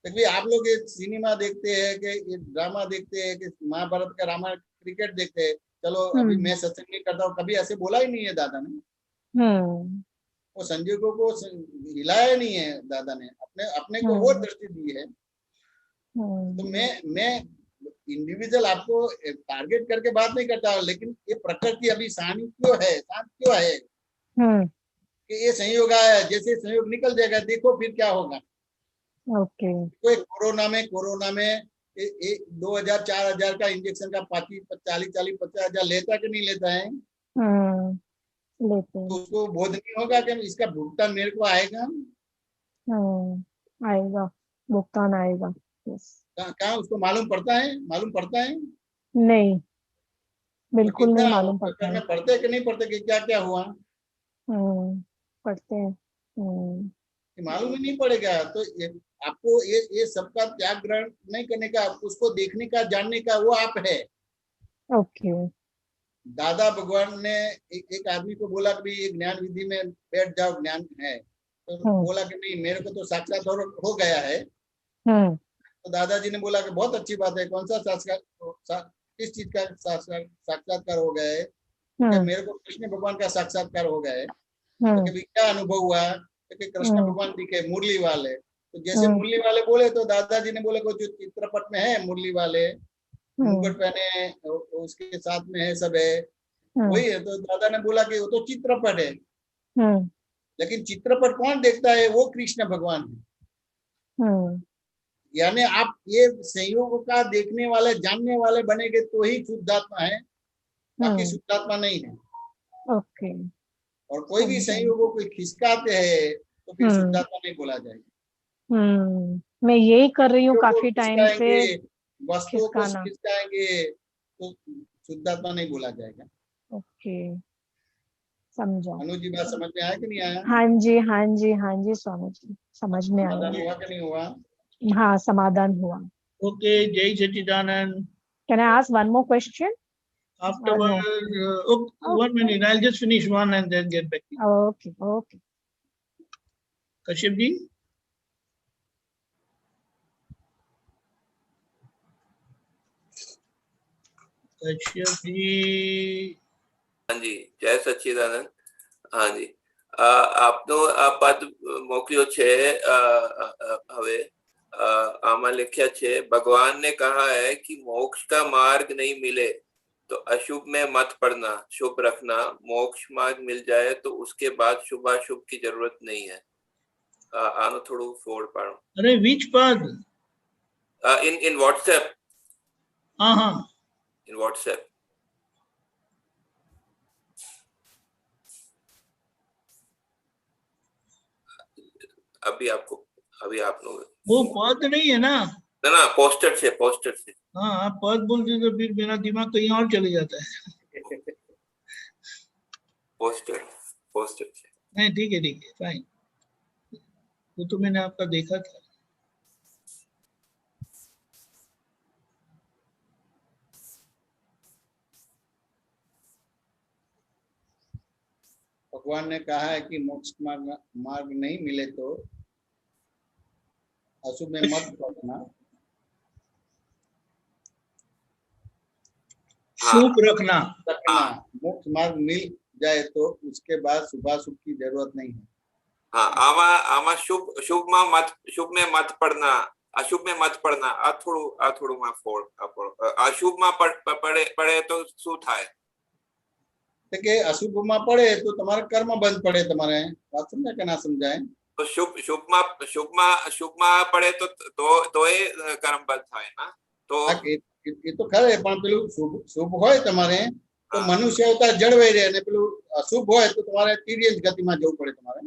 क्योंकि आप लोग ये सिनेमा देखते हैं कि ये ड्रामा देखते हैं कि महाभारत का रामायण, क्रिकेट देखते हैं। चलो अभी मैं सत्संग नहीं करता हूँ, कभी ऐसे बोला ही नहीं है दादा ने। वो संजोगों को हिलाया नहीं है दादा ने, अपने को वो दृष्टि दी है। तो मैं इंडिविजुअल आपको टारगेट करके बात नहीं करता, लेकिन ये प्रकृति अभी शांत क्यों है कि ये संयोग आया, जैसे संयोग निकल जाएगा देखो फिर क्या होगा। कोई कोरोना में 2000-4000 का इंजेक्शन का 40-50,000 लेता कि नहीं लेता है? तो उसको बोध नहीं होगा कि इसका भुगतान मेरे को आएगा? आएगा, भुगतान आएगा। कहाँ उसको मालूम पड़ता है? नहीं, बिल्कुल नहीं मालूम पड़ता है। पढ़ते कि नहीं पढ़ते कि क्या क्या हुआ? पढ़ते हैं। मालूम ही नहीं पड़ेगा। तो आपको ये सबका त्याग ग्रहण नहीं करने का, उसको देखने का, जानने का, वो आप है। ओके। दादा भगवान ने एक आदमी को बोला कि ये ज्ञान विधि में बैठ जाओ, ज्ञान है। तो बोला कि नहीं, मेरे को तो साक्षात्कार हो गया है। तो दादाजी ने बोला कि बहुत अच्छी बात है, कौन सा साक्षात्कार, किस चीज का साक्षात्कार हो गया है? तो मेरे को कृष्ण भगवान का साक्षात्कार हो गया है। तो क्या अनुभव हुआ? कि कृष्ण भगवान दिखे मुरली वाले। तो जैसे मुरली वाले बोले तो दादाजी ने बोले को जो चित्रपट में है मुरली वाले, मुकुट पहने, उसके साथ में है, सब है, वही है। तो दादा ने बोला कि वो तो चित्रपट है, लेकिन चित्रपट कौन देखता है? वो कृष्ण भगवान है। यानी आप ये संयोग का देखने वाले, जानने वाले बनेंगे तो ही शुद्धात्मा है, बाकी शुद्धात्मा नहीं है। ओके। और कोई भी संयोगों को खिसकाते हैं तो फिर शुद्धात्मा नहीं बोला जाएगा। मैं यही कर रही हूँ काफी टाइम से, वस्तुओं को खिसकाना। खिसकाएंगे तो शुद्धात्मा नहीं बोला जाएगा। ओके, समझा। अनु जी बात समझ में आया कि नहीं आया? हाँ जी, हाँ जी, हाँ जी स्वामी जी, समझ में आया। समाधान हुआ कि नहीं हुआ? हाँ, समाधान हुआ। Okay, Jai Sachidanand. Can I ask one more question? Afterwards, okay, 1 minute. I'll just finish one and then get back to you. Okay, okay. Kashyap ji. Kashyap ji. हाँ जी, જય સચ્ચિદાનંદ. हाँ जी, આપનો આ પદ મોકલ્યો છે. હવે આમાં લખ્યા છે, ભગવાન ने कहा है कि मोक्ष का मार्ग नहीं मिले तो अशुभ में मत पड़ना, शुभ रखना. मोक्ष मार्ग मिल जाए तो उसके बाद शुभाशुभ की जरूरत नहीं है. आनो थोड़ू फोड़ पाड़ो. अरे which pad? in WhatsApp. हाँ. In WhatsApp. अभी आप लोग वो पद नहीं है ना? ना, पोस्टर से. हाँ, आप पद बोलते तो फिर मेरा दिमाग कहीं और चले जाता है. पोस्टर से. नहीं, ठीक है, फाइन. वो तो मैंने आपका देखा था. भगवान ने कहा है कि मोक्ष मार्ग नहीं मिले तो अशुभ में मत पड़ना, शुभ रखना. मोक्ष मार्ग मिल जाए तो उसके बाद शुभाशुभ की जरूरत नहीं है. हाँ, आमा शुभ में मत पड़ना, अशुभ में मत पड़ना. आ थोड़ू में फोड़. अशुभ में पड़े तो શું થાય? કે અશુભમાં પડે તો તમારા કર્મ બંધ પડે. તમારે વાત સમજાય કે ના સમજાય? તો શુભમાં પડે તો એ કર્મ બંધ થાય ના? તો એ તો ખરે, પણ પેલું શુભ હોય તમારે તો મનુષ્ય અવતાર જળવાઈ રહે, અને પેલું અશુભ હોય તો તમારે તિર્યંત ગતિમાં જવું પડે તમારે.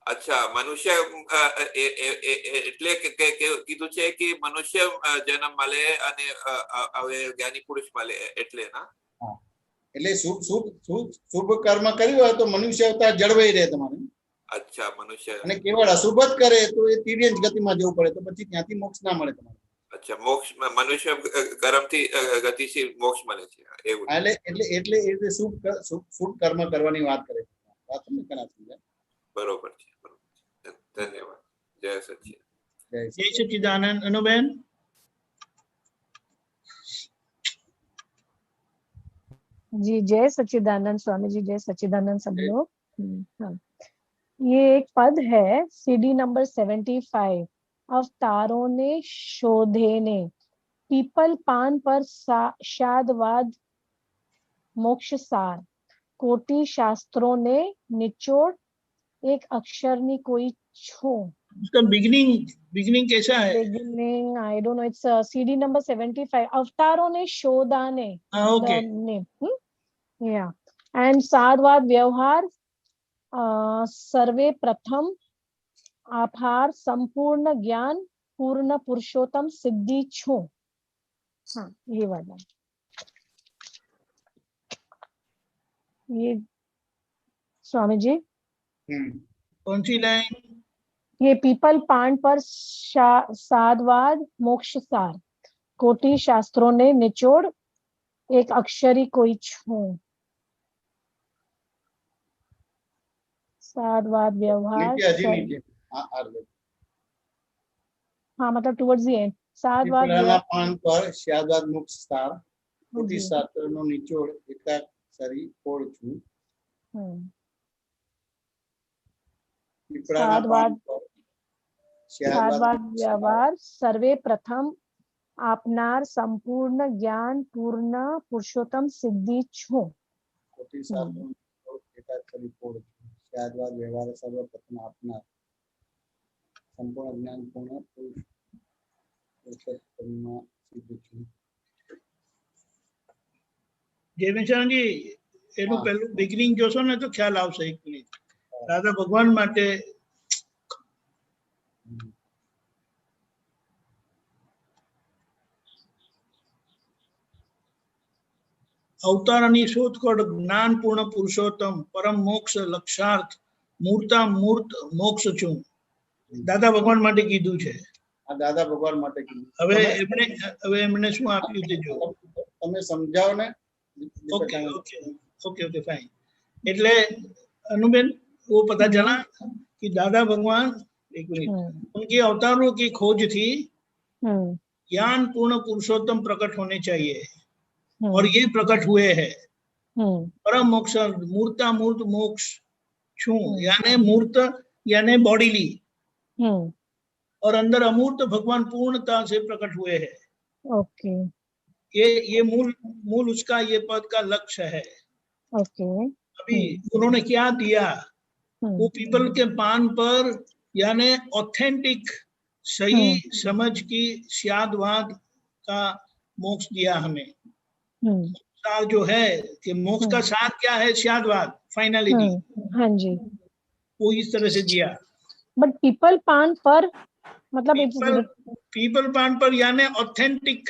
અચ્છા, મનુષ્ય એટલે કીધું છે કે મનુષ્ય જન્મ મળે અને હવે જ્ઞાની પુરુષ મળે એટલે ના? એટલે શુભ કર્મ કર્યું હોય તો મનુષ્ય અવતાર જળવાઈ રહે તમારે. અચ્છા, મનુષ્ય અને કેવળ અશુભ જ કરે તો એ તિર્યંત ગતિમાં જવું પડે, તો પછી ત્યાંથી મોક્ષ ના મળે તમારે. અચ્છા, મોક્ષ મનુષ્ય કર્મથી ગતિશીલ મોક્ષ મળે છે એવું? એટલે શુભ કર્મ કરવાની વાત કરે છે. વાત તમને કના સમજાય? બરોબર છે. ધન્યવાદ. જય સચ્ચિદાનંદ. જય સચ્ચિદાનંદ. અનુબેન. जी, जय सच्चिदानंद स्वामी जी, जय सच्चिदानंद सब लोग. हाँ, ये एक पद है सीडी नंबर 75. अवतारों ने शोधे ने पीपल पान पर शादवाद मोक्ष सार, कोटि शास्त्रों ने निचोड़ एक अक्षर नी कोई छो. उसका बिगिनिंग कैसा है? Beginning I don't know, it's CD number 75. अवतारों ने शोधा ने. ओके. Yeah, and साधवाद व्यवहार सर्वे प्रथम आभार संपूर्ण ज्ञान पूर्ण पुरुषोत्तम सिद्धि छो. हाँ, ये वाला. ये स्वामी जी कौन सी लाइन? ये पीपल पान पर साधवाद मोक्ष सार, कोटि शास्त्रों ने निचोड़ एक अक्षरी कोई छू. साधवाद व्यवहार. हाँ, मतलब टुवर्ड्स द एंड. साधवाद पान पर शादवाद मोक्ष सार, कोटि शास्त्रों निचोड़ एकाक्षरी कोई छू. साधवाद व्यवहार सर्वे प्रथम आपनार संपूर्ण ज्ञान पूर्ण पुरुषोत्तम सिद्धि छो. शादवाद व्यवहार सर्वप्रथम आपनार संपूर्ण ज्ञान पूर्ण पुरुषोत्तम सिद्धि छो. જયમેશાન જી, એનું પહેલું બિગિનિંગ જોશો ને તો ખ્યાલ આવશે. એક મિનિટ. દાદા ભગવાન માટે અવતારની શોધખોળ જ્ઞાન પૂર્ણ પુરુષોત્તમ પરમ મોક્ષ લક્ષાર્થ મૂર્તા મૂર્ત મોક્ષ છું. દાદા ભગવાન માટે કીધું છે. આ દાદા ભગવાન માટે કીધું. હવે એમણે શું આપ્યું તે જો તમે સમજાવો ને. Okay okay okay okay fine. એટલે अनुबेन वो पता चला कि दादा भगवान एक मिनट उनके अवतारों की खोज थी ज्ञान पूर्ण पुरुषोत्तम प्रकट होने चाहिए और ये प्रकट हुए हैं. परम मोक्ष मूर्ता मूर्त मोक्ष छू यानी मूर्त यानी बॉडीली और अंदर अमूर्त भगवान पूर्णता से प्रकट हुए हैं. ओके ये मूल उसका ये पद का लक्ष्य है. ओके अभी उन्होंने क्या दिया वो पीपल के पान पर यानी ऑथेंटिक सही समझ की स्यादवाद का मोक्ष दिया हमें. सार जो है कि मोक्ष का सार क्या है? स्यादवाद फाइनलिटी. हाँ जी वो इस तरह से दिया. बट पीपल पान पर मतलब पीपल पान पर यानी ऑथेंटिक.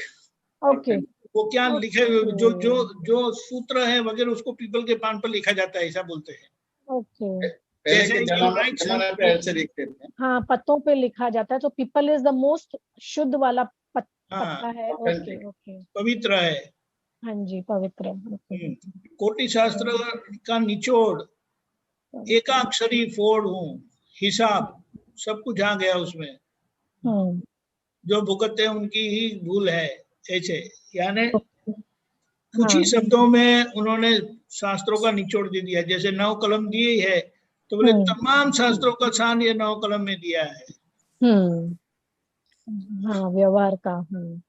ओके वो क्या लिखे जो जो जो सूत्र है वगैरह उसको पीपल के पान पर लिखा जाता है ऐसा बोलते हैं. ओके ऐसे लिखते थे. हाँ पत्तों पे लिखा जाता है तो पीपल इज द मोस्ट शुद्ध वाला पत्ता है. ओके ओके पवित्र है. हाँ जी पवित्र. कोटि शास्त्र का निचोड़ एकाक्षरी फोड़ हूँ हिसाब सब कुछ आ गया उसमें. जो भुगतते हैं उनकी ही भूल है ऐसे यानी कुछ ही शब्दों में उन्होंने शास्त्रों का निचोड़ दे दिया. जैसे 9 कलम दिए है तो बोले तमाम शास्त्रों का सार ये 9 कलम में दिया है. हाँ व्यवहार का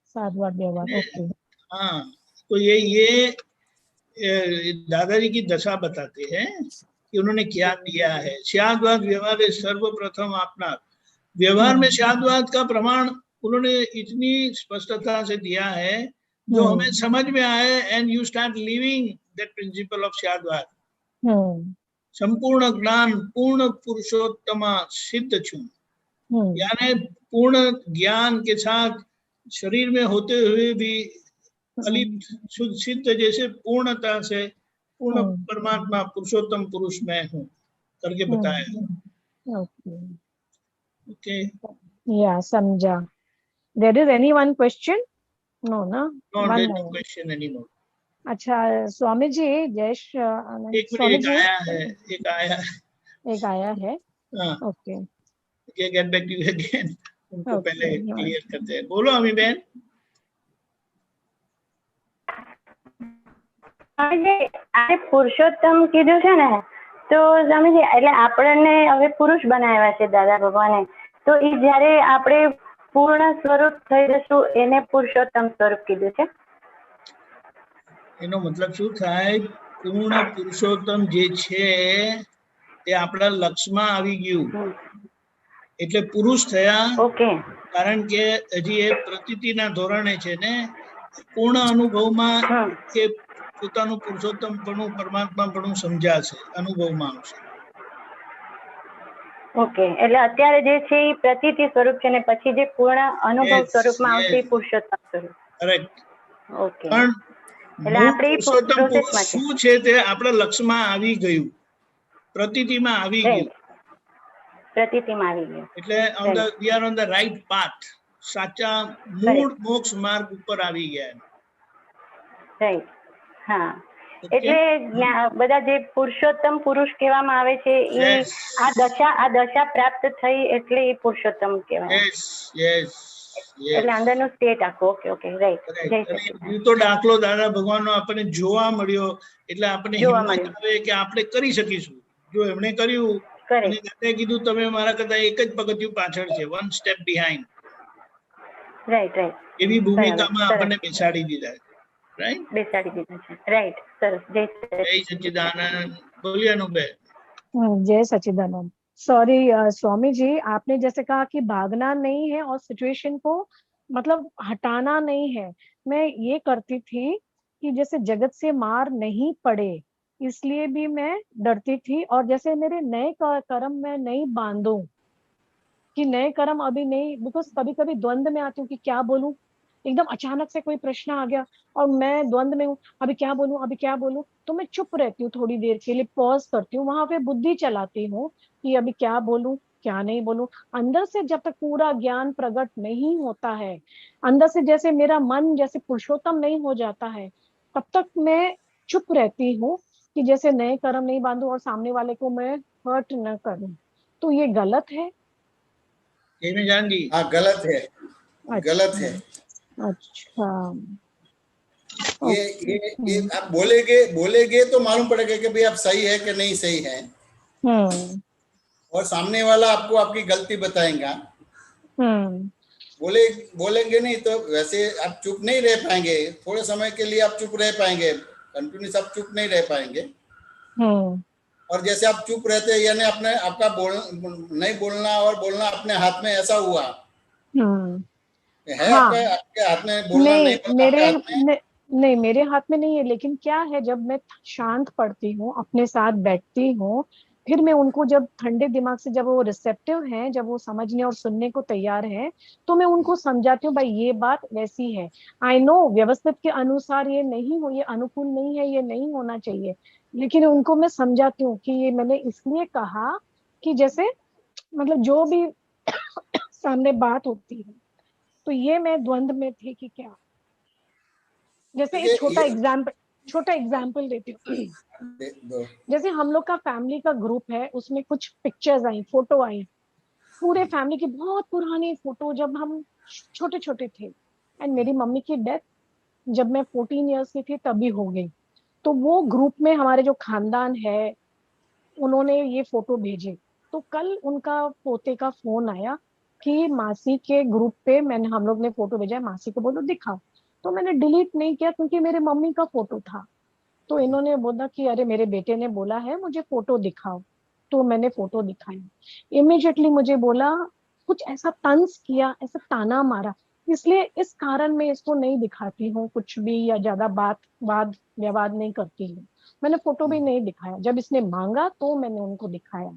साधवार व्यवहार. ओके हाँ तो ये दादाजी की दशा बताते हैं कि उन्होंने क्या दिया है. स्यादवाद व्यवहार सर्वप्रथम अपना व्यवहार में स्यादवाद का प्रमाण उन्होंने इतनी स्पष्टता से दिया है जो हमें समझ में आए. And you start living that principle of स्यादवाद. संपूर्ण ज्ञान पूर्ण पुरुषोत्तमा सिद्ध छू यानी पूर्ण ज्ञान के साथ शरीर में होते हुए भी अलिप्त शुद्ध सिद्ध जैसे पूर्णता से पूर्ण परमात्मा पुरुषोत्तम पुरुष में हूँ करके बताया. ओके या समझा. There is any one question? No, ना? No, there is no question anymore. अच्छा स्वामी जी जयेश एक आया है. Okay get back to you again. उनको पहले क्लियर करते हैं. बोलो अमी बहन. આજે પુરુષોત્તમ કીધું છે ને તો સ્વામીજી એટલે આપણને હવે પુરુષ બનાવ્યા છે દાદા ભગવાને તો એ જ્યારે આપણે પૂર્ણ સ્વરૂપ થઈ જશું એને પુરુષોત્તમ સ્વરૂપ કીધું છે. એનો મતલબ શું થાય? પૂર્ણ પુરુષોત્તમ જે છે તે આપણા લક્ષમાં આવી ગયું એટલે પુરુષ થયા. કારણ કે હજી એ પ્રતીતિના ધોરણે છે ને પૂર્ણ અનુભવમાં એ પોતાનું પુરુષોત્તમપણું પરમાત્માપણું સમજાશે અનુભવમાં આવશે. ઓકે એટલે અત્યારે જે છે એ પ્રતીતિ સ્વરૂપ છે ને પછી જે પૂર્ણ અનુભવ સ્વરૂપમાં આવશે એ પુરુષોત્તમ સ્વરૂપ. કરેક્ટ. ઓકે પણ એટલે આપણે એ પ્રોસેસમાં શું છે તે આપણા લક્ષમાં આવી ગયું પ્રતીતિમાં આવી ગયું. પ્રતીતિમાં આવી ગયું એટલે we are on the right path. સાચા મૂળ મોક્ષ માર્ગ ઉપર આવી ગયા. રાઈટ. હા એટલે બધા જે પુરુષોત્તમ પુરુષ કહેવામાં આવે છે એ આ દશા પ્રાપ્ત થઈ એટલે એ પુરુષોત્તમ કહેવાય. એટલે અંદરનું સ્ટેટ આખું. Okay okay right. તો દાખલો દાદા ભગવાનનો આપણને જોવા મળ્યો એટલે આપણને હિંમત આવે કે આપણે કરી શકીશું. જો એમણે કર્યું અને દાદાએ કીધું તમે મારા કરતા એક જ પગથિયું પાછળ છે, one step behind. Right right. એવી ભૂમિકામાં આપણને બેસાડી દીધા. राइट बेसाड़ी दीदा है. राइट सरस. जय सच्चिदानंद. बोलिए अनुभव. जय सच्चिदानंद. सॉरी स्वामी जी आपने जैसे कहा कि भागना नहीं है और सिचुएशन को मतलब हटाना नहीं है. मैं ये करती थी कि जैसे जगत से मार नहीं पड़े इसलिए भी मैं डरती थी और जैसे मेरे नए कर्म मैं नहीं बांधूं कि नए कर्म अभी नहीं बिकॉज कभी कभी द्वंद में आती हूँ कि क्या बोलूं एकदम अचानक से कोई प्रश्न आ गया और मैं द्वंद में हूँ, अभी क्या बोलूं अभी क्या बोलूं, तो मैं चुप रहती हूँ, थोड़ी देर के लिए पॉज करती हूँ, वहां पे बुद्धि चलाती हूँ कि अभी क्या बोलूं क्या नहीं बोलूं। अंदर से जब तक पूरा ज्ञान प्रकट नहीं होता है, अंदर से जैसे मेरा मन जैसे पुरुषोत्तम नहीं हो जाता है, तब तक मैं चुप रहती हूँ कि जैसे नए कर्म नहीं बांधू और सामने वाले को मैं हर्ट न करूं। तो ये गलत है? जान जी, हाँ गलत है, गलत है। अच्छा, ये आप बोलेगे तो मालूम पड़ेगा कि भाई आप सही है कि नहीं सही है, और सामने वाला आपको आपकी गलती बताएगा। बोलेंगे नहीं तो वैसे आप चुप नहीं रह पाएंगे, थोड़े समय के लिए आप चुप रह पाएंगे, कंटिन्यूस आप चुप नहीं रह पाएंगे। और जैसे आप चुप रहते हैं यानी अपने आपका नहीं बोलना और बोलना अपने हाथ में, ऐसा हुआ है। आपके हाथ में बोलना नहीं नहीं मेरे हाथ में नहीं है, लेकिन क्या है, जब मैं शांत पढ़ती हूँ, अपने साथ बैठती हूँ, फिर मैं उनको जब ठंडे दिमाग से, जब वो रिसेप्टिव हैं, जब वो समझने और सुनने को तैयार हैं, तो मैं उनको समझाती हूँ भाई ये बात वैसी है, आई नो व्यवस्थित के अनुसार ये नहीं हो, ये अनुकूल नहीं है, ये नहीं होना चाहिए, लेकिन उनको मैं समझाती हूँ कि ये मैंने इसलिए कहा कि जैसे मतलब जो भी सामने बात होती है, तो ये मैं द्वंद में थी कि क्या। जैसे एक छोटा एग्जाम्पल देती हूँ। जैसे हम लोग का फैमिली का ग्रुप है, उसमें कुछ पिक्चर्स आई, फोटो आई, पूरे फैमिली की बहुत पुरानी फोटो, जब हम छोटे छोटे थे, एंड मेरी मम्मी की डेथ जब मैं 14 इयर्स की थी तभी हो गई। तो वो ग्रुप में हमारे जो खानदान है उन्होंने ये फोटो भेजे, तो कल उनका पोते का फोन आया कि मासी के ग्रुप पे हम लोग ने फोटो भेजा है, मासी को बोलो दिखाओ। तो मैंने डिलीट नहीं किया क्योंकि मेरे मम्मी का फोटो था। तो इन्होंने बोला कि अरे मेरे बेटे ने बोला है मुझे फोटो दिखाओ, तो मैंने फोटो दिखाई। इमीडिएटली मुझे बोला, कुछ ऐसा तंज किया, ऐसा ताना मारा, इसलिए इस कारण मैं इसको नहीं दिखाती हूँ कुछ भी, या ज्यादा वाद विवाद नहीं करती हूँ। मैंने फोटो भी नहीं दिखाया, जब इसने मांगा तो मैंने उनको दिखाया।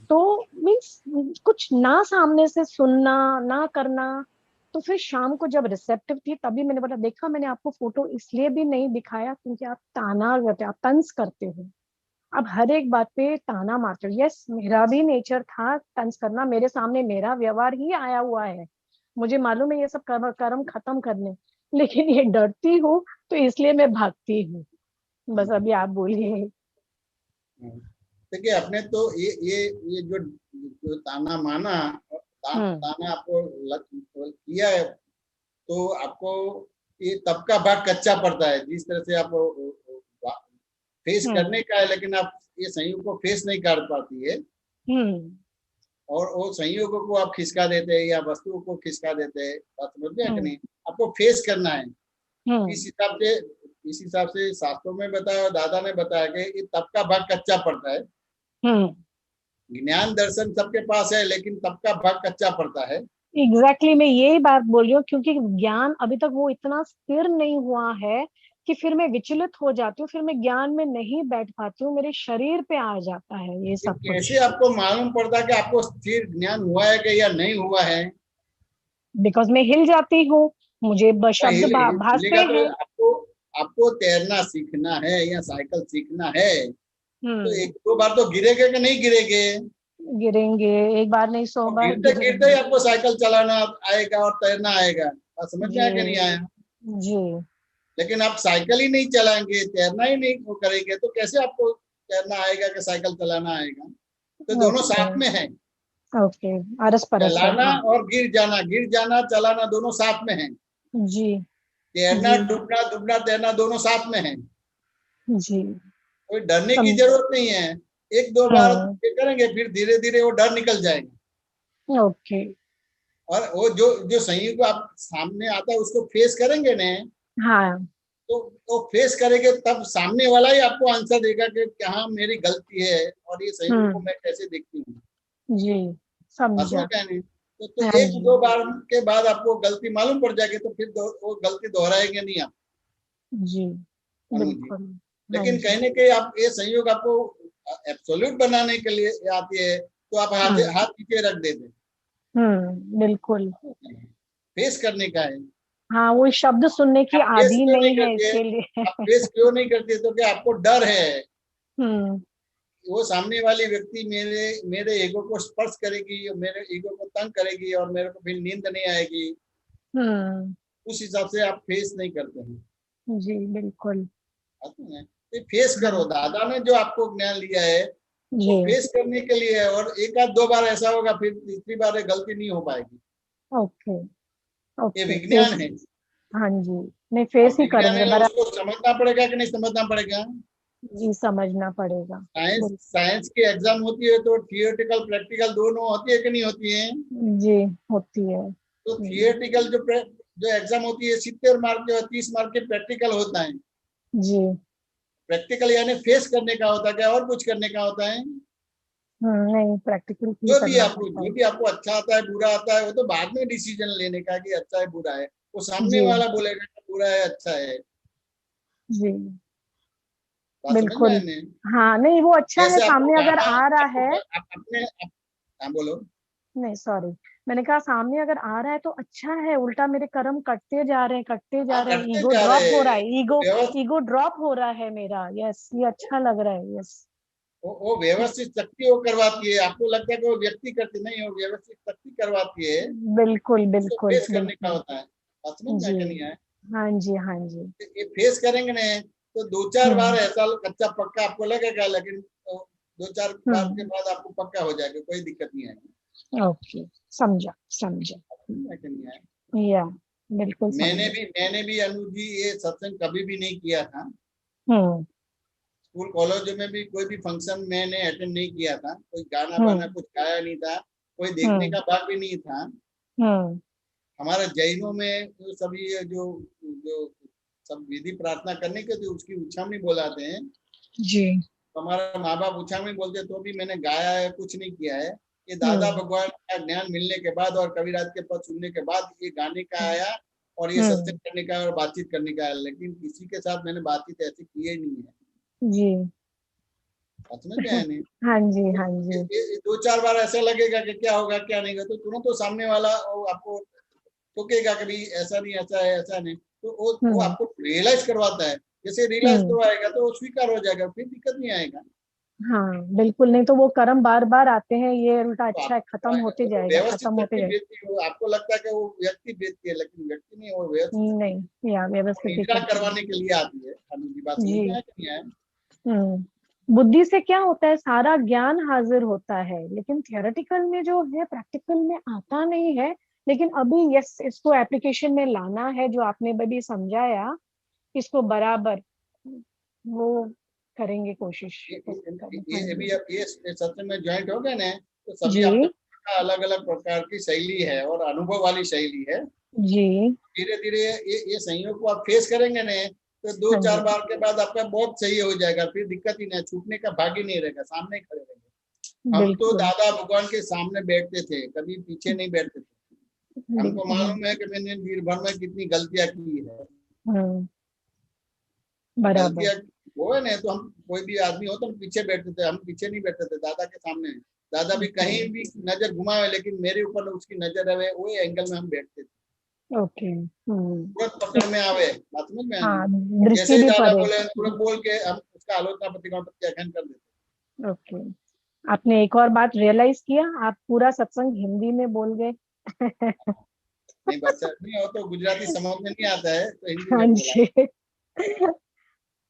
तो मीन्स कुछ ना सामने से सुनना ना करना। तो फिर शाम को जब रिसेप्टिव थी तभी मैंने बोला, देखा मैंने आपको फोटो इसलिए भी नहीं दिखाया क्योंकि आप ताना करते, आप तंज करते हो, अब हर एक बात पे ताना मारते हो। यस, मेरा भी नेचर था तंज करना, मेरे सामने मेरा व्यवहार ही आया हुआ है, मुझे मालूम है ये सब कर्म खत्म करने, लेकिन ये डरती हूँ तो इसलिए मैं भागती हूँ। बस अभी आप बोलिए। देखिए अपने तो ये जो ताना माना, ताना आपको किया है, तो आपको ये तब का भाग कच्चा पड़ता है, जिस तरह से आप फेस करने का है, लेकिन आप ये संयोग को फेस नहीं कर पाती है, और वो संयोगों को आप खिसका देते हैं या वस्तुओं को खिसका देते हैं, बात समझ गया कि नहीं। आपको फेस करना है। इस हिसाब से शास्त्रों में बताया, दादा ने बताया कि ये तब का भाग कच्चा पड़ता है। ज्ञान दर्शन सबके पास है, लेकिन तब का भाग कच्चा पड़ता है। एग्जैक्टली मैं यही बात बोल रही हूँ, क्योंकि ज्ञान अभी तक वो इतना स्थिर नहीं हुआ है कि फिर मैं विचलित हो जाती हूँ, फिर मैं ज्ञान में नहीं बैठ पाती हूँ, मेरे शरीर पे आ जाता है ये सब कुछ। कैसे आपको मालूम पड़ता है कि आपको स्थिर ज्ञान हुआ है कि या नहीं हुआ है? बिकॉज मैं हिल जाती हूँ, मुझे शब्द भासते हैं। आपको तैरना सीखना है या साइकिल सीखना है, तो एक दो बार तो गिरेगे कि नहीं गिरेगे? गिरेंगे, एक बार नहीं 100 बार। गिरते गिरते ही आपको साइकिल चलाना आएगा और तैरना आएगा। समझ में आया कि नहीं आया? जी। लेकिन आप साइकिल ही नहीं चलाएंगे, तैरना ही नहीं करेंगे, तो कैसे आपको तैरना आएगा कि साइकिल चलाना आएगा? तो दोनों साथ में है। ओके, चलाना और गिर जाना चलाना दोनों साथ में है जी। तैरना डूबना तैरना दोनों साथ में है जी। कोई डरने की जरूरत नहीं है। एक दो बार करेंगे, फिर धीरे धीरे वो डर निकल जाएगा। ओके। और वो जो संयोग आप सामने आता है उसको फेस करेंगे ने, हाँ, तो वो फेस करेंगे, तब सामने वाला ही आपको आंसर देगा कि हाँ मेरी गलती है और ये संयोग को मैं कैसे देखती हूँ। जी, समझा। तो एक दो बार के बाद आपको गलती मालूम पड़ जाएगी, तो फिर वो गलती दोहराएंगे नहीं आप। जी, बिल्कुल। लेकिन कहने के आप ये संयोग आपको एब्सोल्यूट बनाने के लिए आती है, तो आप हाथ पीछे रख देते। बिल्कुल। फेस करने का है। हाँ, वो शब्द सुनने की आप फेस आदि क्यों नहीं है करती इसके लिए। आप फेस क्यों नहीं करती? तो क्या आपको डर है हम्म वो सामने वाली व्यक्ति मेरे ईगो को स्पर्श करेगी, मेरे ईगो को तंग करेगी और मेरे को फिर नींद नहीं आएगी, उस हिसाब से आप फेस नहीं करते हैं। जी बिल्कुल। तो फेस करो। दादा ने जो आपको ज्ञान लिया है वो फेस करने के लिए है, और एक आध दो बार ऐसा होगा, फिर तीसरी बार गलती नहीं हो पाएगी। ओके ओके, ये विज्ञान है। हाँ जी, नहीं फेस ही करेंगे। उसको समझना पड़ेगा कि नहीं समझना पड़ेगा? जी समझना पड़ेगा। साइंस की एग्जाम होती है तो थियोरेटिकल प्रैक्टिकल दोनों होती है कि नहीं होती है? जी होती है। तो थियोरेटिकल जो एग्जाम होती है 70 मार्क के और 30 मार्क के प्रैक्टिकल होता है। जी प्रैक्टिकल यानी फेस करने का होता है, क्या और कुछ करने का होता है? नहीं, प्रैक्टिकल जो भी आपको अच्छा आता है बुरा आता है वो तो बाद में डिसीजन लेने का कि अच्छा है बुरा है, वो सामने वाला बोलेगा कि बुरा है अच्छा है। जी बिल्कुल। हाँ नहीं, वो अच्छा है सामने अगर आ रहा है। हाँ बोलो। नहीं सॉरी, मैंने कहा सामने अगर आ रहा है तो अच्छा है, उल्टा मेरे कर्म कटते जा रहे हैं, ईगो ड्रॉप हो रहा है, ईगो ड्रॉप हो रहा है मेरा। यस, ये अच्छा लग रहा है। यस, वो व्यवस्थित शक्ति वो करवाती है। आपको लगता है कि वो व्यक्ति करती नहीं, वो व्यवस्थित शक्ति करवाती है। बिल्कुल बिल्कुल फेस करने का होता है। समझ में नहीं आया? हाँ जी हाँ जी। ये फेस करेंगे ना तो 2-4 बार ऐसा कच्चा पक्का आपको लगेगा, लेकिन 2-4 बार के बाद आपको पक्का हो जाएगा, कोई दिक्कत नहीं आएगी। ओके, समझा। या बिल्कुल। मैंने भी अनुज जी ये सत्संग कभी भी नहीं किया था। स्कूल कॉलेज में भी कोई भी फंक्शन मैंने अटेंड नहीं किया था, कोई गाना बाना कुछ गाया नहीं था, कोई देखने का भाग भी नहीं था। हमारे जैनों में तो सभी जो सब विधि प्रार्थना करने के थे उसकी उछामनी बोलाते हैं जी। तो हमारे माँ बाप उछामनी बोलते, तो भी मैंने गाया है, कुछ नहीं किया है। ये दादा भगवान का ज्ञान मिलने के बाद और कविराज के पद सुनने के बाद ये गाने का आया और ये सत्संग करने का और बातचीत करने का आया, लेकिन किसी के साथ मैंने बातचीत ऐसी की ही नहीं है। जी समझ में आया नहीं? हाँ जी हाँ जी। 2-4 बार ऐसा लगेगा कि क्या होगा क्या नहीं होगा, तो तुरंत तो सामने वाला आपको टोकेगा कि भाई ऐसा नहीं, ऐसा है, ऐसा नहीं, तो वो आपको रियलाइज करवाता है। जैसे रियलाइज करवाएगा तो स्वीकार हो जाएगा, फिर दिक्कत नहीं आएगा। हाँ बिल्कुल, नहीं तो वो कर्म बार बार आते हैं, ये उल्टा अच्छा है, खत्म होते जाएगा, खत्म होते जाएगा। आपको लगता है कि वो व्यक्ति बेचती है, लेकिन व्यक्ति नहीं, वो व्यवस्थित नहीं, या व्यवस्थित करवाने के लिए आती है। बात समझ में आया कि नहीं आया? बुद्धि से क्या होता है, सारा ज्ञान हाजिर होता है, लेकिन थियोरेटिकल में जो है प्रैक्टिकल में आता नहीं है। लेकिन अभी यस, इसको एप्लीकेशन में लाना है, जो आपने भी समझाया, इसको बराबर वो करेंगे कोशिश। ये भी अब ये सत्संग में ज्वाइंट हो गए ना, तो सभी आपका अलग अलग प्रकार की शैली है और अनुभव वाली शैली है जी। धीरे धीरे ये संयोग को आप फेस करेंगे ना, तो 2-4 बार के बाद आपका बहुत सही हो जाएगा, फिर दिक्कत ही नहीं, छूटने का भाग ही नहीं रहेगा, सामने खड़े रहेंगे। हम तो दादा भगवान के सामने बैठते थे, कभी पीछे नहीं बैठते थे। हमको मालूम है कि मैंने दिन भर में कितनी गलतियां की है। गलतियां वो है ना, तो हम कोई भी आदमी हो तो हम पीछे बैठते थे, हम पीछे नहीं बैठते थे, दादा के सामने। दादा भी कहीं भी नजर घुमावे, लेकिन मेरे ऊपर उसकी नजर रहे, वो एंगल में हम बैठते थे। ओके। तुरंत पकड़ में आवे, बात समझ में आए? जैसे दादा बोले तुरंत बोल के हम उसका आलोचना प्रतिक्रिया प्रत्याख्यान कर देते। ओके, आपने एक और बात रियलाइज किया, आप पूरा सत्संग हिंदी में बोल गए। नहीं बच्चा नहीं हो तो गुजराती समझ में नहीं आता है, तो हिंदी हाँ जी।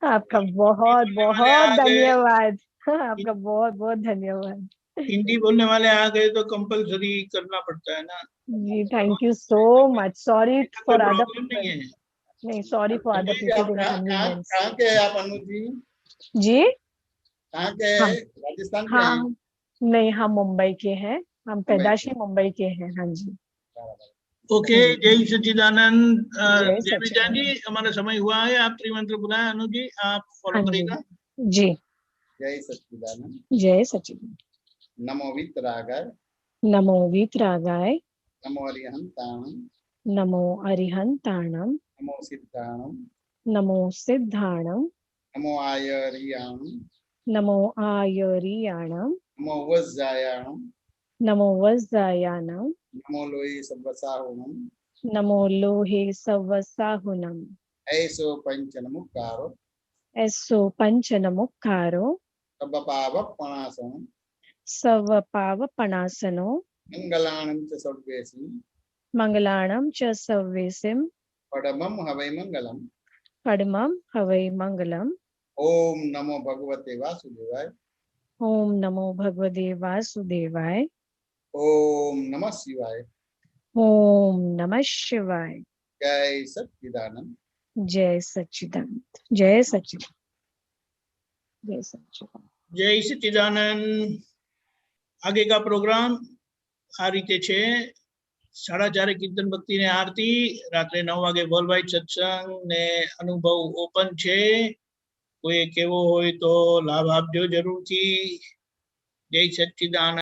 आपका बहुत बहुत धन्यवाद, आपका बहुत बहुत धन्यवाद। हिंदी बोलने वाले आ गए तो कंपलसरी करना पड़ता है ना जी। Thank you so much. Sorry for other, नहीं sorry for other people inconvenience. कहाँ के हैं आप अनुज जी? जी कहाँ के हैं? राजस्थान के हैं? नहीं, हम मुंबई के हैं, हम पैदाशी मुंबई के हैं। हाँ जी। ओके, जय सच्चिदानंद। जय विजय जी, हमारा समय हुआ है, आप त्रिमंत्र बुलाए। अनु जी आप फॉलो करेगा जी। जय सच्चिदानंद। जय सच्चिदानंद। नमो वीतरागाय, नमो वीतरागाय, नमो अरिहंताणम, नमो अरिहंताणम, नमो सिद्धाणम, नमो सिद्धाणम, नमो आयरियाणम, नमो आयरियाणम, नमो वज्जायाणम, नमो वज्जायाणम, नमो लोई सब्बसाहोणम, नमो लोहे सवसाहुनम ऐसो पंचनमुक्कारो ऐसो पंचनमुक्कारो तबपावपणासनं सवपावपणासनो मंगलानं च सर्वेषु मंगलाणं च सव्वेसिं पडमं हवै मंगलम पद्मं हवै मंगलम ओम नमो भगवते वासुदेवाय ओम नमो भगवते वासुदेवाय ओम नमः शिवाय ओम नमः शिवाय जय सच्चिदानंद जय सच्चिदानंद जय सच्चिदानंद जय सच्चिदानंद जय सच्चिदानंद। आगे का प्रोग्राम आ रीते छे 4:30 कीर्तन भक्ति ने आरती, रात्रे 9 वागे वर्ल्ड वाइड सत्संग ने अनुभव ओपन छे। कोई केवो होय तो लाभ आपजो जरूर थी। जय सच्चिदानंद।